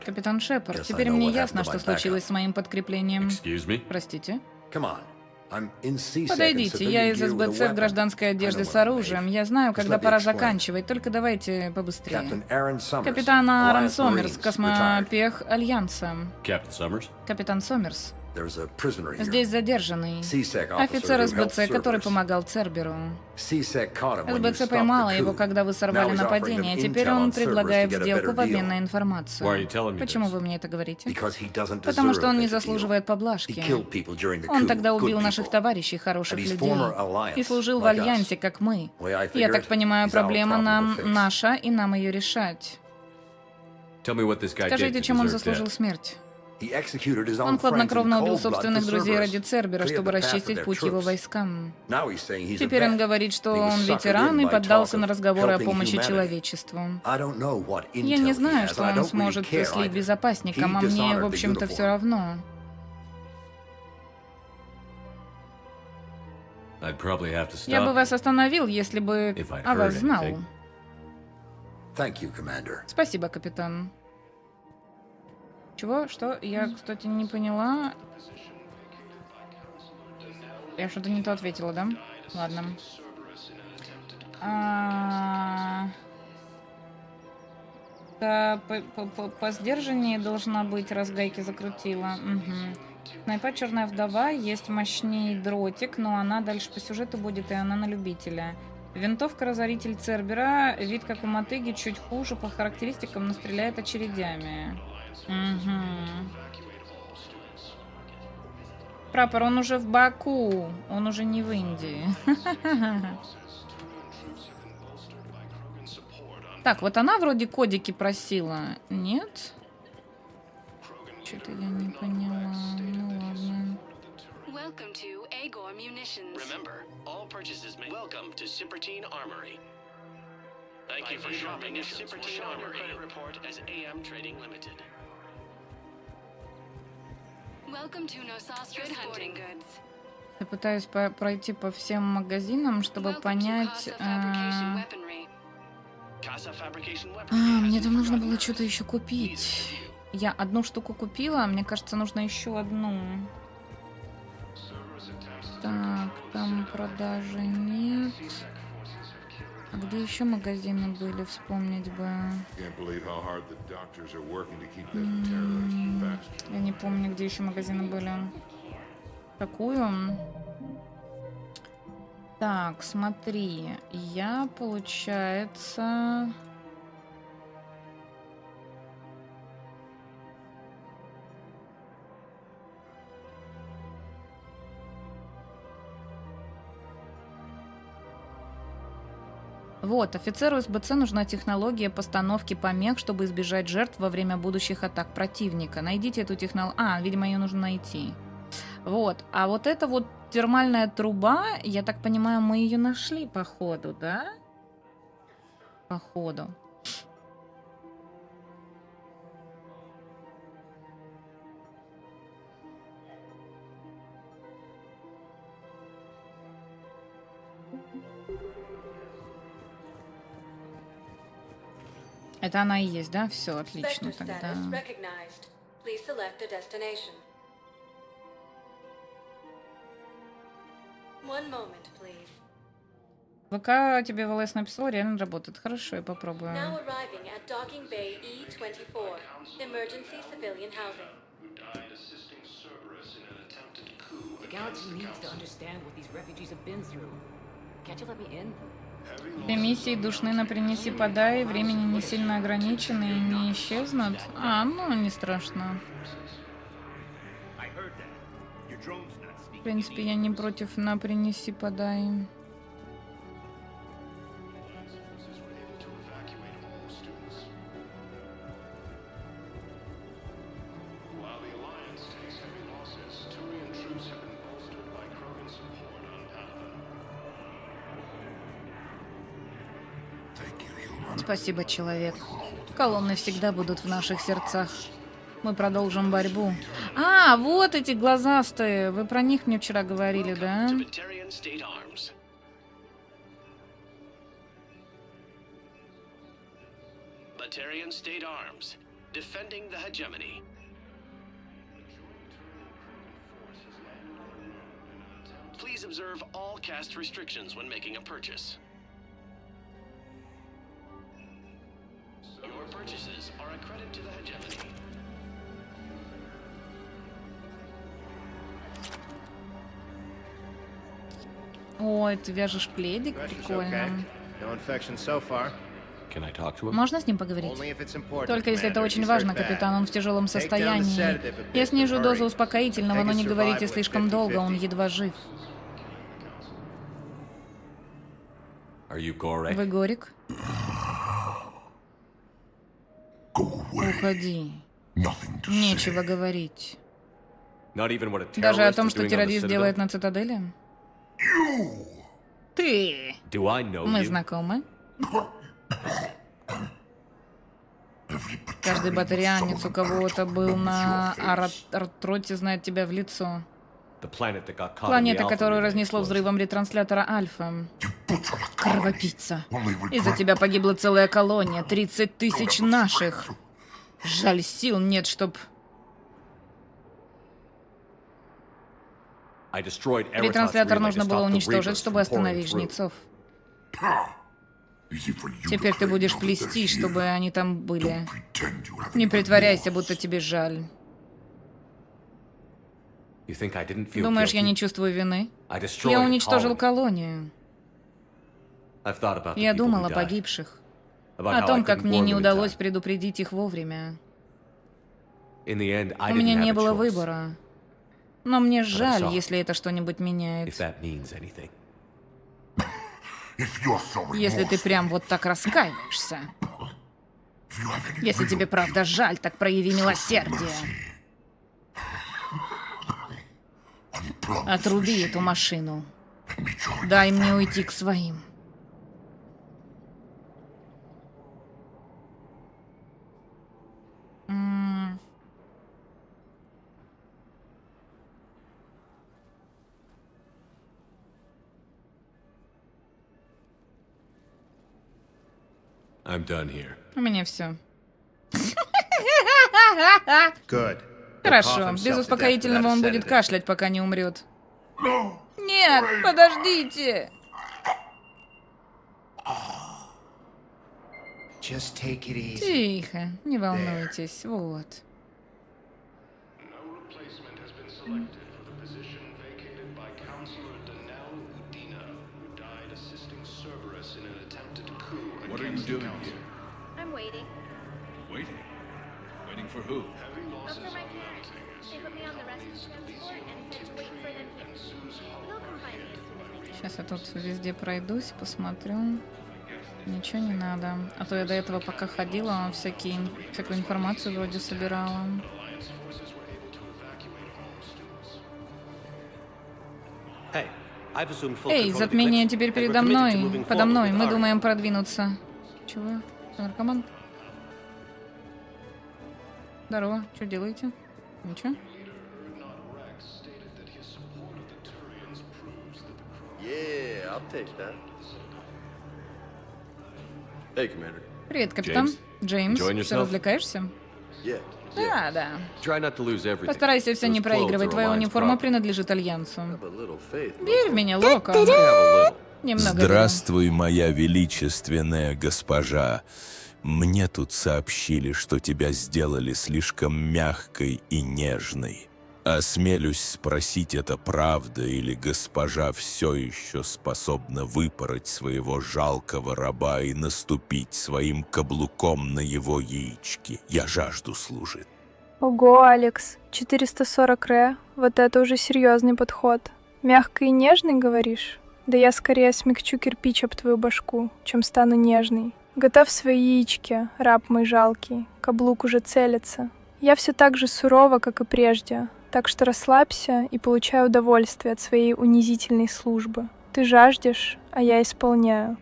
Капитан Шепард, теперь мне ясно, что случилось с моим подкреплением. Excuse me? Простите? Come on. Подойдите, я из СБЦ в гражданской одежде с оружием. Я знаю, когда пора заканчивать, только давайте побыстрее. Капитан Аарон Сомерс, космопех Альянса. Капитан Сомерс. Здесь задержанный офицер СБЦ, который помогал Церберу. СБЦ поймала его, когда вы сорвали нападение. Теперь он предлагает сделку в обмен на информацию. Почему вы мне это говорите? Потому что он не заслуживает поблажки. Он тогда убил наших товарищей, хороших людей, и служил в Альянсе, как мы. Я так понимаю, проблема наша, и нам ее решать. Скажите, чем он заслужил смерть? Он хладнокровно убил собственных друзей ради Цербера, чтобы расчистить путь его войскам. Теперь он говорит, что он ветеран и поддался на разговоры о помощи человечеству. Я не знаю, что он сможет слить безопасникам, а мне, в общем-то, все равно. Я бы вас остановил, если бы о вас знал. Спасибо, капитан. Чего? Что? Я, кстати, не поняла. Я что-то не то ответила, да? Ладно. По сдержаннее должна быть, раз гайки закрутила. Угу. Снайпа Черная Вдова, есть мощнее дротик, но она дальше по сюжету будет, и она на любителя. Винтовка Разоритель Цербера, вид как у мотыги, чуть хуже по характеристикам, но стреляет очередями. Угу. Прапор, он уже в Баку, он уже не в Индии. Так, вот она вроде кодики просила, нет? Что-то я не поняла, ну ладно. Welcome to Agor Munitions. Remember, all purchases made. Welcome to Simpertine Armory. Thank you for shopping at Simpertine Armory. Report as AM Trading Limited. Welcome to Nosastra Sporting Goods. Я пытаюсь пройти по всем магазинам, чтобы понять... мне там нужно было что-то еще купить. Я одну штуку купила, мне кажется, нужно еще одну. Так, там продажи нет. А где еще магазины были, вспомнить бы. Я не помню, где еще магазины были. Какую? Так, смотри. Я, получается... Вот, офицеру СБЦ нужна технология постановки помех, чтобы избежать жертв во время будущих атак противника. Найдите эту технологию. Видимо, ее нужно найти. Вот, а вот эта вот термальная труба, я так понимаю, мы ее нашли по ходу, да? По ходу. Это она и есть, да? Все, отлично тогда. ВК тебе в ЛС написал, реально работает. Хорошо, я попробую. Две миссии душны на принеси подай, времени не сильно ограничены и не исчезнут. Ну не страшно. принципе, я не против на принеси, подай. Спасибо, человек. Колонны всегда будут в наших сердцах. Мы продолжим борьбу. А, вот эти глазастые. Вы про них мне вчера говорили, да? Batarian State Arms. Batarian State Arms. Defending the hegemony. Please observe all caste restrictions when making a purchase. Your purchases are a credit to the hegemony. Ой, ты вяжешь пледик, прикольно. Можно с ним поговорить? Только если это очень важно, капитан, он в тяжелом состоянии. Я снижу дозу успокоительного, но не говорите слишком долго, он едва жив. Вы Горик? Уходи. Нечего говорить. Даже о том, что террорист делает на цитадели? Ты! Мы знакомы? Каждый батарианец, у кого-то был на артроте, знает тебя в лицо. Планета, которую разнесло взрывом ретранслятора Альфа. Кровопийца. Из-за тебя погибла целая колония, 30 тысяч наших. Жаль, сил нет, чтоб... Ретранслятор нужно было уничтожить, чтобы остановить жнецов. Теперь ты будешь плести, чтобы они там были. Не притворяйся, будто тебе жаль. Думаешь, я не чувствую вины? Я уничтожил колонию. Я думал о погибших. О том, как мне не удалось предупредить их вовремя. У меня не было выбора. Но мне жаль, если это что-нибудь меняет. Если ты прям вот так раскаиваешься. Если тебе правда жаль, так прояви милосердие. Отруби эту машину. Дай мне уйти к своим. I'm done here. У меня все. Good. Хорошо. Без успокоительного он будет кашлять, пока не умрет. Нет, подождите. Тихо, не волнуйтесь. Вот. What are you doing here? I'm waiting. Waiting? Waiting for who? For my parents. They put me on the rescue transport and said to wait for them here. They'll come find me as soon as they can. Сейчас я тут везде пройдусь, посмотрю. Ничего не надо. А то я до этого пока ходила, всякую информацию вроде собирала. Эй, затмение теперь передо мной, подо мной. Мы думаем продвинуться. Чего? Наркоман? Здорово, что делаете? Ничего? Привет, капитан. Джеймс, ты развлекаешься? Да. Постарайся все не проигрывать. Твоя униформа принадлежит Альянсу. Верь в меня, Локон. Немного. Здравствуй, моя величественная госпожа. Мне тут сообщили, что тебя сделали слишком мягкой и нежной. Осмелюсь спросить, это правда, или госпожа все еще способна выпороть своего жалкого раба и наступить своим каблуком на его яички? Я жажду служить. Ого, Алекс, 440 ре, вот это уже серьезный подход. Мягкий и нежный, говоришь? Да я скорее смягчу кирпич об твою башку, чем стану нежной. Готовь свои яички, раб мой жалкий, каблук уже целится. Я все так же сурова, как и прежде, так что расслабься и получай удовольствие от своей унизительной службы. Ты жаждешь, а я исполняю.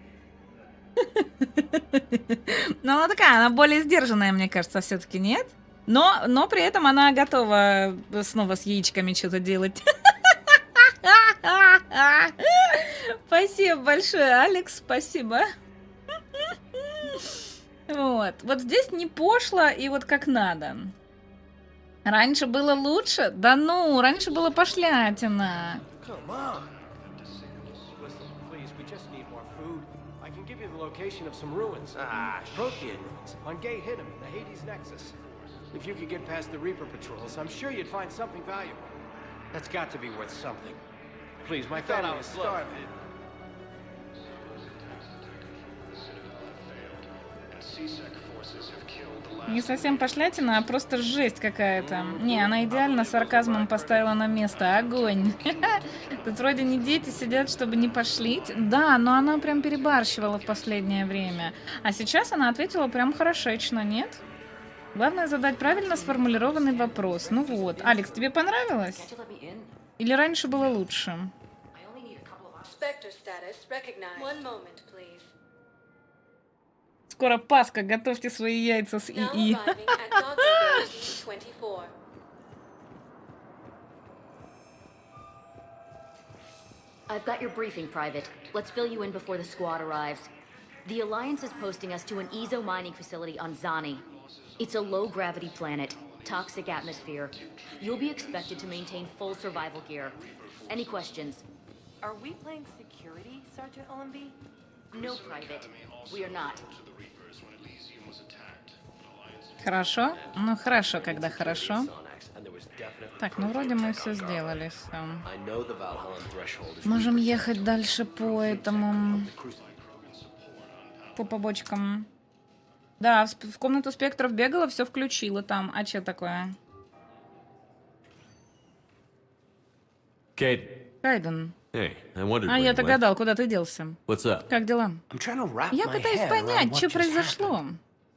Ну, она такая, она более сдержанная, мне кажется, все-таки нет? Но при этом она готова снова с яичками что-то делать. Спасибо большое, Алекс, спасибо. Вот здесь не пошло и вот как надо. Раньше было лучше? Да ну, раньше было пошлятина. Location of some ruins. Prothean ruins on Gay Hittim in the Hades Nexus. If you could get past the Reaper patrols, I'm sure you'd find something valuable. That's got to be worth something. Please, my family is starving. Не совсем пошлятина, а просто жесть какая-то. Не, она идеально сарказмом поставила на место. Огонь. Тут вроде не дети сидят, чтобы не пошлить. Да, но она прям перебарщивала в последнее время. А сейчас она ответила прям хорошечно, нет? Главное задать правильно сформулированный вопрос. Ну вот. Алекс, тебе понравилось? Или раньше было лучше? Скоро Пасха, готовьте свои яйца с ИИ. I've got your briefing, Private. Let's fill you in before the squad arrives. The Alliance is posting us to an EZO mining facility on Zani. It's a low-gravity planet, toxic atmosphere. You'll be expected to maintain full survival gear. Any questions? Are we playing security, Sergeant Allenby? No, Private. We are not. Хорошо? Ну, хорошо, когда хорошо. Так, ну вроде мы все сделали. Все. Можем ехать дальше по этому... По побочкам. Да, в комнату спектров бегала, все включила там. А что такое? Кайден. А я-то гадал, куда ты делся. Как дела? Я пытаюсь понять, что произошло.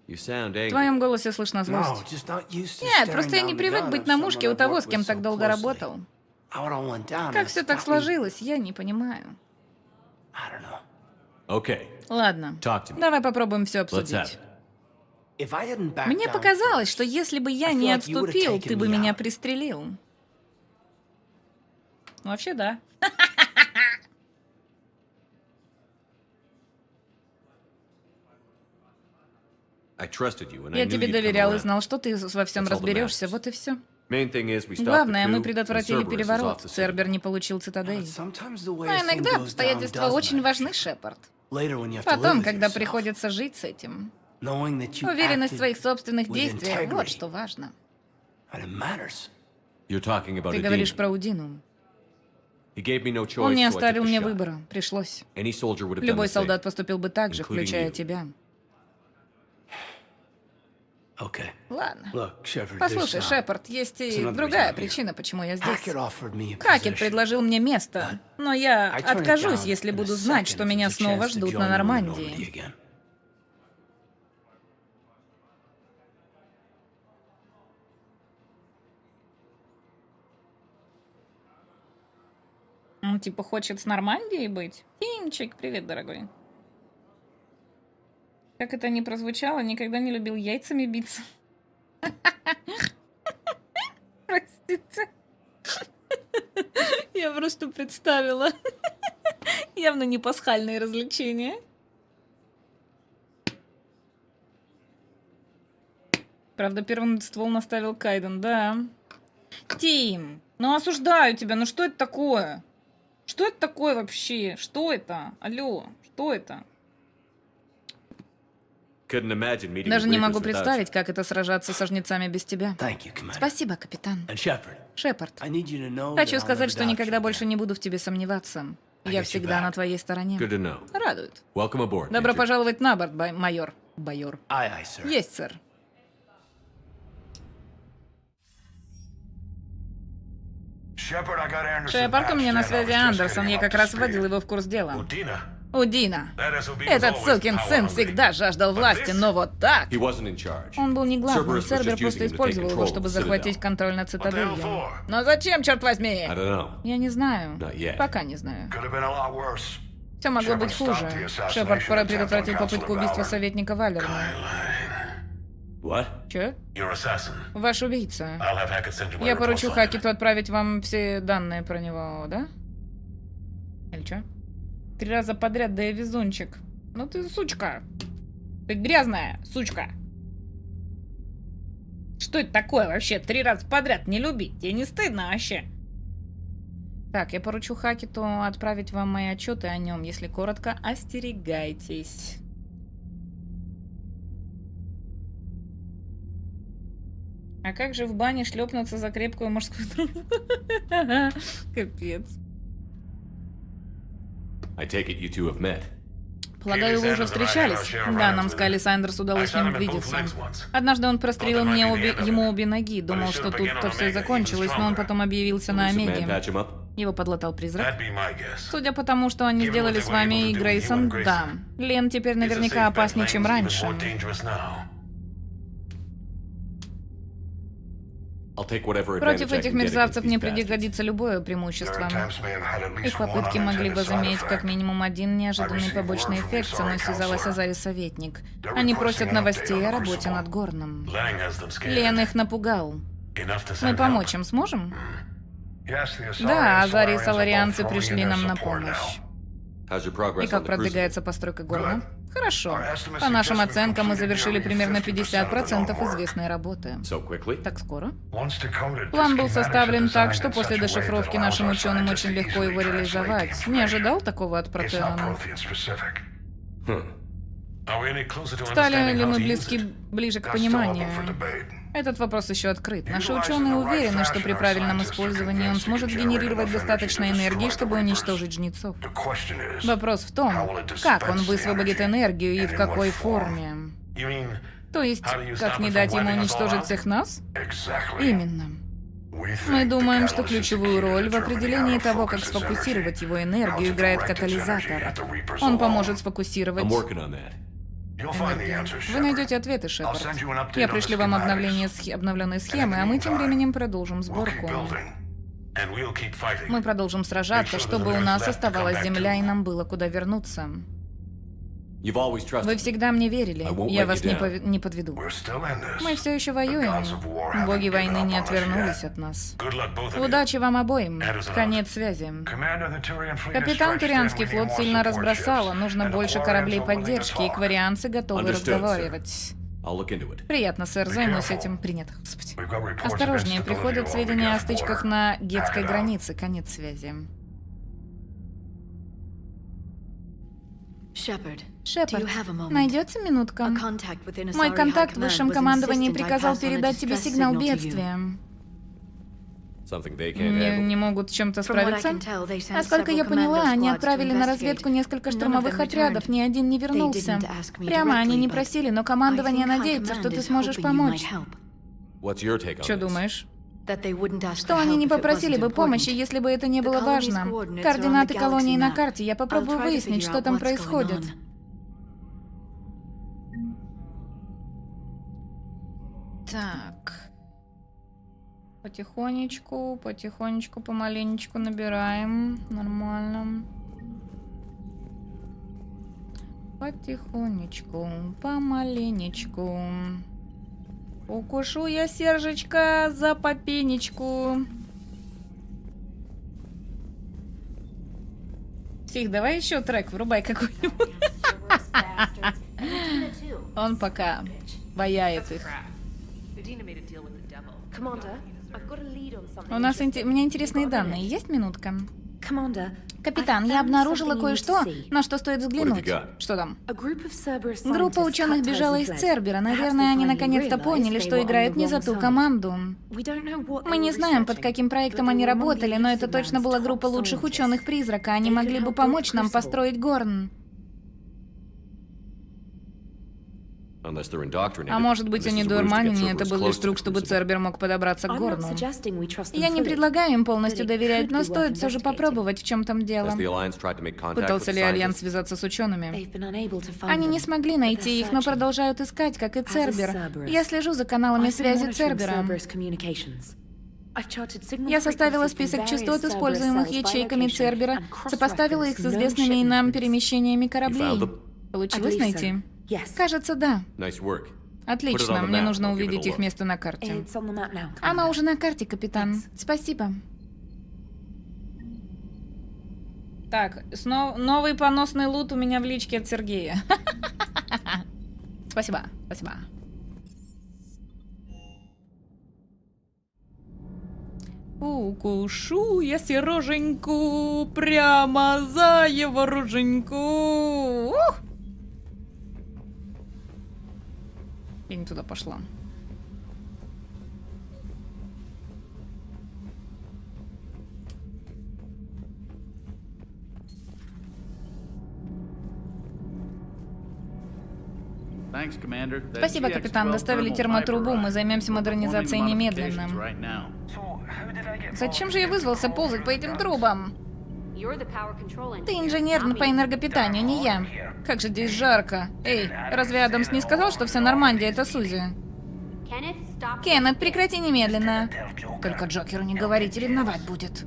В твоем голосе слышна злость. Нет, просто я не привык быть на мушке у того, с кем так долго работал. Как все так сложилось, я не понимаю. Ладно, давай попробуем все обсудить. Мне показалось, что если бы я не отступил, ты бы меня пристрелил. Вообще да. Я тебе доверял и знал, что ты во всем разберешься, вот и все. Главное, мы предотвратили переворот. Цербер не получил цитадель. Но иногда обстоятельства очень важны, Шепард. Потом, когда приходится жить с этим. Уверенность в своих собственных действиях, вот что важно. Ты говоришь про Удину. Он не оставил мне выбора, пришлось. Любой солдат поступил бы так же, включая тебя. Ладно. Послушай, Шепард, есть и другая причина, почему я здесь. Хакет предложил мне место, но я откажусь, если буду знать, что меня снова ждут на Нормандии. Он типа хочет с Нормандией быть? Тимчик, привет, дорогой. Как это ни прозвучало, никогда не любил яйцами биться. Простите. Я просто представила. Явно не пасхальные развлечения. Правда, первым ствол наставил Кайден, да. Тим, ну осуждаю тебя, ну что это такое? Что это такое вообще? Что это? Алло, что это? Даже не могу представить, как это сражаться со жнецами без тебя. Спасибо, капитан. Шепард, хочу сказать, что никогда больше не буду в тебе сомневаться. Я всегда на твоей стороне. Радует. Добро пожаловать на борт, майор. Есть, сэр. Шепард, у меня на связи Андерсон, я как раз вводил его в курс дела. Удина. Этот сукин сын всегда жаждал власти, но вот так. Он был не главным, Цербер просто использовал его, чтобы захватить контроль над цитаделью. Но зачем, черт возьми? Я не знаю. Пока не знаю. Все могло быть хуже. Шепард предотвратил попытку убийства советника Валерна. Че? Ваш убийца. Я поручу Хакету отправить вам все данные про него, да? Или что? 3 раза подряд, да я везунчик. Ну ты сучка. Ты грязная сучка. Что это такое вообще? 3 раза подряд не любить? Тебе не стыдно вообще? Так, я поручу Хакету отправить вам мои отчеты о нем. Если коротко, остерегайтесь. А как же в бане шлепнуться за крепкую мужскую дружбу? Капец. Полагаю, вы уже встречались? Да, нам с Кайли Сандерс удалось с ним увидеться. Однажды он прострелил ему обе ноги. Думал, что тут-то все закончилось, но он потом объявился на Омеге. Его подлатал призрак. Судя по тому, что они сделали с вами и Грейсон, да. Лен теперь наверняка опаснее, чем раньше. Против этих мерзавцев мне пригодится любое преимущество. Их попытки могли возыметь как минимум один неожиданный побочный эффект. Со мной связалась Азари Советник. Они просят новостей о работе над Горном. Лен их напугал. Мы помочь им сможем? Да, Азари и Саларианцы пришли нам на помощь. И как продвигается постройка Горна? Хорошо. По нашим оценкам, мы завершили примерно 50% известной работы. Так скоро? План был составлен так, что после дешифровки нашим ученым очень легко его реализовать. Не ожидал такого от Протеона? Стали ли мы ближе к пониманию? Этот вопрос еще открыт. Наши ученые уверены, что при правильном использовании он сможет сгенерировать достаточно энергии, чтобы уничтожить жнецов. Вопрос в том, как он высвободит энергию и в какой форме. То есть, как не дать ему уничтожить всех нас? Именно. Мы думаем, что ключевую роль в определении того, как сфокусировать его энергию, играет катализатор. Он поможет сфокусировать энергию. Вы найдете ответы, Шепард. Я пришлю вам обновленные схемы, а мы тем временем продолжим сборку. Мы продолжим сражаться, чтобы у нас оставалась земля и нам было куда вернуться. Вы всегда мне верили. Я вас не подведу. Мы все еще воюем. Боги войны не отвернулись от нас. Удачи вам обоим. Конец связи. Капитан Турианский флот сильно разбросало. Нужно больше кораблей поддержки, и кварианцы готовы разговаривать. Приятно, сэр. Займусь этим. Принято. Господи. Осторожнее. Приходят сведения о стычках на гетской границе. Конец связи. Шепард, найдется минутка? Мой контакт в высшем командовании приказал передать тебе сигнал бедствия. Не могут с чем-то справиться? Насколько я поняла, они отправили на разведку несколько штурмовых отрядов, ни один не вернулся. Прямо они не просили, но командование надеется, что ты сможешь помочь. Что думаешь? Что они не попросили бы помощи, если бы это не было важно. Координаты колонии на карте. Я попробую выяснить, что там происходит. Так. Потихонечку, помаленечку набираем. Нормально. Потихонечку, помаленечку. Укушу я Сержечка за попенечку. Псих, давай еще трек врубай какой-нибудь. Он пока ваяет их. У меня интересные данные. Есть минутка? Капитан, я обнаружила кое-что, на что стоит взглянуть. Что там? Группа ученых бежала из Цербера. Наверное, они наконец-то поняли, что играют не за ту команду. Мы не знаем, под каким проектом они работали, но это точно была группа лучших ученых-призрака. Они могли бы помочь нам построить Горн. А может быть, они дурманены, это был лишь трюк, чтобы Цербер мог подобраться к Горну. Я не предлагаю им полностью доверять, но стоит все же попробовать, в чем там дело. Пытался ли Альянс связаться с учеными? Они не смогли найти их, но продолжают искать, как и Цербер. Я слежу за каналами связи Цербера. Я составила список частот, используемых ячейками Цербера, сопоставила их с известными нам перемещениями кораблей. Получилось найти? Кажется, да. Отлично, мне нужно увидеть их место на карте. Оно уже на карте, капитан. Спасибо. Так, новый поносный лут у меня в личке от Сергея. Спасибо, спасибо. Укушу я сироженьку прямо за его руженьку. Ух! Я не туда пошла. Спасибо, капитан. Доставили термотрубу. Мы займемся модернизацией немедленно. Зачем же я вызвался ползать по этим трубам? Ты инженер по энергопитанию, не я. Как же здесь жарко. Эй, разве Адамс не сказал, что вся Нормандия — это Сузи? Кеннет, прекрати немедленно. Только Джокеру не говорите, ревновать будет.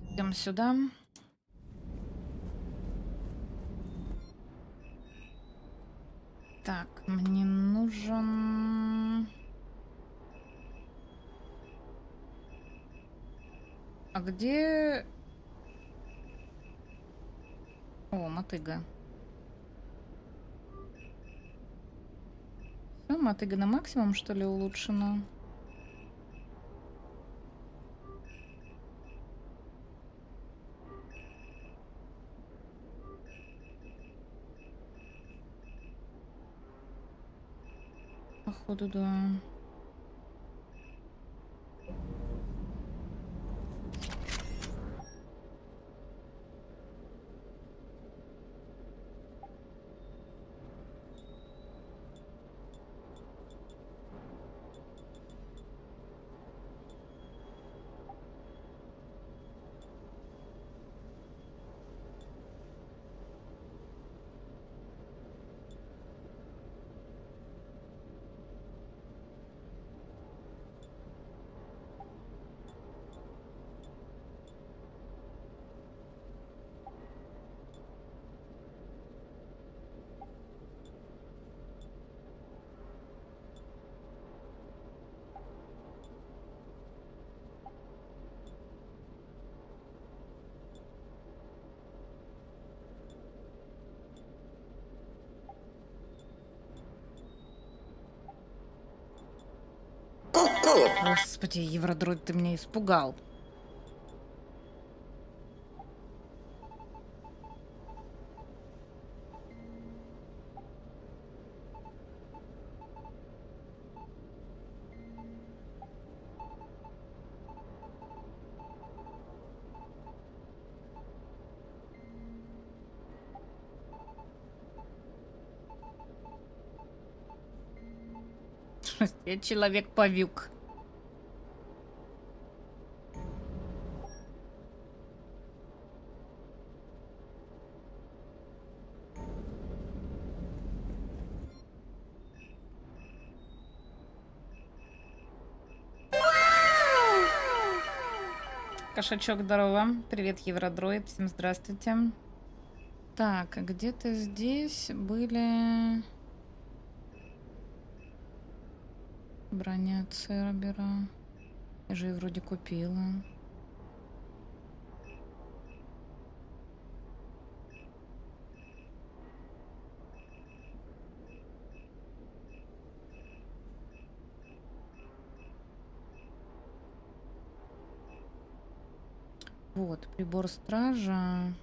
Идем сюда. Так, мне нужен... А где... О, мотыга. Всё, мотыга на максимум, что ли, улучшена? Походу, да. Господи, Евродроид, ты меня испугал. Я человек-павюк. Кошачок, здорово. Привет, Евродроид. Всем здравствуйте. Так, где-то здесь были... Броня Цербера. Я же ее вроде купила. Вот, прибор стража.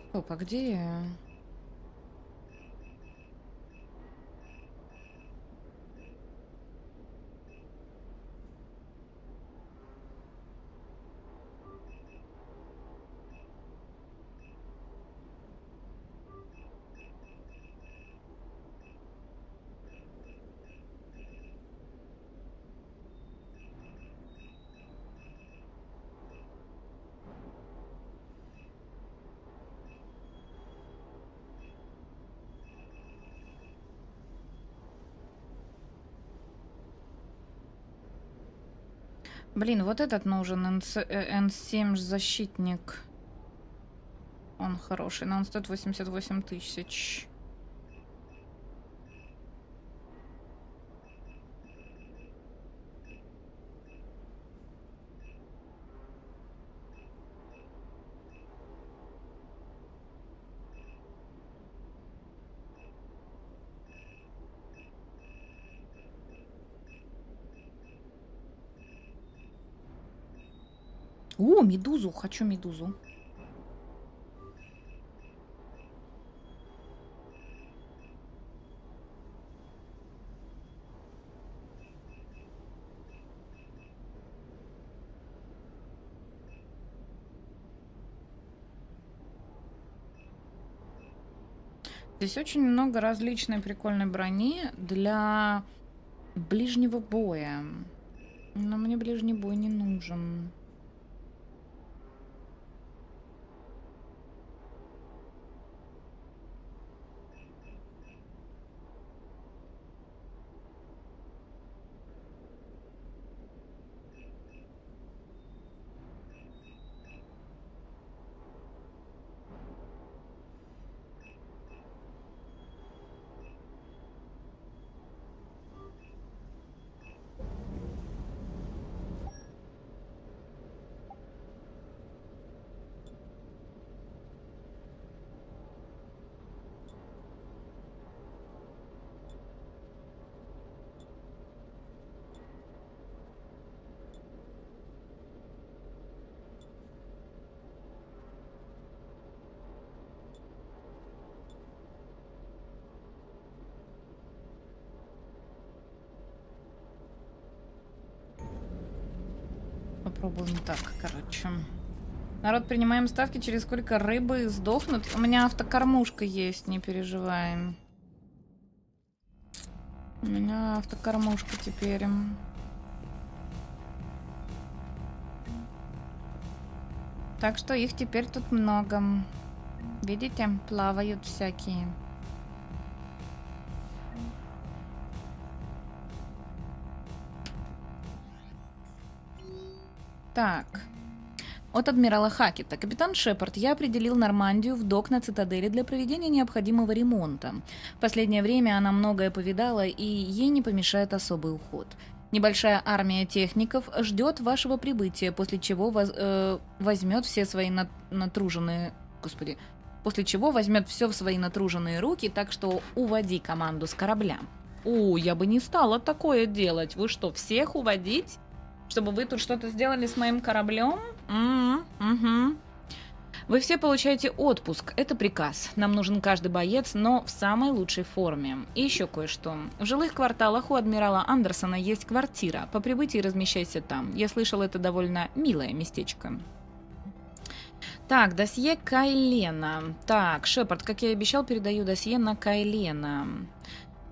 Стоп, а где я? Блин, вот этот нужен, N7 защитник. Он хороший, но он стоит 88 тысяч. О, медузу, хочу медузу. Здесь очень много различной прикольной брони для ближнего боя. Но мне ближний бой не нужен. Попробуем так, короче. Народ, принимаем ставки, через сколько рыбы сдохнут. У меня автокормушка есть, не переживаем. У меня автокормушка теперь. Так что их теперь тут много. Видите, плавают всякие. Так. От адмирала Хакета. Капитан Шепард, я определил Нормандию в док на цитадели для проведения необходимого ремонта. В последнее время она многое повидала, и ей не помешает особый уход. Небольшая армия техников ждет вашего прибытия, после чего возьмет все свои натруженные... Господи. После чего возьмет все в свои натруженные руки, так что уводи команду с корабля. О, я бы не стала такое делать. Вы что, всех уводить? Чтобы вы тут что-то сделали с моим кораблем? Угу. Вы все получаете отпуск. Это приказ. Нам нужен каждый боец, но в самой лучшей форме. И еще кое-что. В жилых кварталах у адмирала Андерсона есть квартира. По прибытии размещайся там. Я слышал, это довольно милое местечко. Так, досье Кайлена. Так, Шепард, как я и обещал, передаю досье на Кайлена.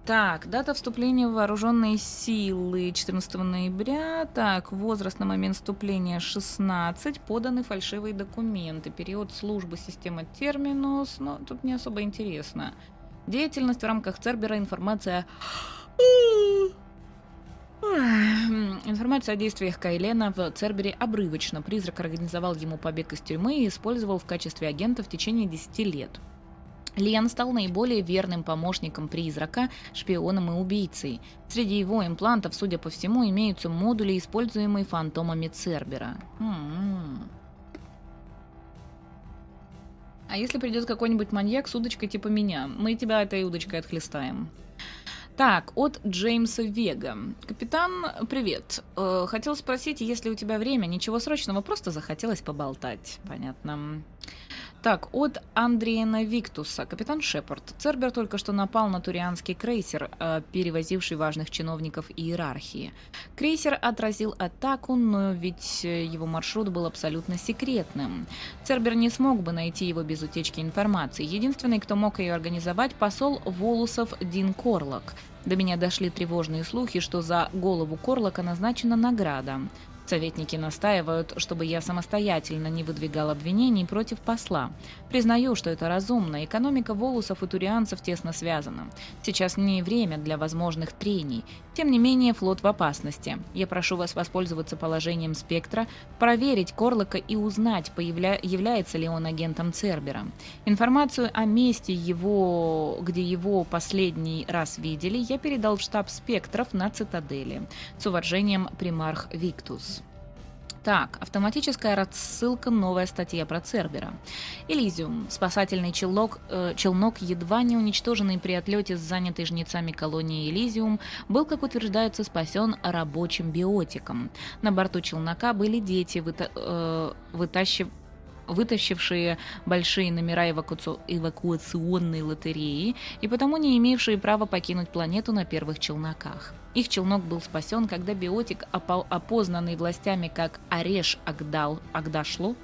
Так, дата вступления в вооруженные силы 14 ноября. Так, возраст на момент вступления 16. Поданы фальшивые документы. Период службы система Терминус. Но тут не особо интересно. Деятельность в рамках Цербера. Информация... Информация о действиях Кайлена в Цербере обрывочна. Призрак организовал ему побег из тюрьмы и использовал в качестве агента в течение 10 лет. Лен стал наиболее верным помощником призрака, шпионом и убийцей. Среди его имплантов, судя по всему, имеются модули, используемые фантомами Цербера. А если придет какой-нибудь маньяк с удочкой типа меня? Мы тебя этой удочкой отхлестаем. Так, от Джеймса Вега. Капитан, привет. Хотел спросить, есть ли у тебя время? Ничего срочного, просто захотелось поболтать. Понятно. Так, от Андриена Виктуса. Капитан Шепард. Цербер только что напал на турианский крейсер, перевозивший важных чиновников иерархии. Крейсер отразил атаку, но ведь его маршрут был абсолютно секретным. Цербер не смог бы найти его без утечки информации. Единственный, кто мог ее организовать, посол Волусов Дин Корлок. До меня дошли тревожные слухи, что за голову Корлока назначена награда. Советники настаивают, чтобы я самостоятельно не выдвигал обвинений против посла. Признаю, что это разумно. Экономика волусов и турианцев тесно связана. Сейчас не время для возможных трений. Тем не менее, флот в опасности. Я прошу вас воспользоваться положением спектра, проверить Корлока и узнать, является ли он агентом Цербера. Информацию о месте его, где его последний раз видели, я передал в штаб спектров на Цитадели. С уважением, примарх Виктус. Так, автоматическая рассылка, новая статья про Цербера. Элизиум. Спасательный челнок, едва не уничтоженный при отлете с занятой жнецами колонии Элизиум, был, как утверждается, спасен рабочим биотиком. На борту челнока были дети, вытащившие большие номера эвакуационной лотереи и потому не имевшие права покинуть планету на первых челноках. Их челнок был спасен, когда биотик, опознанный властями как Ареш Агдашлу,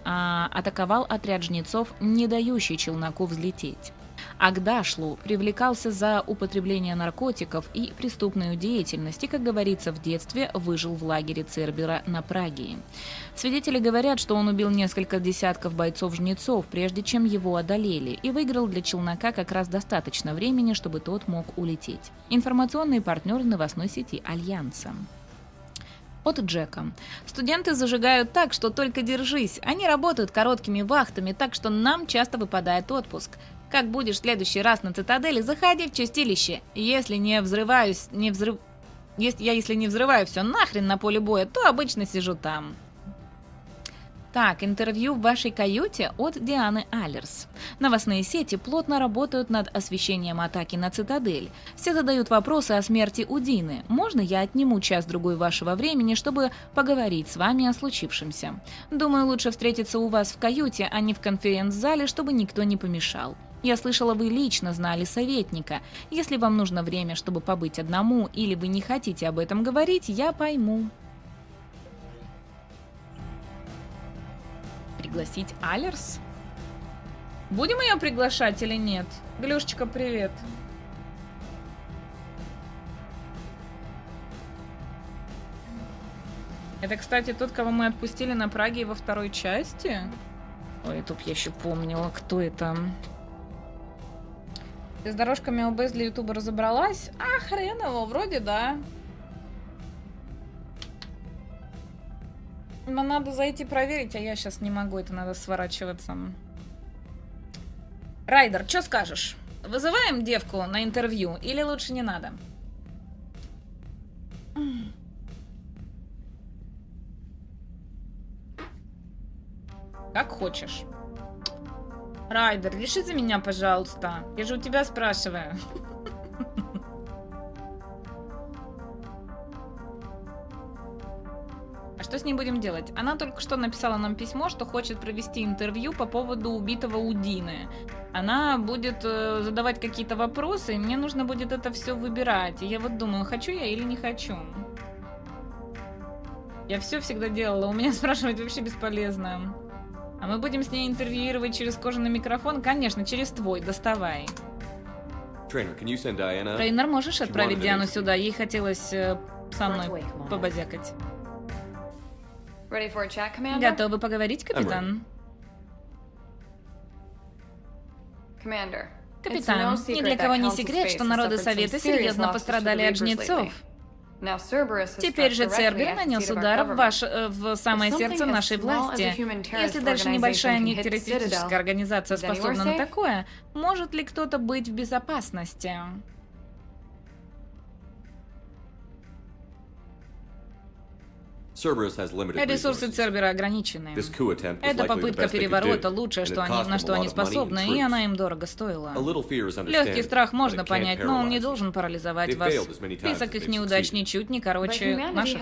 атаковал отряд жнецов, не дающий челноку взлететь. Агдашлу привлекался за употребление наркотиков и преступную деятельность и, как говорится, в детстве выжил в лагере Цербера на Прагии. Свидетели говорят, что он убил несколько десятков бойцов-жнецов, прежде чем его одолели, и выиграл для челнока как раз достаточно времени, чтобы тот мог улететь. Информационный партнер новостной сети Альянса. От Джека. Студенты зажигают так, что только держись. Они работают короткими вахтами, так что нам часто выпадает отпуск. Как будешь в следующий раз на Цитадели, заходи в чистилище. Если не взрываю все нахрен на поле боя, то обычно сижу там. Так, интервью в вашей каюте от Дианы Аллерс. Новостные сети плотно работают над освещением атаки на Цитадель. Все задают вопросы о смерти Удины. Можно я отниму час-другой вашего времени, чтобы поговорить с вами о случившемся? Думаю, лучше встретиться у вас в каюте, а не в конференц-зале, чтобы никто не помешал. Я слышала, вы лично знали советника. Если вам нужно время, чтобы побыть одному, или вы не хотите об этом говорить, я пойму. Пригласить Аллерс? Будем ее приглашать или нет? Глюшечка, привет. Это, кстати, тот, кого мы отпустили на Праге во второй части? Ой, тут я еще помнила, кто это. Ты с дорожками ОБС для Ютуба разобралась? А, хрен его, вроде да. Но надо зайти проверить, а я сейчас не могу, это надо сворачиваться. Райдер, что скажешь? Вызываем девку на интервью или лучше не надо? Как хочешь. Райдер, реши за меня, пожалуйста. Я же у тебя спрашиваю. А что с ней будем делать? Она только что написала нам письмо, что хочет провести интервью по поводу убитого Удины. Она будет задавать какие-то вопросы, и мне нужно будет это все выбирать. И я вот думаю, хочу я или не хочу. Я все всегда делала, у меня спрашивать вообще бесполезно. А мы будем с ней интервьюировать через кожаный микрофон? Конечно, через твой, доставай. Трейнер, можешь отправить Диану сюда? Ей хотелось со мной побазякать. Готовы поговорить, капитан? Капитан, ни для кого не секрет, что народы Совета серьезно пострадали от жнецов. Теперь же Цербер нанес удар в самое сердце нашей власти. Если дальше небольшая террористическая организация способна на такое, может ли кто-то быть в безопасности? Ресурсы Цербера ограничены. Эта попытка переворота лучшее, на что они способны, и она им дорого стоила. Легкий страх можно понять, но он не должен парализовать вас. Список их неудач ничуть не короче наших.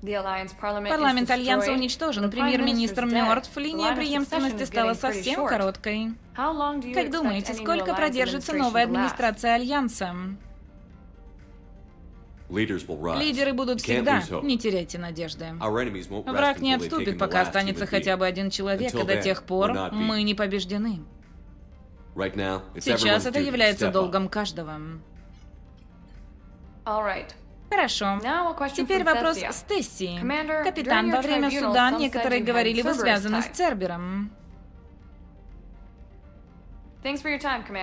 Парламент Альянса уничтожен, премьер-министр мертв, линия преемственности стала совсем короткой. Как думаете, сколько продержится новая администрация Альянса? Лидеры будут всегда, не теряйте надежды. Враг не отступит, пока останется хотя бы один человек, и до тех пор мы не побеждены. Сейчас это является долгом каждого. Хорошо. Теперь вопрос Стесси. Капитан, во время суда некоторые говорили, вы связаны с Цербером.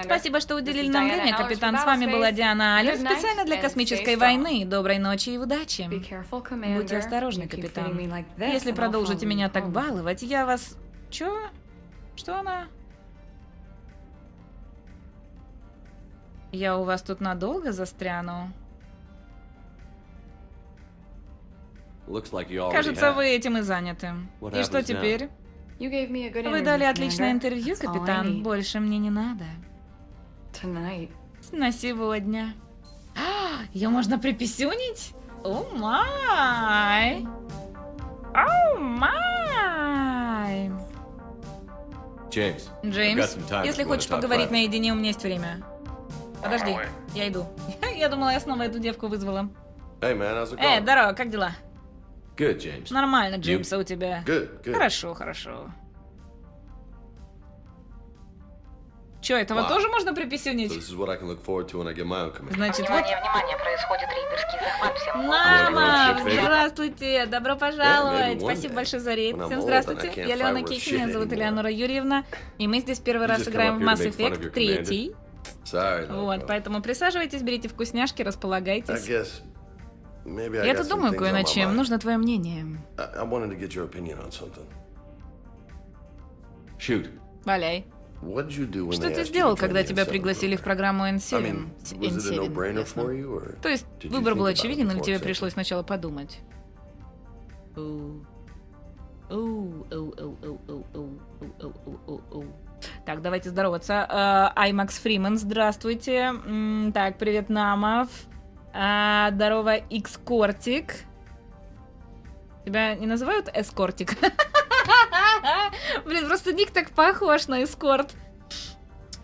Спасибо, что уделили нам время, капитан. С вами была Диана Аллер, специально для космической войны. Доброй ночи и удачи. Будьте осторожны, капитан. Если продолжите меня так баловать, я вас... Чё? Что она? Я у вас тут надолго застряну? Кажется, вы этим и заняты. И что теперь? Вы дали отличное интервью, капитан. Больше мне не надо. На сегодня. Ее можно приписюнить? О май! О май! Джеймс, если хочешь поговорить наедине, у меня есть время. Подожди, я иду. Я думала, я снова эту девку вызвала. Здорово, как дела? Нормально, Джеймс, а у тебя? Хорошо, хорошо. Чё, этого тоже можно приписюнить? Значит, вот... Внимание, происходит рейдерский захват всем. Мама, здравствуйте, добро пожаловать. Спасибо большое за рейд. Всем здравствуйте. Я Леона Кейки, меня зовут Элеонора Юрьевна. И мы здесь первый раз играем в Mass Effect 3. Вот, поэтому присаживайтесь, берите вкусняшки, располагайтесь. Я тут думаю кое над чем. Нужно твое мнение. Валяй. Что ты сделал, когда тебя пригласили в программу N7? То есть выбор был очевиден, или тебе пришлось сначала подумать? Так, давайте здороваться. Аймакс Фриман, здравствуйте. Так, привет, Намов. Здорово, X-Кортик. Тебя не называют Эскортик? Блин, просто ник так похож на эскорт.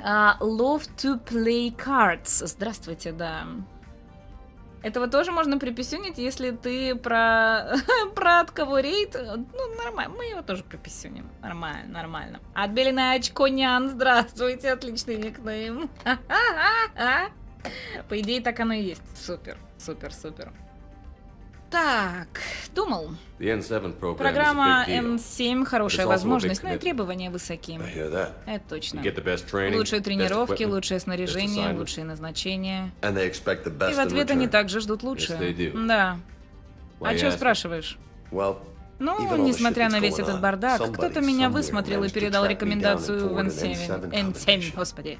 Love to play cards. Здравствуйте, да. Этого тоже можно приписюнить, если ты про от кого рейд. Ну, нормально, мы его тоже приписюним. Нормально, нормально. Отбеленная Очконян, здравствуйте, отличный никнейм. По идее, так оно и есть. Супер, супер, супер. Так, думал. Программа N7 хорошая возможность, но и требования высоки. Это точно. Лучшие тренировки, лучшее снаряжение, лучшие назначения. И в ответ они также ждут лучшее. Да. А чё спрашиваешь? Ну, несмотря на весь этот бардак, кто-то меня высмотрел и передал рекомендацию в N7. N7, господи.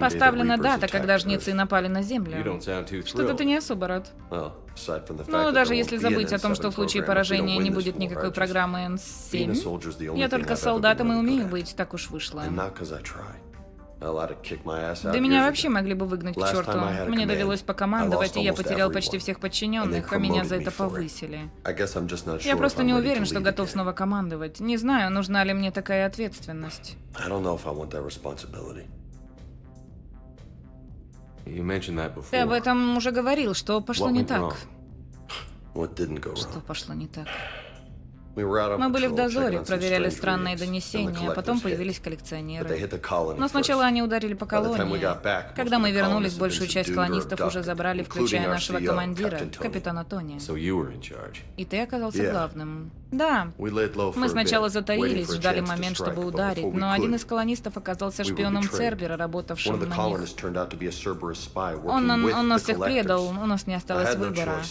Поставлена дата, когда жнецы напали на Землю. Что-то ты не особо рад. Ну, даже если забыть о том, что в случае поражения не будет никакой программы N7, я только солдатом и умею быть, так уж вышло. Да меня вообще могли бы выгнать к черту. Мне довелось покомандовать, и я потерял почти всех подчиненных, а меня за это повысили. Я просто не уверен, что готов снова командовать. Не знаю, нужна ли мне такая ответственность. Ты об этом уже говорил, что пошло не так. Что пошло не так? Мы были в дозоре, проверяли странные донесения, а потом появились коллекционеры. Но сначала они ударили по колонии. Когда мы вернулись, большую часть колонистов уже забрали, включая нашего командира, капитана Тони. И ты оказался главным. Да. Мы сначала затаились, ждали момент, чтобы ударить, но один из колонистов оказался шпионом Цербера, работавшим на них. Он нас всех предал, у нас не осталось выбора.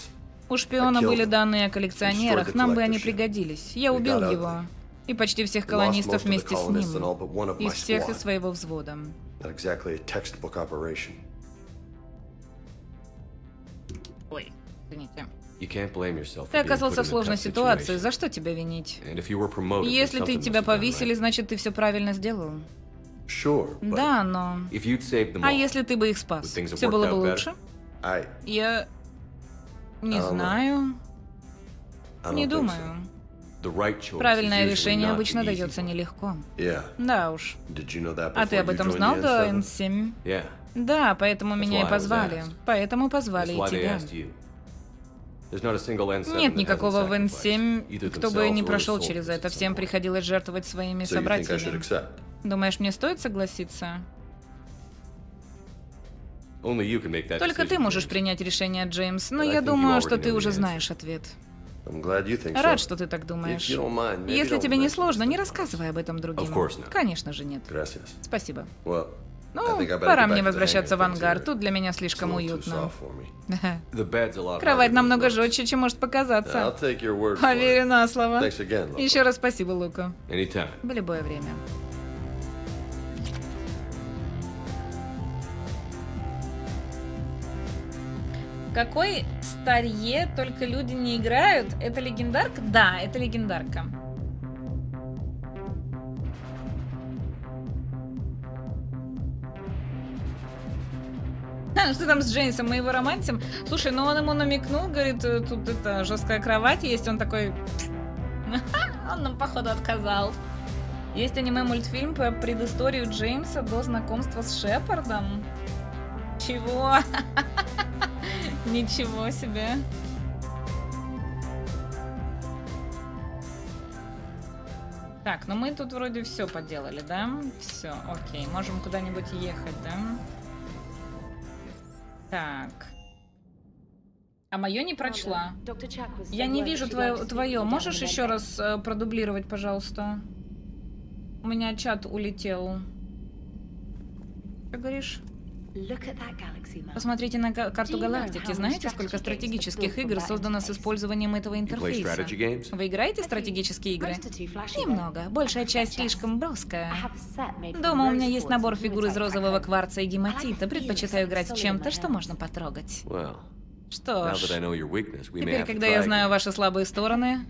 У шпиона были данные о коллекционерах, нам бы они пригодились. Я убил его. И почти всех колонистов вместе с ним. Из всех из своего взвода. Ой, извините. Ты оказался в сложной ситуации, за что тебя винить? Если тебя повесили, значит, ты все правильно сделал. Да, но... А если ты бы их спас, все было бы лучше? Я... Не знаю. Не думаю. Правильное решение обычно дается нелегко. Да уж. А ты об этом знал до N7? Да, поэтому меня и позвали. Поэтому позвали и тебя. Нет никакого в N7, кто бы не прошел через это. Всем приходилось жертвовать своими собратьями. Думаешь, мне стоит согласиться? Только ты можешь принять решение, Джеймс, но я думаю, что ты уже знаешь ответ. Рад, что ты так думаешь. Если тебе не сложно, не рассказывай об этом другим. Конечно же нет. Спасибо. Ну, пора мне возвращаться в ангар, тут для меня слишком уютно. Кровать намного жестче, чем может показаться. Поверю на слово. Еще раз спасибо, Лука. В любое время. Какой старье, только люди не играют? Это легендарка? Да, это легендарка. Что там с Джеймсом? Мы его романтим? Слушай, ну он ему намекнул, говорит, тут это жесткая кровать есть, он такой... Он нам, походу, отказал. Есть аниме-мультфильм по предысторию Джеймса до знакомства с Шепардом. Чего? Ничего себе. Так, ну мы тут вроде все поделали, да? Все, окей. Можем куда-нибудь ехать, да? Так. А мое не прочла. Я не вижу твое. Можешь еще раз продублировать, пожалуйста? У меня чат улетел. Что говоришь? Посмотрите на карту галактики. Знаете, сколько стратегических игр создано с использованием этого интерфейса? Вы играете в стратегические игры? Немного. Большая часть слишком броская. Дома у меня есть набор фигур из розового кварца и гематита. Предпочитаю играть с чем-то, что можно потрогать. Что ж, теперь, когда я знаю ваши слабые стороны...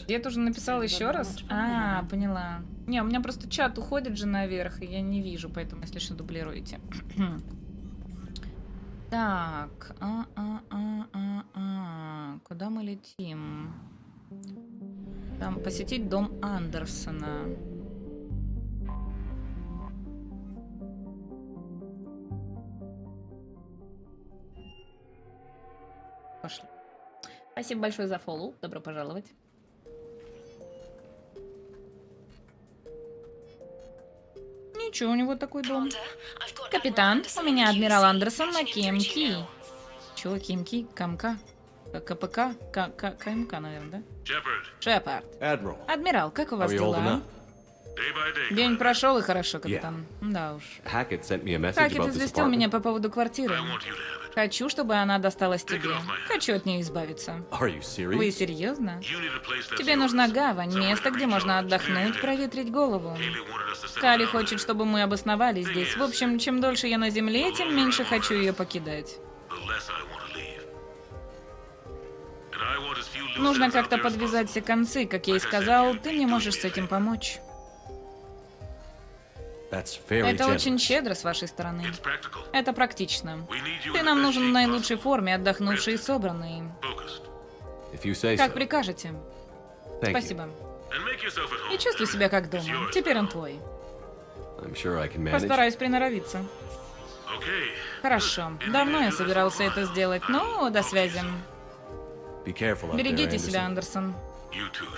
Я тоже написала еще раз? А, поняла. Не, у меня просто чат уходит же наверх, и я не вижу, поэтому, если что, дублируете. Так. Куда мы летим? Там посетить дом Андерсона. Пошли. Спасибо большое за фоллоу. Добро пожаловать. Ничего, у него такой дом. Капитан, у меня адмирал Андерсон на КМК. Чего КМК? КМК? КПК? КМК, наверное, да? Шепард. Адмирал, как у вас дела? День прошел, и хорошо, капитан. Да уж. Хакет известил меня по поводу квартиры. Хочу, чтобы она досталась тебе. Хочу от нее избавиться. Вы серьезно? Тебе нужна гавань, место, где можно отдохнуть, проветрить голову. Кали хочет, чтобы мы обосновались здесь. В общем, чем дольше я на земле, тем меньше хочу ее покидать. Нужно как-то подвязать все концы, как я и сказал, ты мне можешь с этим помочь. Это очень щедро с вашей стороны. Это практично. Ты нам нужен в наилучшей форме, отдохнувший и собранный. Как прикажете. Спасибо. И чувствуй себя как дома. Теперь он твой. Постараюсь приноровиться. Хорошо. Давно я собирался это сделать, но до связи. Берегите себя, Андерсон.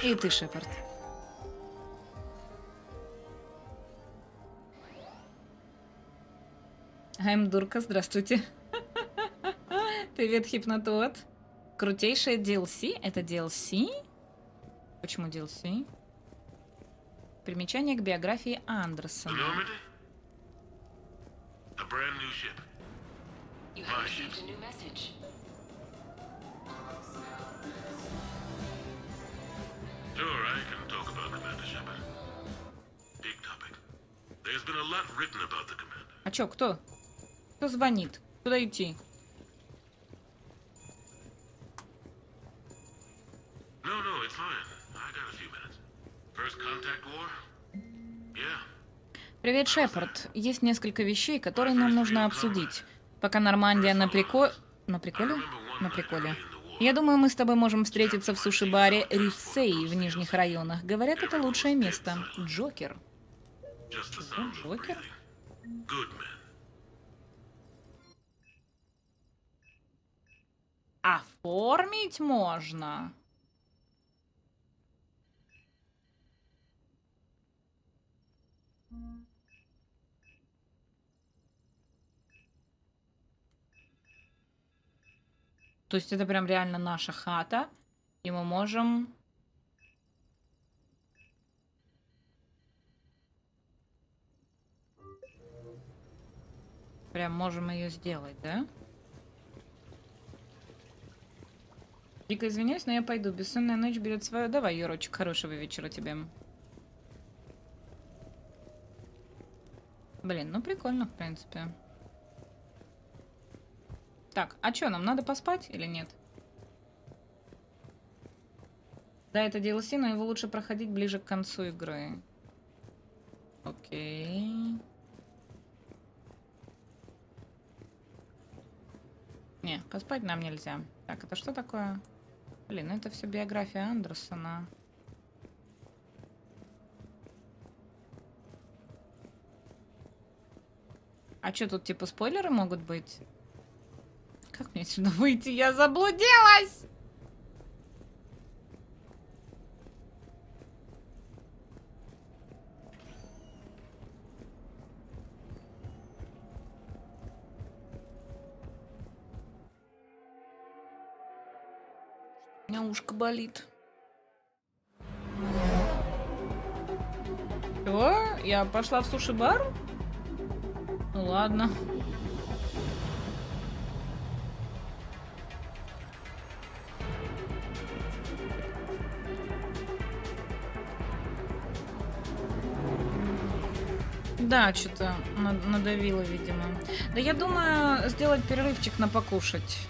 И ты, Шепард. Дурка, здравствуйте. Привет, Хипнотот. Крутейшее DLC? Это DLC? Почему DLC? Примечание к биографии Андерсона. А чё, кто? Кто звонит? Куда идти? Привет, Шепард. Есть несколько вещей, которые нам нужно обсудить. Пока Нормандия на приколе? На приколе. Я думаю, мы с тобой можем встретиться в суши-баре Рюссей в Нижних районах. Говорят, это лучшее место. Джокер. Джокер? Оформить можно. То есть это прям реально наша хата, и мы можем... Прям можем ее сделать, да? Дико извиняюсь, но я пойду. Бессонная ночь берет свое. Давай, Юрочек, хорошего вечера тебе. Блин, ну прикольно, в принципе. Так, а что, нам надо поспать или нет? Да, это DLC, но его лучше проходить ближе к концу игры. Окей. Не, поспать нам нельзя. Так, это что такое? Блин, это все биография Андерсона. А что тут, типа, спойлеры могут быть? Как мне отсюда выйти? Я заблудилась! У меня ушко болит. Чего? Я пошла в суши-бар? Ну ладно. Да, что-то надавило, видимо. Да я думаю, сделать перерывчик на покушать.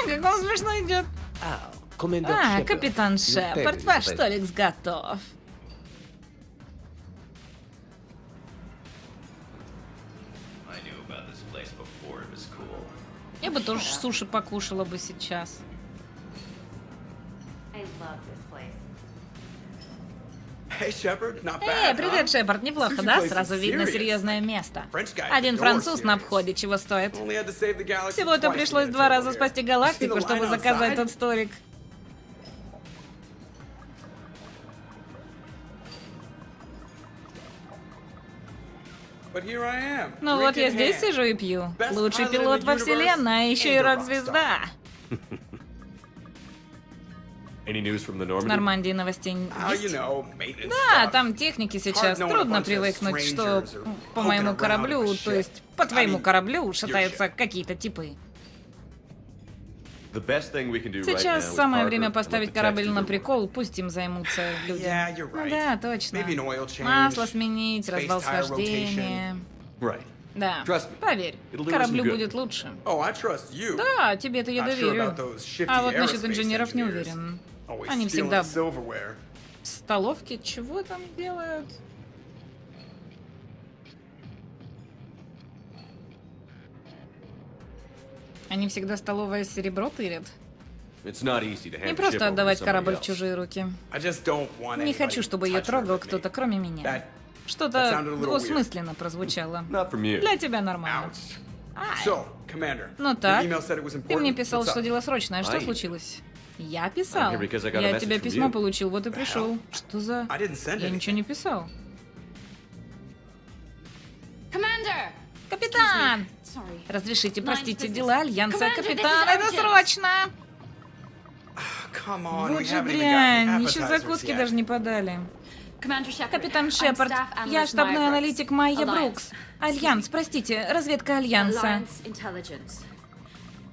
Как он смешно идет. А, капитан Шепард, ваш столик готов. Я бы тоже суши покушала бы сейчас. Эй, привет, Шепард, неплохо, да? Сразу видно серьезное место. Один француз на входе чего стоит. Всего-то пришлось 2 раза спасти галактику, чтобы заказать тот столик. Ну вот я здесь сижу и пью. Лучший пилот во вселенной, а еще и рок-звезда. В Нормандии новостей есть? Да, там техники сейчас. Трудно привыкнуть, что по моему кораблю, то есть по твоему кораблю шатаются какие-то типы. Сейчас самое время поставить корабль на прикол, пусть им займутся люди. Да, точно. Масло сменить, разбал схождения. Да, Trust me. поверь, It'll do us кораблю some good. будет лучше. Oh, I trust you. Да, тебе-то я Not sure доверю. about those shifty А вот насчет aerospace инженеров не engineers. уверен. Always Они stealing всегда silverware. в столовке чего там делают? Они всегда столовое серебро тырят. It's not easy to hand Не a ship просто over to отдавать somebody корабль в else. чужие руки. I just don't want Не anybody хочу, чтобы ее touching her трогал but me. кто-то, кроме меня. That Что-то sounded a little двусмысленно прозвучало. Not from you. Для тебя нормально. So, Commander, Ну your так, email said it was ты мне important. писал, What's что up? дело срочное. Что I- случилось? Я писал. I'm here because I got a Я message от тебя from писмо you. получил, вот и пришел. Что за... I didn't send Я anything. ничего не писал. Commander! Капитан! Sorry. Разрешите, простите, business. дела Альянса. Commander, this Капитан, is это urgent. срочно! Come on, Вот we же haven't even дрянь, gotten еще appetizers закуски yet. даже не подали. Commander Shepard. Капитан I'm Шепард, staff я analyst штабной Maya Brooks. аналитик Майя Alliance. Брукс. Альянс, простите, разведка Альянса. Alliance intelligence.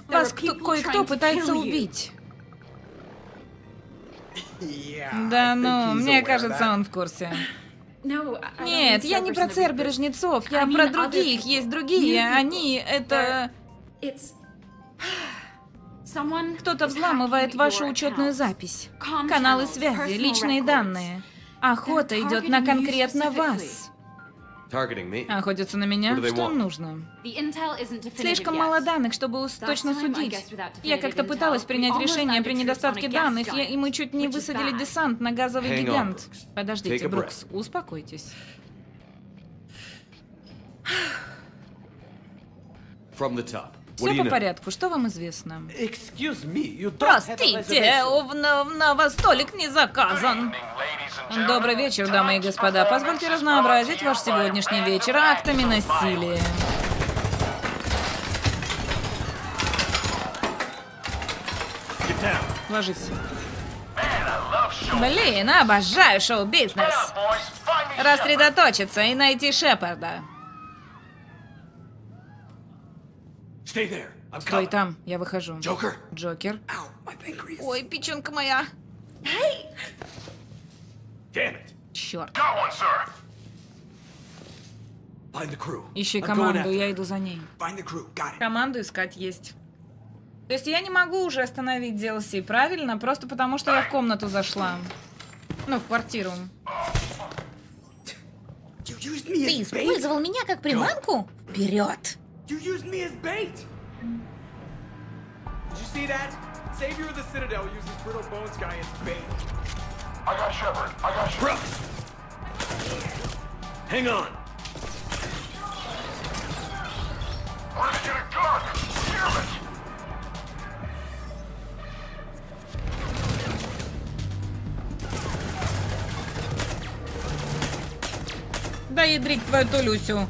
There Вас are people кое-кто trying to пытается kill you. убить. Yeah, Да I think ну, he's мне aware of кажется, that. он в курсе. No, I Нет, don't я mean не про Cerberus and the Цербер-жнецов, я I mean про other других. people. Есть другие, New они people. это... It's... Someone Кто-то is взламывает hacking вашу your учетную accounts. запись. Com Каналы channels, связи, personal личные records. данные. Охота They're идет на targeting you конкретно specifically. вас. Targeting me. Охотятся на меня? What do they Что им want? нужно? The intel isn't definitive Слишком yet. мало данных, чтобы Last точно time, I судить. guessed without Я definitive как-то intel, пыталась we принять almost решение landed при troops недостатке on a gas данных, giant, и мы чуть не which is высадили bad. десант на газовый Hang on, гигант. Brooks. Подождите, Take a Брукс, успокойтесь. From the top. What Все do you по know? порядку, что вам известно? Excuse me, you don't have a Простите, reservation. на вас столик не заказан. Добрый вечер, дамы и господа. Позвольте разнообразить ваш сегодняшний вечер актами насилия. Ложись. Блин, обожаю шоу-бизнес. Рассредоточиться и найти Шепарда. Stay there. I'm Стой coming. там, я выхожу. Joker. Джокер. My pancreas. Ой, печенка моя. Damn it. Черт. Got one, sir. Find the crew. Ищи I'm going команду, after я иду за ней. Find the crew. Got it. Команду искать есть. То есть я не могу уже остановить DLC, правильно? Просто потому, что я в комнату зашла. Ну, в квартиру. You used me Ты as bait? использовал меня как приманку? Вперед! You used me as bait? Did you see that? Savior of the Citadel uses Brittle Bones guy as bait. I got Shepard. I got Shepard. Hang on. Where did you get a gun? Damn it! Да ядрить твою Толюсю.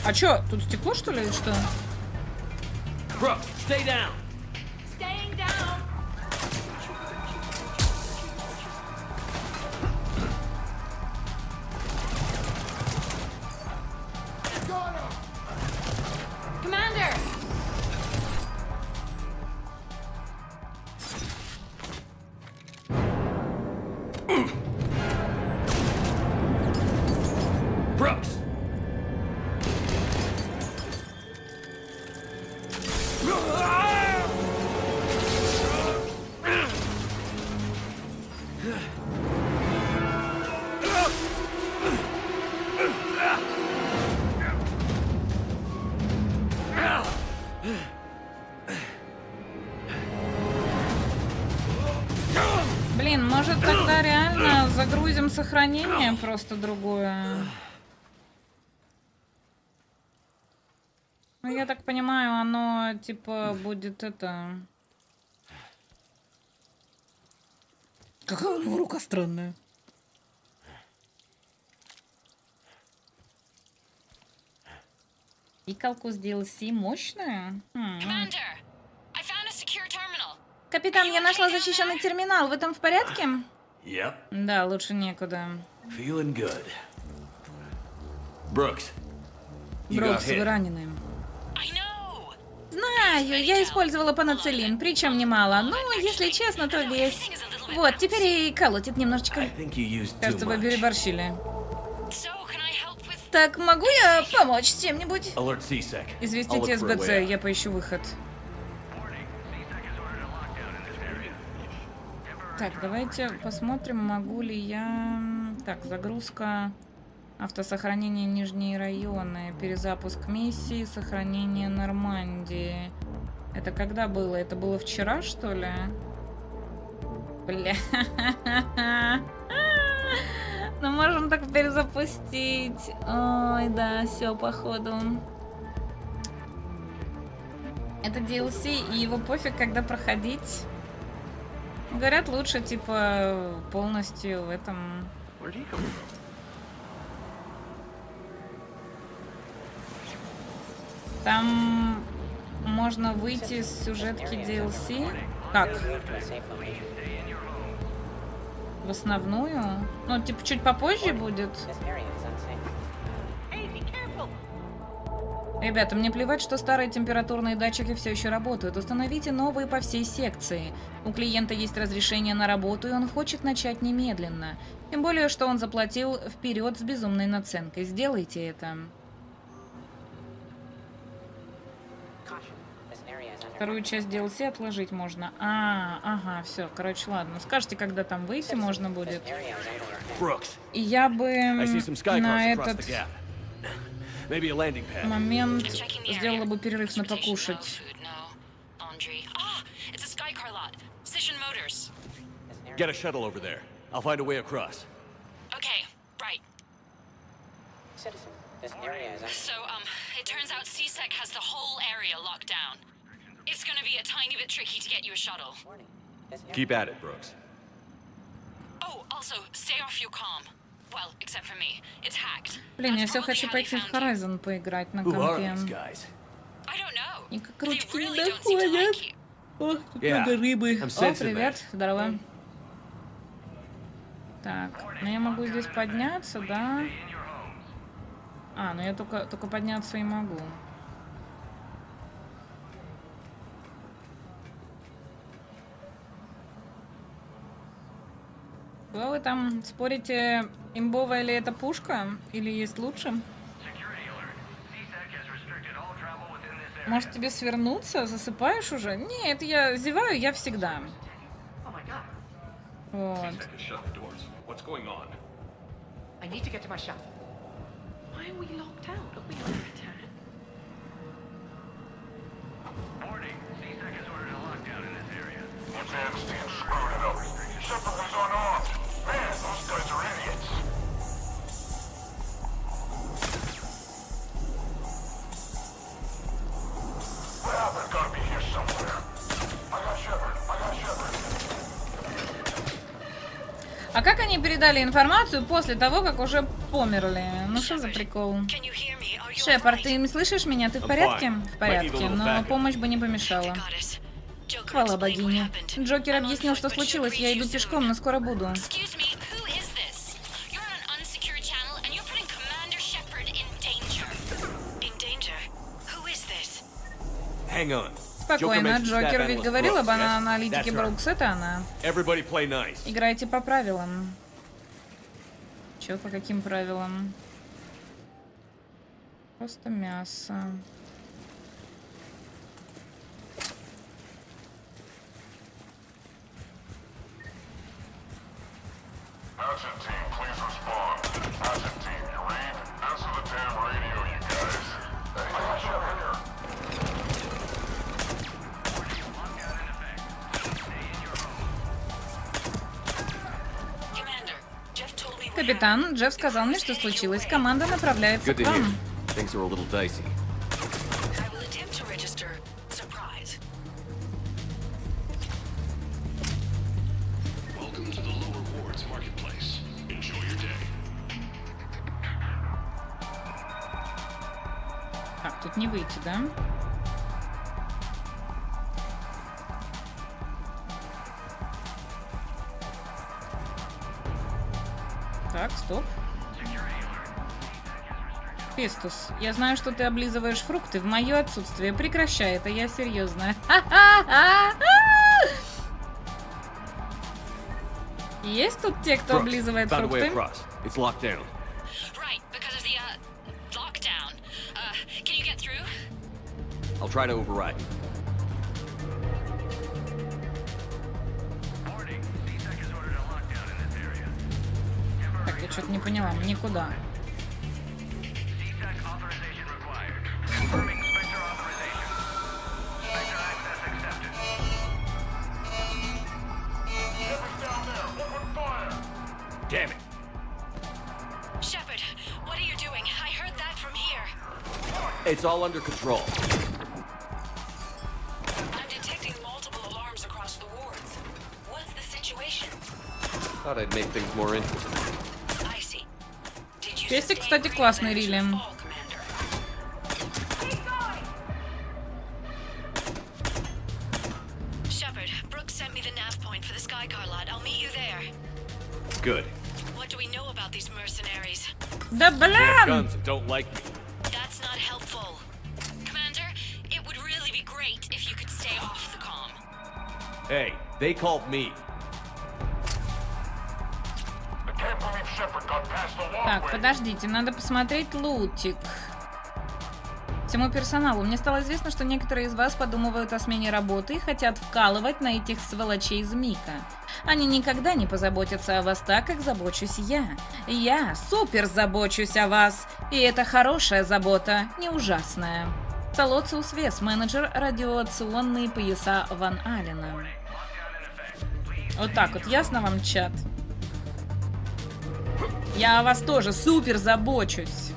А чё, тут стекло, что ли, или что? Brooks, stay down. Staying down. Commander! Brooks. Блин, может тогда реально загрузим сохранение просто другое? Ну, я так понимаю, оно типа будет это... Какая у него рука странная. Пикалку с DLC мощная? Commander! I found a secure terminal. Капитан, я нашла защищенный терминал. Вы там в порядке? Yep. Да, лучше некуда. Feeling good. Brooks. You got Брокс, вы hit. ранены. Знаю, я использовала паноцилин, причем немало. Ну, если честно, то весь. Вот, теперь и колотит немножечко. I think you used too Кажется, вы much. переборщили. So, can I help with Так, могу я помочь чем-нибудь? Alert CSEC. Известите СБЦ, я поищу выход. Так, давайте посмотрим, могу ли я... Так, загрузка, автосохранение Нижние районы, перезапуск миссии, сохранение Нормандии. Это когда было? Это было вчера, что ли? Бля. Ну, можем так перезапустить. Ой, да, все, походу. Это DLC, и его пофиг, когда проходить. Говорят, лучше, типа, полностью в этом... Там можно выйти с сюжетки DLC. Как? В основную? Ну, типа, чуть попозже будет. Ребята, мне плевать, что старые температурные датчики все еще работают. Установите новые по всей секции. У клиента есть разрешение на работу, и он хочет начать немедленно. Тем более, что он заплатил вперед с безумной наценкой. Сделайте это. Вторую часть DLC отложить можно. Ага, все, короче, ладно. Скажите, когда там выйти можно будет. И я бы на этот момент сделала бы перерыв на покушать. Get a shuttle over there. I'll find a way across. Okay, right. Citizen, this area is... So, it turns out CSEC has the whole area locked down. It's gonna be a tiny bit tricky to get you a shuttle. Keep at it, Brooks. Oh, also, stay off your comm. Well, except for me. It's hacked. Блин, я все хочу пойти в Horizon поиграть на компе. Никак ручки не доходят. О, тут много рыбы. О, привет, здорово. Так, ну я могу здесь подняться, да? А, ну я только подняться и могу. Что вы там спорите, имбовая ли это пушка? Или есть лучше? Может тебе свернуться? Засыпаешь уже? Нет, я зеваю, я всегда. Вот. А как они передали информацию после того, как уже померли? Ну что за прикол? Шепард, ты слышишь меня? Ты в порядке? В порядке, но помощь бы не помешала. Хвала богине. Джокер объяснил, что случилось. Я иду пешком, но скоро буду. Спокойно, Джокер ведь говорил об аналитике Брукс, это она. Играйте по правилам. Чё, по каким правилам? Просто мясо. Капитан, Джефф сказал мне, что случилось. Команда направляется к вам. Так, тут не выйти, да? Так, стоп. Пестус, я знаю, что ты облизываешь фрукты в мое отсутствие. Прекращай это, я серьезно. Есть тут те, кто облизывает фрукты? lockdown. Can you get through? I'll try to override. Так, я что-то не поняла. Никуда. Damn it. Shepard, what are you doing? I heard that from here. It's all under control. I'm detecting multiple alarms across the wards. What's the situation? Thought I'd make things more interesting. I see. Did you Песик, кстати, классный, Рилли. Shepard, Brooks sent me the nav point for the Skycar lot. I'll meet you there. Good. What do we know about these mercenaries? Да They блин! have guns and don't like me. That's not helpful. Commander, it would really be great if you could stay off the comm. Hey, they called me. Так, подождите, надо посмотреть лутик. Всему персоналу. Мне стало известно, что некоторые из вас подумывают о смене работы и хотят вкалывать на этих сволочей из Мика. Они никогда не позаботятся о вас так, как забочусь я. Я супер забочусь о вас. И это хорошая забота, не ужасная. Солоциус Вес, менеджер радиационные пояса Ван Аллена. Вот так вот, ясно вам, чат? Я о вас тоже супер забочусь.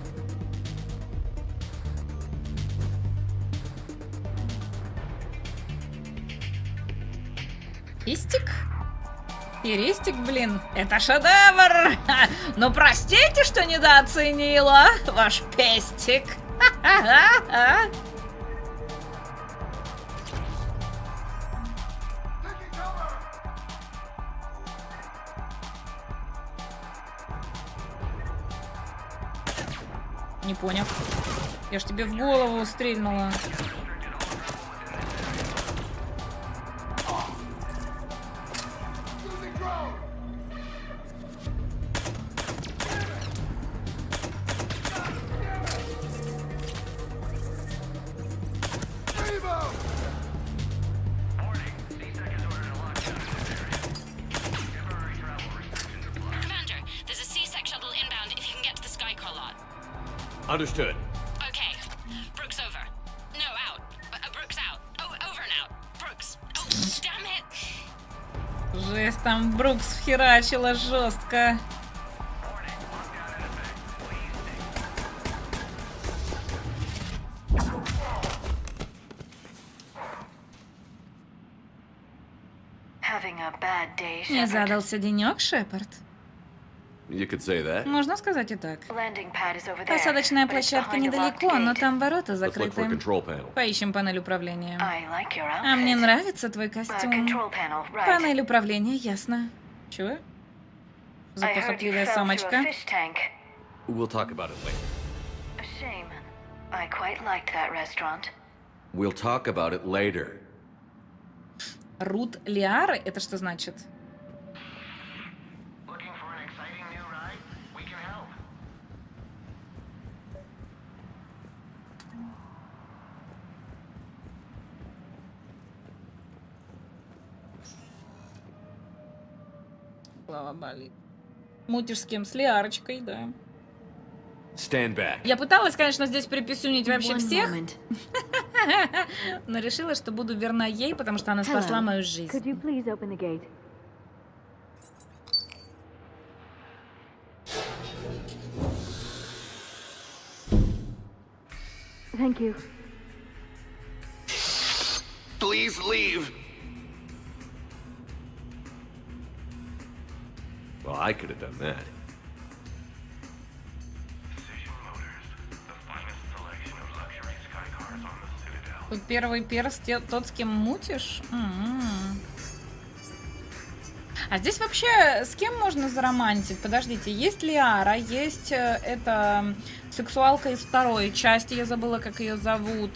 Пестик? Перестик, блин, это шедевр! Ну простите, что недооценила ваш пестик. Не понял. Я ж тебе в голову стрельнула. Understood. Okay. Brooks over. No, out. Brooks out. Oh, over and out. Brooks. Oh, damn it. Жесть, там Брукс вхерачила жестко. Не задался денек, Шепард? You could say that. Можно сказать и так. Посадочная площадка недалеко, но там ворота Let's look for a закрыты. control panel. Поищем панель управления. А мне нравится твой костюм. Панель управления, ясно. Чего? Запохотливая самочка. We'll talk about it later. We'll talk about it later. Рут Лиары? Это что значит? Голова болит. Мутишь с кем? С Лиарочкой, да. Stand back. Я пыталась, конечно, здесь приписюнить вообще всех, но решила, что буду верна ей, потому что она спасла мою жизнь. Thank you. Please leave. Well, I could have done that. Тут первый перс, тот, с кем мутишь? А здесь вообще с кем можно заромантить? Подождите, есть Лиара, есть эта сексуалка из второй части, я забыла, как ее зовут.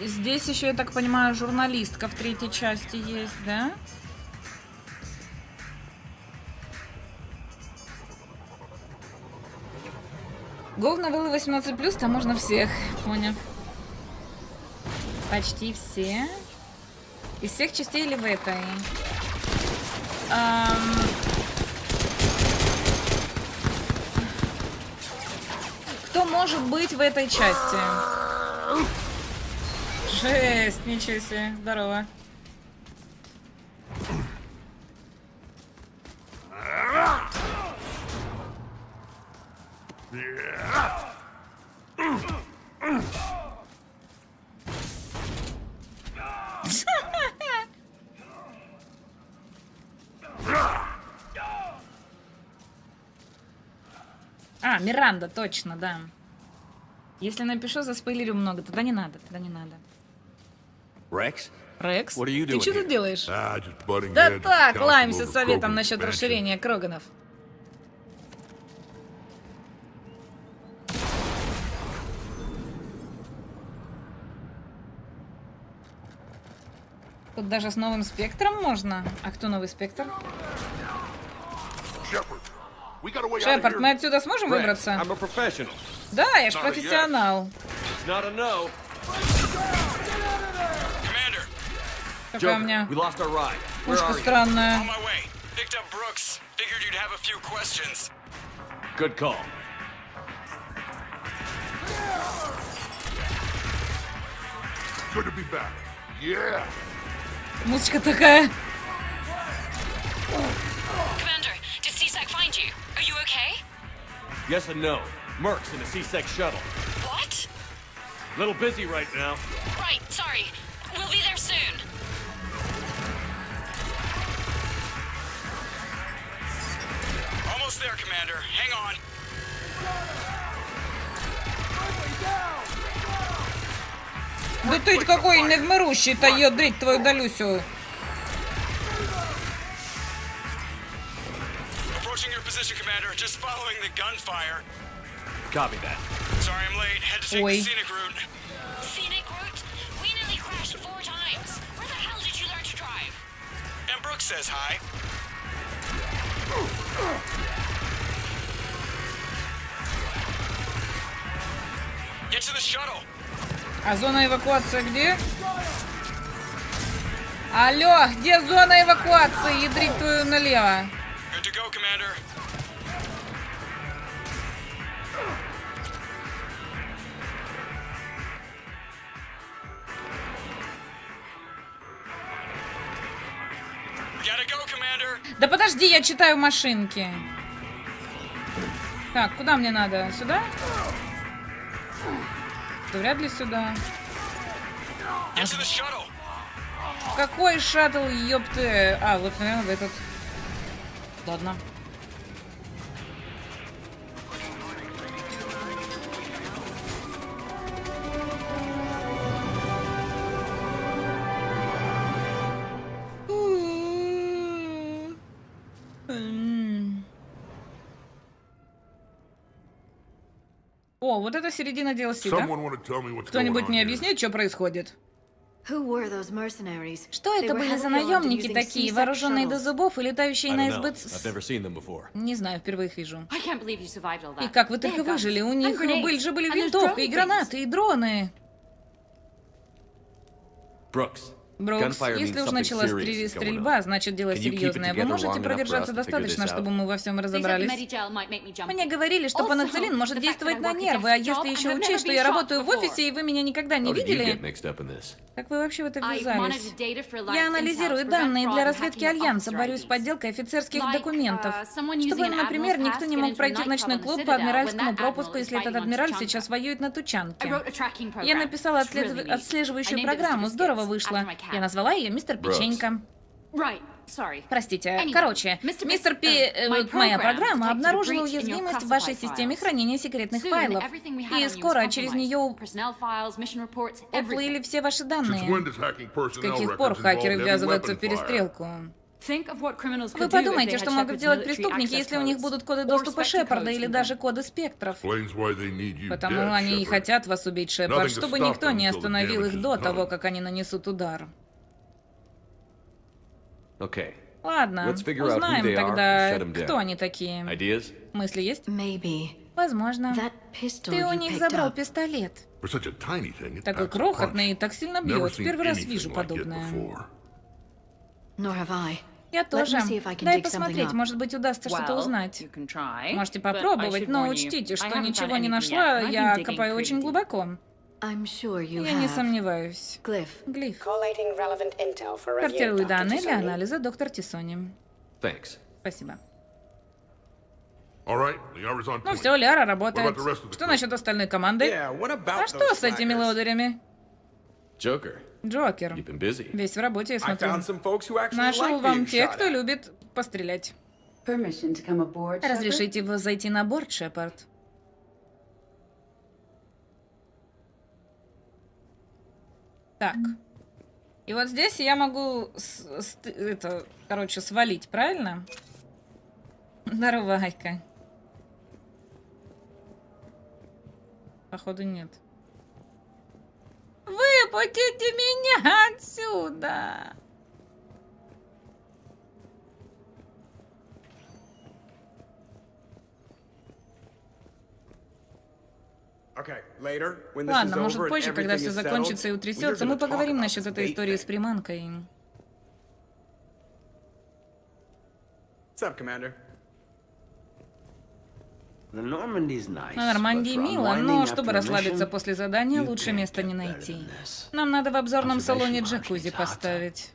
Здесь еще, я так понимаю, журналистка в третьей части есть, да? Гов новеллы 18+, там можно всех. Понял. Почти все. Из всех частей или в этой? Кто может быть в этой части? Жесть, ничего себе. Здорово. А, Миранда, точно, да. Если напишу, заспойлерю много, тогда не надо, Rex? Рекс, What are you ты doing что тут here? делаешь? just butting Да heads with так, council лаемся over советом Krogan насчет expansion. расширения Кроганов. Тут даже с новым спектром можно. А кто новый спектр? Шепард, мы отсюда сможем выбраться? Да, я ж профессионал. Какая у меня пушка странная. Good call. Good to be back. Yeah. Музычка такая. Commander, did CSEC find you? Are you okay? Yes and no. Merc's in a C-Sec shuttle. What? Little busy right now. Right, sorry. We'll be there soon. Almost there, Commander. Hang on. Да ты какой невмирущий-то, ёдрить твою Далюсю. Approaching your position, Commander. Just following the gunfire. Copy that. Sorry I'm late. Had to take Oi. the scenic route. Scenic route? We nearly crashed 4 times. Where the hell did you learn to drive? And Brooks says hi. Get to the shuttle. А зона эвакуации где? Алло, где зона эвакуации? Ядрить твою налево. Good to go, Commander. We gotta go, Commander. Да подожди, я читаю машинки. Так, куда мне надо? Сюда? Да вряд ли сюда. Get to the shuttle. Какой шаттл, ёпты? А, вот, наверное, в этот. Ладно. О, вот это середина DLC, да? Someone want to tell me what's going Кто-нибудь on мне here? объяснит, что происходит? Что Это были за наемники такие, вооруженные до зубов и летающие на СБЦ? Не знаю, впервые их вижу. I can't believe you survived all that. И как вы только выжили? У них были винтовка и гранаты, и дроны. Brooks. Брукс, если уж началась стрельба, значит дело серьезное. Вы можете продержаться достаточно, чтобы мы во всем разобрались? Мне говорили, что пенициллин может действовать на нервы, а если еще учесть, что я работаю в офисе, и вы меня никогда не видели... Как вы вообще в это ввязались? Я анализирую данные для разведки Альянса, борюсь с подделкой офицерских документов. Чтобы, например, никто не мог пройти в ночной клуб по адмиральскому пропуску, если этот адмираль сейчас воюет на Тучанке. Я написала отслеживающую программу, здорово вышло. Я назвала ее Мистер Печенька. Простите. Короче, Мистер моя программа обнаружила уязвимость в вашей системе хранения секретных файлов. И скоро через нее уплыли все ваши данные. С каких пор хакеры ввязываются в перестрелку? Вы подумайте, что могут делать преступники, если у них будут коды доступа Шепарда или даже коды спектров. Потому они и хотят вас убить, Шепард, чтобы никто не остановил их до того, как они нанесут удар. Ладно, узнаем тогда, кто они такие. Мысли есть? Возможно. Ты у них забрал пистолет. For such a tiny thing, it Такой packs a крохотный и punch. так сильно Never бьет. seen Первый раз anything вижу like it подобное. before. Я тоже. Дай посмотреть, может быть, удастся что-то узнать. Можете попробовать, но учтите, что ничего не нашла, я копаю очень глубоко. Я не сомневаюсь. Глиф. Картирую данные для анализа, доктор Тисони. Thanks. Спасибо. All right, Liara's on Ну point. все, Ляра работает. What about the rest of the Что crew? насчет остальной команды? А что с этими лодырями? Joker, Джокер. you've been busy. Весь в работе, я смотрю. found some folks who actually Нашел like вам being тех, shot кто at. любит пострелять. Разрешите вы зайти на борт, Шепард? Так. И вот здесь я могу свалить, правильно? Давай-ка. Походу нет. Выпустите меня отсюда! Okay, later, when this is Ладно, over может and позже, когда everything все is закончится и settled, утрясется, we're мы gonna talk поговорим about насчет this этой bait истории с thing. приманкой. What's up, Commander? The Normandy's nice, На Нормандии but for мило, unwinding но after чтобы a расслабиться mission, после задания, you лучше can't места get не better найти. than this. Нам надо в обзорном салоне Observation джакузи lounge needs hot поставить.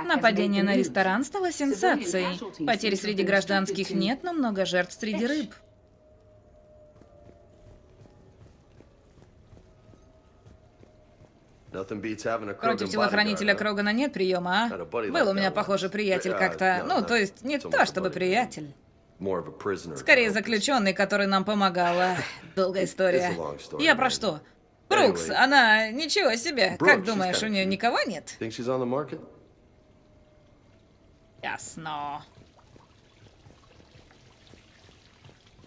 Нападение на ресторан стало сенсацией. Потерь среди гражданских нет, но много жертв среди рыб. Nothing beats having a Против Krogan телохранителя bodyguard, huh? Крогана нет приема, а? Был у меня, похоже, приятель как-то... Ну, то есть, не то чтобы приятель. More of a prisoner. Скорее, заключенный, который нам помогал. Ах, долгая история. It's a long story, Я про man. что? Брукс, она ничего себе. Brooks, Как she's думаешь, kinda у нее cute. никого нет? Think she's on the market? Ясно.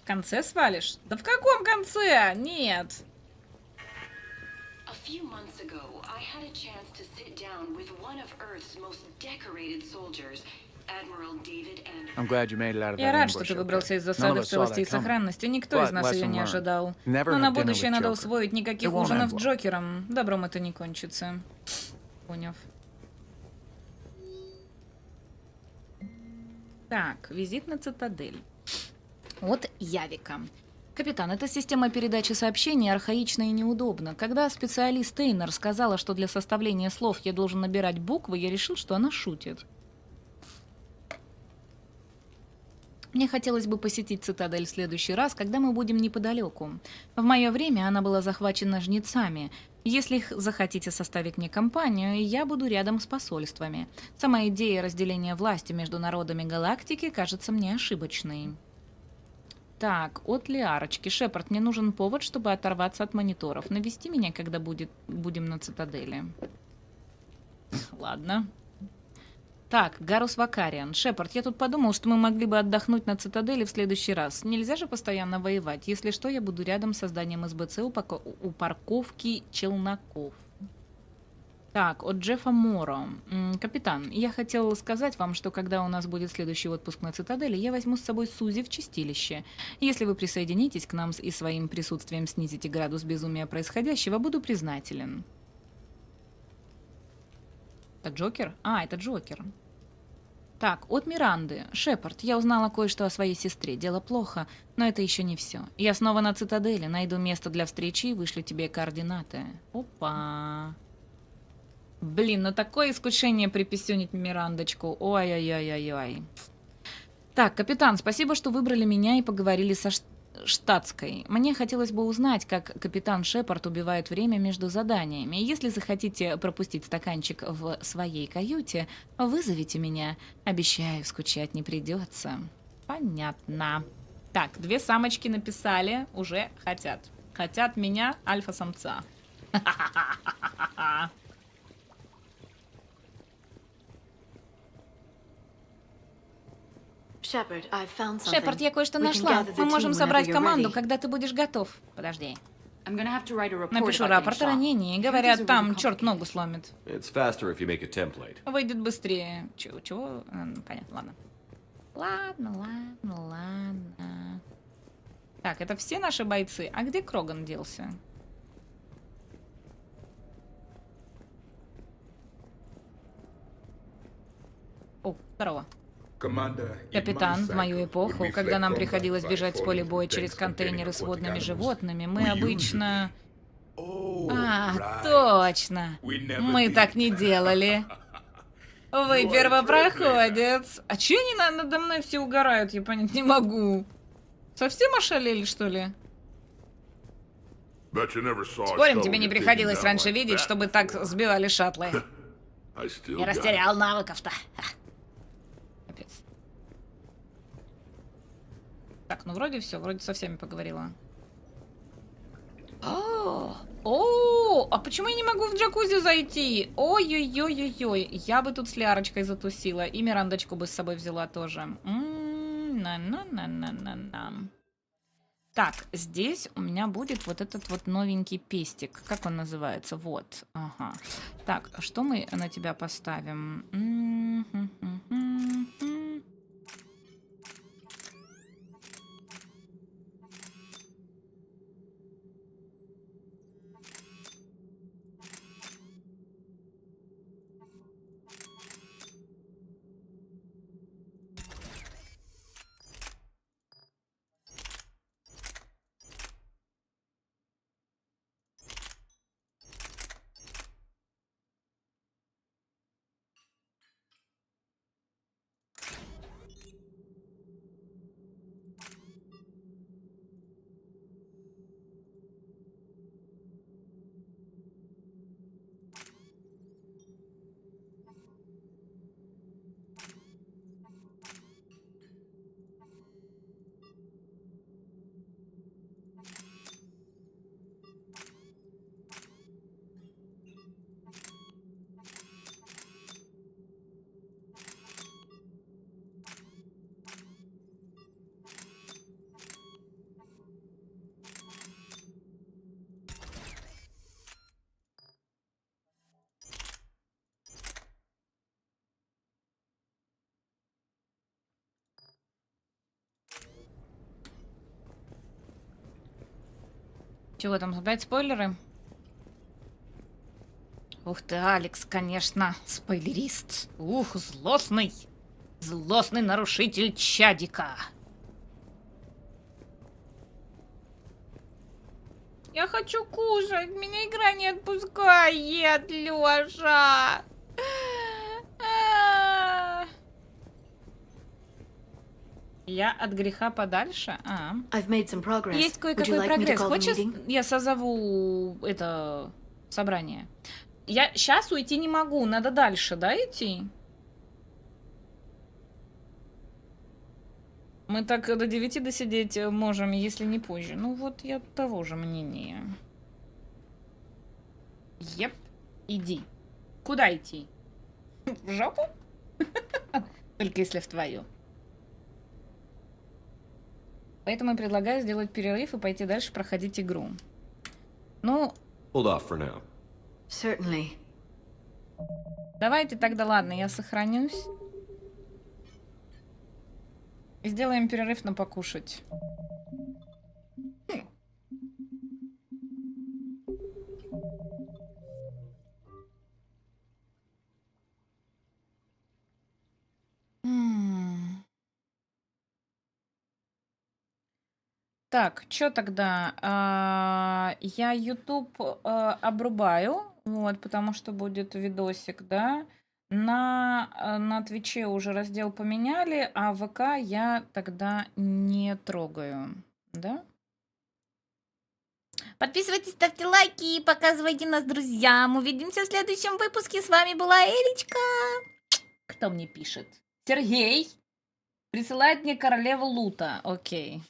В конце свалишь? Да в каком конце? Нет. A few months ago, I had a chance to sit down with one of Earth's most decorated soldiers, Admiral David Anderson. I'm glad you made it out of Я that рад, ambush, что ты okay? выбрался из None засады of в us saw целости и that coming. сохранности. Никто из But нас ее lesson не learned. ожидал. Never Но на have dinner будущее with надо Joker. усвоить никаких It won't ужинов end с well. Джокером. Добром это не кончится. Поняв. Так, визит на цитадель. От Явика. Капитан, эта система передачи сообщений архаична и неудобна. Когда специалист Тейнер сказала, что для составления слов я должен набирать буквы, я решил, что она шутит. Мне хотелось бы посетить цитадель в следующий раз, когда мы будем неподалеку. В мое время она была захвачена жнецами. Если захотите составить мне компанию, я буду рядом с посольствами. Сама идея разделения власти между народами галактики кажется мне ошибочной. Так, от Лиарочки. Шепард, мне нужен повод, чтобы оторваться от мониторов. Навести меня, когда будем на цитадели. Ладно. Так, Гарус Вакариан. Шепард, я тут подумал, что мы могли бы отдохнуть на цитадели в следующий раз. Нельзя же постоянно воевать. Если что, я буду рядом с созданием СБЦ у парковки челноков. Так, от Джеффа Моро. Капитан, я хотел сказать вам, что когда у нас будет следующий отпуск на цитадели, я возьму с собой Сузи в чистилище. Если вы присоединитесь к нам и своим присутствием снизите градус безумия происходящего, буду признателен. Это Джокер? А, это Джокер. Так, от Миранды. Шепард, я узнала кое-что о своей сестре. Дело плохо, но это еще не все. Я снова на цитадели, найду место для встречи и вышлю тебе координаты. Опа. Блин, ну такое искушение приписюнить Мирандочку. Ой-ой-ой-ой-ой. Так, капитан, спасибо, что выбрали меня и поговорили со штатской. Мне хотелось бы узнать, как капитан Шепард убивает время между заданиями. Если захотите пропустить стаканчик в своей каюте, вызовите меня. Обещаю, скучать не придется. Понятно. Так, 2 самочки написали, уже хотят. Хотят меня, альфа-самца. Шепард, я кое-что нашла. Мы можем собрать команду, когда ты будешь готов. Подожди. Напишу рапорт о ранении. Говорят, там черт ногу сломит. It's faster if you make a template. Выйдет быстрее. Чего? Понятно, ладно. Ладно. Так, это все наши бойцы. А где Кроган делся? О, здорово. Капитан, в мою эпоху, когда нам приходилось бежать с поля боя через контейнеры с водными животными, мы обычно... А, точно. Мы так не делали. Вы первопроходец. А че они надо мной все угорают, я понять не могу. Совсем ошалели, что ли? Спорим, тебе не приходилось раньше видеть, чтобы так сбивали шаттлы. Не растерял навыков-то. Капец. Так, ну вроде все, вроде со всеми поговорила. А почему я не могу в джакузи зайти? Ой-ой-ой-ой-ой. Я бы тут с Лярочкой затусила. И Мирандочку бы с собой взяла тоже. На-на-на-на-на-на. Так, здесь у меня будет вот этот вот новенький пестик. Как он называется? Вот. Ага. Так, что мы на тебя поставим? Чего там, опять спойлеры? Ух ты, Алекс, конечно, спойлерист. Ух, злостный. Злостный нарушитель чадика. Я хочу кушать, меня игра не отпускает, Лёша. Я от греха подальше? Есть кое-какой прогресс. Хочешь, я созову это собрание? Я сейчас уйти не могу, надо дальше, да, идти? Мы так до 9 досидеть можем, если не позже. Ну вот я того же мнения. Еп, иди. Куда идти? В жопу? Только если в твою. Поэтому я предлагаю сделать перерыв и пойти дальше проходить игру. Ну... Hold off for now. Certainly. Давайте тогда, ладно, я сохранюсь. И сделаем перерыв на покушать. Так, что тогда? Я YouTube обрубаю, вот, потому что будет видосик, да. На Твиче уже раздел поменяли, а ВК я тогда не трогаю, да? Подписывайтесь, ставьте лайки и показывайте нас друзьям. Увидимся в следующем выпуске. С вами была Элечка. Кто мне пишет? Сергей присылает мне королеву лута. Окей.